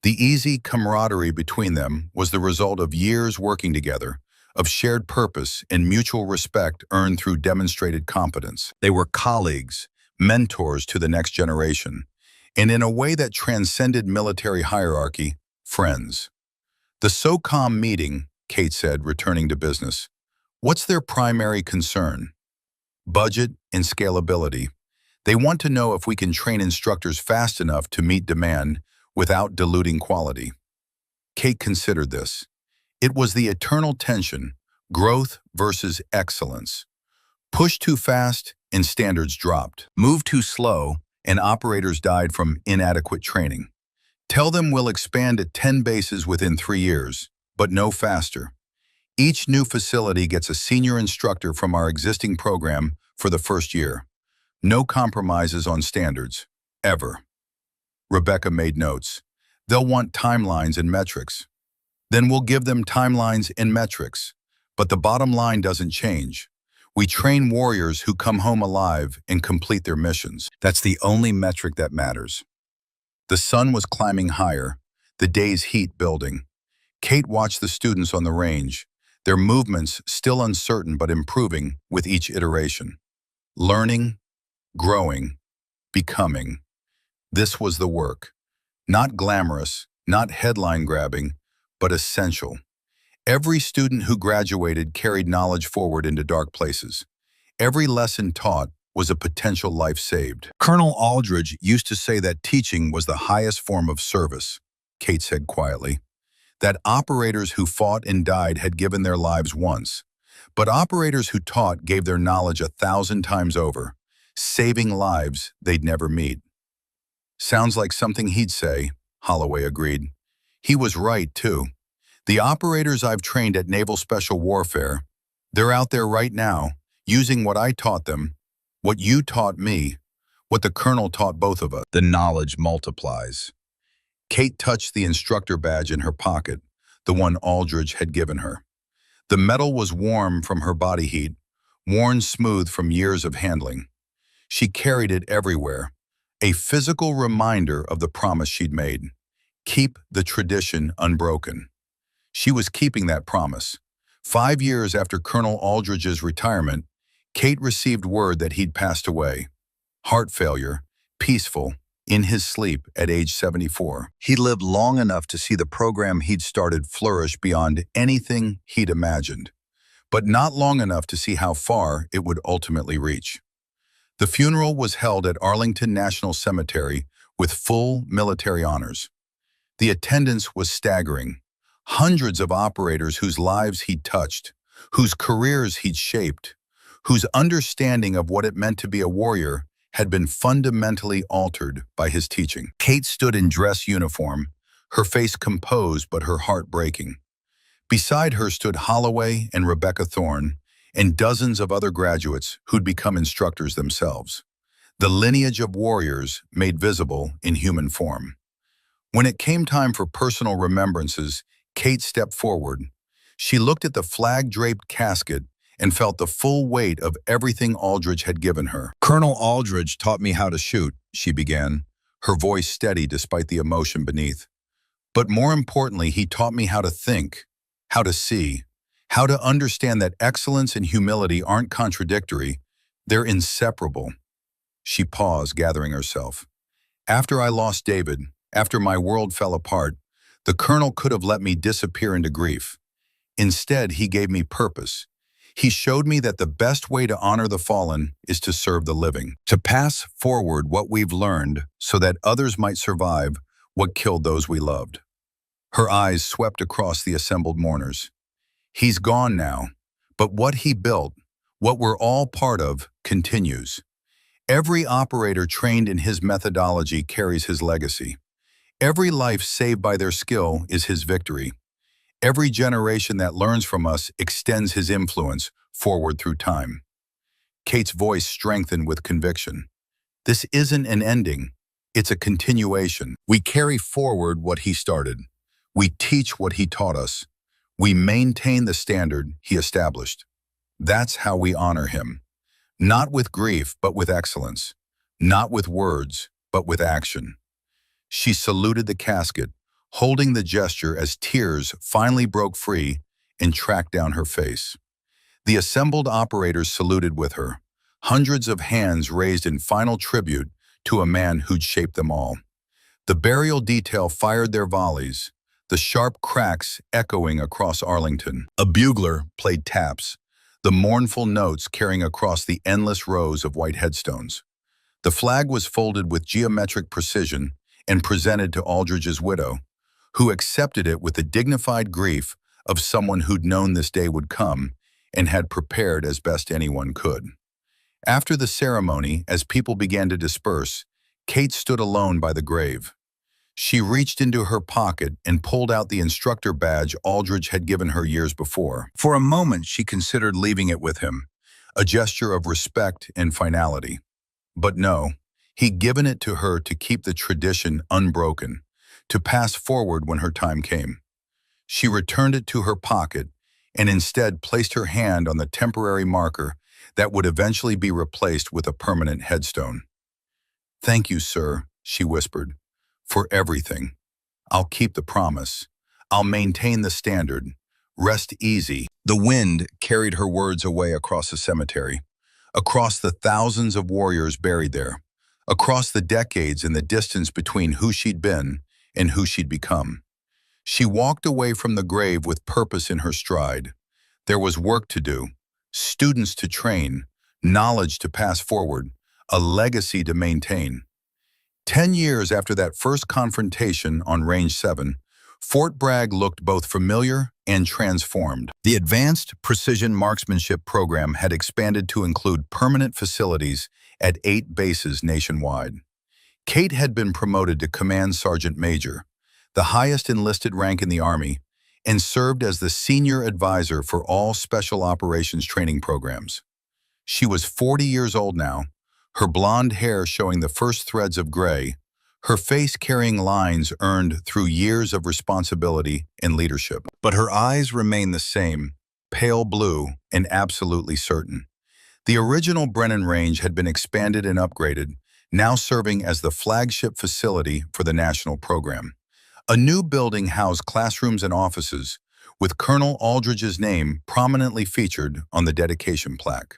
The easy camaraderie between them was the result of years working together, of shared purpose and mutual respect earned through demonstrated competence. They were colleagues, mentors to the next generation, and in a way that transcended military hierarchy, friends. The SOCOM meeting, Kate said, returning to business. What's their primary concern? Budget and scalability. They want to know if we can train instructors fast enough to meet demand without diluting quality. Kate considered this. It was the eternal tension, growth versus excellence. Push too fast and standards dropped. Move too slow and operators died from inadequate training. Tell them we'll expand to 10 bases within 3 years, but no faster. Each new facility gets a senior instructor from our existing program for the first year. No compromises on standards, ever. Rebecca made notes. They'll want timelines and metrics. Then we'll give them timelines and metrics. But the bottom line doesn't change. We train warriors who come home alive and complete their missions. That's the only metric that matters. The sun was climbing higher, the day's heat building. Kate watched the students on the range, their movements still uncertain but improving with each iteration. Learning, growing, becoming. This was the work. Not glamorous, not headline-grabbing, but essential. Every student who graduated carried knowledge forward into dark places. Every lesson taught was a potential life saved. Colonel Aldridge used to say that teaching was the highest form of service, Kate said quietly. That operators who fought and died had given their lives once, but operators who taught gave their knowledge 1,000 times over, saving lives they'd never meet. Sounds like something he'd say, Holloway agreed. He was right, too. The operators I've trained at Naval Special Warfare, they're out there right now, using what I taught them, what you taught me, what the colonel taught both of us. The knowledge multiplies. Kate touched the instructor badge in her pocket, the one Aldridge had given her. The metal was warm from her body heat, worn smooth from years of handling. She carried it everywhere, a physical reminder of the promise she'd made. Keep the tradition unbroken. She was keeping that promise. 5 years after Colonel Aldridge's retirement, Kate received word that he'd passed away. Heart failure, peaceful, in his sleep at age 74. He lived long enough to see the program he'd started flourish beyond anything he'd imagined, but not long enough to see how far it would ultimately reach. The funeral was held at Arlington National Cemetery with full military honors. The attendance was staggering. Hundreds of operators whose lives he'd touched, whose careers he'd shaped, whose understanding of what it meant to be a warrior had been fundamentally altered by his teaching. Kate stood in dress uniform, her face composed but her heart breaking. Beside her stood Holloway and Rebecca Thorne, and dozens of other graduates who'd become instructors themselves. The lineage of warriors made visible in human form. When it came time for personal remembrances, Kate stepped forward. She looked at the flag-draped casket and felt the full weight of everything Aldridge had given her. "Colonel Aldridge taught me how to shoot," she began, her voice steady despite the emotion beneath. "But more importantly, he taught me how to think, how to see, how to understand that excellence and humility aren't contradictory, they're inseparable." She paused, gathering herself. "After I lost David, after my world fell apart, the colonel could have let me disappear into grief. Instead, he gave me purpose. He showed me that the best way to honor the fallen is to serve the living, to pass forward what we've learned so that others might survive what killed those we loved." Her eyes swept across the assembled mourners. "He's gone now, but what he built, what we're all part of, continues. Every operator trained in his methodology carries his legacy. Every life saved by their skill is his victory. Every generation that learns from us extends his influence forward through time." Kate's voice strengthened with conviction. "This isn't an ending. It's a continuation. We carry forward what he started. We teach what he taught us. We maintain the standard he established. That's how we honor him. Not with grief, but with excellence. Not with words, but with action." She saluted the casket, holding the gesture as tears finally broke free and tracked down her face. The assembled operators saluted with her, hundreds of hands raised in final tribute to a man who'd shaped them all. The burial detail fired their volleys, the sharp cracks echoing across Arlington. A bugler played taps, the mournful notes carrying across the endless rows of white headstones. The flag was folded with geometric precision and presented to Aldridge's widow, who accepted it with the dignified grief of someone who'd known this day would come and had prepared as best anyone could. After the ceremony, as people began to disperse, Kate stood alone by the grave. She reached into her pocket and pulled out the instructor badge Aldridge had given her years before. For a moment, she considered leaving it with him, a gesture of respect and finality. But no, he'd given it to her to keep the tradition unbroken, to pass forward when her time came. She returned it to her pocket and instead placed her hand on the temporary marker that would eventually be replaced with a permanent headstone. "Thank you, sir," she whispered, "for everything. I'll keep the promise. I'll maintain the standard. Rest easy." The wind carried her words away across the cemetery, across the thousands of warriors buried there, across the decades and the distance between who she'd been and who she'd become. She walked away from the grave with purpose in her stride. There was work to do, students to train, knowledge to pass forward, a legacy to maintain. 10 years after that first confrontation on Range 7, Fort Bragg looked both familiar and transformed. The Advanced Precision Marksmanship program had expanded to include permanent facilities at 8 bases nationwide. Kate had been promoted to Command Sergeant Major, the highest enlisted rank in the Army, and served as the senior advisor for all special operations training programs. She was 40 years old now, her blonde hair showing the first threads of gray, her face carrying lines earned through years of responsibility and leadership. But her eyes remained the same, pale blue and absolutely certain. The original Brennan Range had been expanded and upgraded, now serving as the flagship facility for the national program. A new building housed classrooms and offices, with Colonel Aldridge's name prominently featured on the dedication plaque.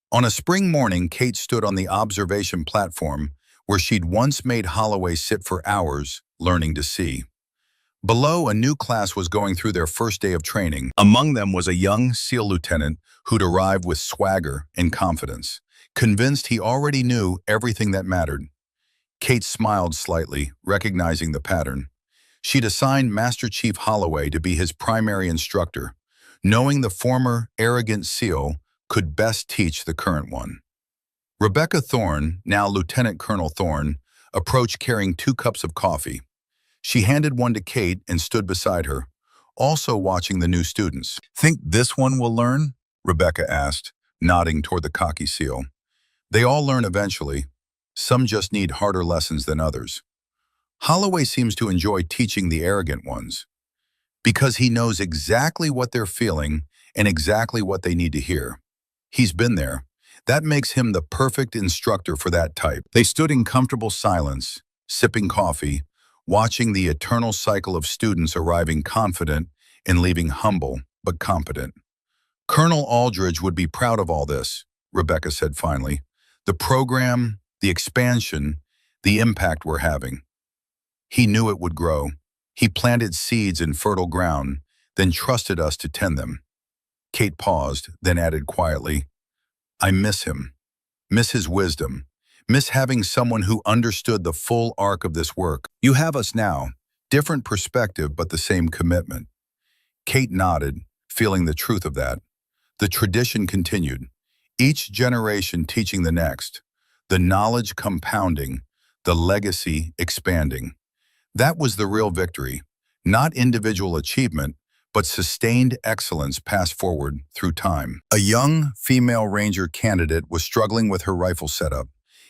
On a spring morning, Kate stood on the observation platform where she'd once made Holloway sit for hours, learning to see. Below, a new class was going through their first day of training. Among them was a young SEAL lieutenant who'd arrived with swagger and confidence, convinced he already knew everything that mattered. Kate smiled slightly, recognizing the pattern. She'd assigned Master Chief Holloway to be his primary instructor, knowing the former arrogant SEAL could best teach the current one. Rebecca Thorne, now Lieutenant Colonel Thorne, approached carrying 2 cups of coffee. She handed one to Kate and stood beside her, also watching the new students. "Think this one will learn?" Rebecca asked, nodding toward the cocky SEAL. "They all learn eventually. Some just need harder lessons than others. Holloway seems to enjoy teaching the arrogant ones, because he knows exactly what they're feeling and exactly what they need to hear. He's been there. That makes him the perfect instructor for that type." They stood in comfortable silence, sipping coffee, watching the eternal cycle of students arriving confident and leaving humble but competent. "Colonel Aldridge would be proud of all this," Rebecca said finally. "The program, the expansion, the impact we're having. He knew it would grow. He planted seeds in fertile ground, then trusted us to tend them." Kate paused, then added quietly, "I miss him, miss his wisdom, miss having someone who understood the full arc of this work. You have us now, different perspective but the same commitment." Kate nodded, feeling the truth of that. The tradition continued, each generation teaching the next, the knowledge compounding, the legacy expanding. That was the real victory, not individual achievement, but sustained excellence passed forward through time. A young female Ranger candidate was struggling with her rifle setup,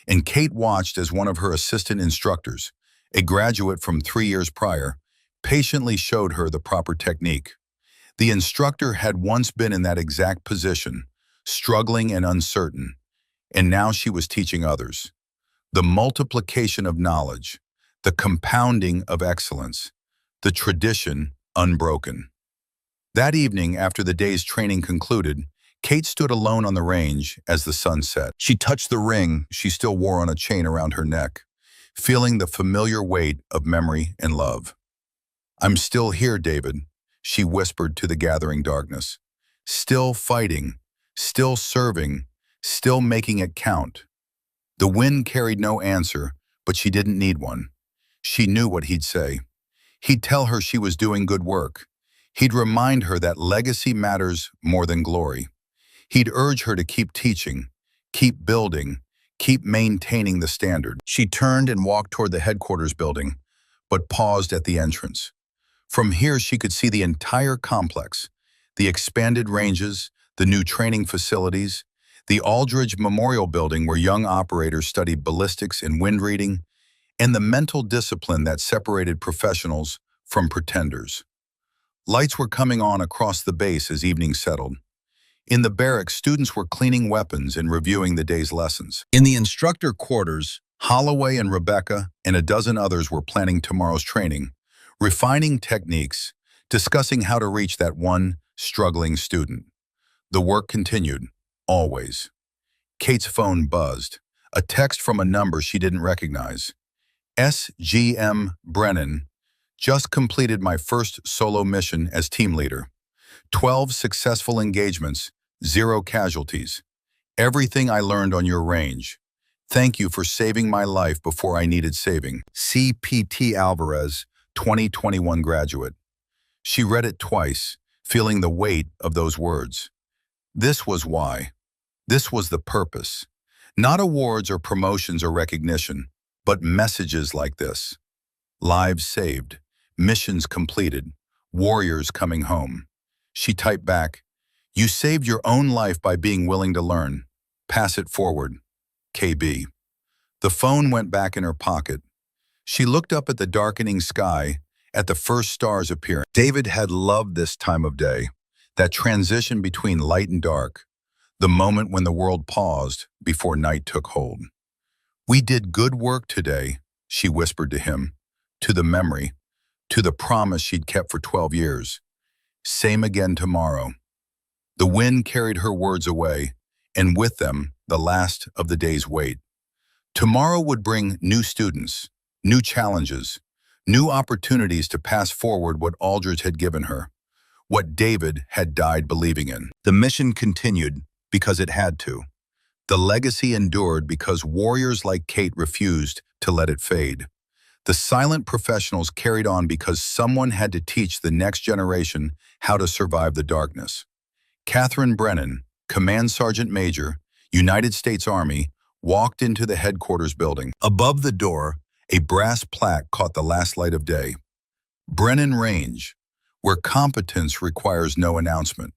and Kate watched as one of her assistant instructors, a graduate from 3 years prior, patiently showed her the proper technique. The instructor had once been in that exact position, struggling and uncertain, and now she was teaching others. The multiplication of knowledge, the compounding of excellence, the tradition unbroken. That evening, after the day's training concluded, Kate stood alone on the range as the sun set. She touched the ring she still wore on a chain around her neck, feeling the familiar weight of memory and love. "I'm still here, David," she whispered to the gathering darkness. "Still fighting, still serving, still making it count." The wind carried no answer, but she didn't need one. She knew what he'd say. He'd tell her she was doing good work. He'd remind her that legacy matters more than glory. He'd urge her to keep teaching, keep building, keep maintaining the standard. She turned and walked toward the headquarters building, but paused at the entrance. From here, she could see the entire complex, the expanded ranges, the new training facilities, the Aldridge Memorial Building where young operators studied ballistics and wind reading, and the mental discipline that separated professionals from pretenders. Lights were coming on across the base as evening settled. In the barracks, students were cleaning weapons and reviewing the day's lessons. In the instructor quarters, Holloway and Rebecca and a dozen others were planning tomorrow's training, refining techniques, discussing how to reach that one struggling student. The work continued, always. Kate's phone buzzed, a text from a number she didn't recognize. "SGM Brennan, just completed my first solo mission as team leader. 12 successful engagements, 0 casualties. Everything I learned on your range. Thank you for saving my life before I needed saving. CPT Alvarez, 2021 graduate." She read it twice, feeling the weight of those words. This was why. This was the purpose. Not awards or promotions or recognition, but messages like this. Lives saved, missions completed, warriors coming home. She typed back, "You saved your own life by being willing to learn. Pass it forward. KB." The phone went back in her pocket. She looked up at the darkening sky, at the first stars appearing. David had loved this time of day, that transition between light and dark. the moment when the world paused before night took hold. "We did good work today," she whispered to him, to the memory, to the promise she'd kept for 12 years. "Same again tomorrow." The wind carried her words away, and with them, the last of the day's wait. Tomorrow would bring new students, new challenges, new opportunities to pass forward what Aldridge had given her, what David had died believing in. The mission continued because it had to. The legacy endured because warriors like Kate refused to let it fade. The silent professionals carried on because someone had to teach the next generation how to survive the darkness. Catherine Brennan, Command Sergeant Major, United States Army, walked into the headquarters building. Above the door, a brass plaque caught the last light of day. Brennan Range, where competence requires no announcement.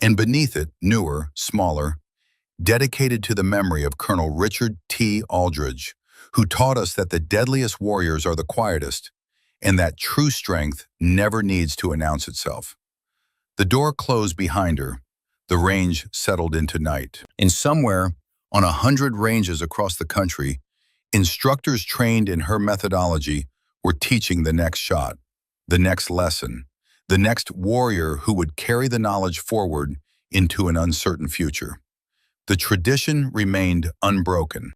And beneath it, newer, smaller, dedicated to the memory of Colonel Richard T. Aldridge, who taught us that the deadliest warriors are the quietest, and that true strength never needs to announce itself. The door closed behind her. The range settled into night. And somewhere, on 100 ranges across the country, instructors trained in her methodology were teaching the next shot, the next lesson, the next warrior who would carry the knowledge forward into an uncertain future. The tradition remained unbroken.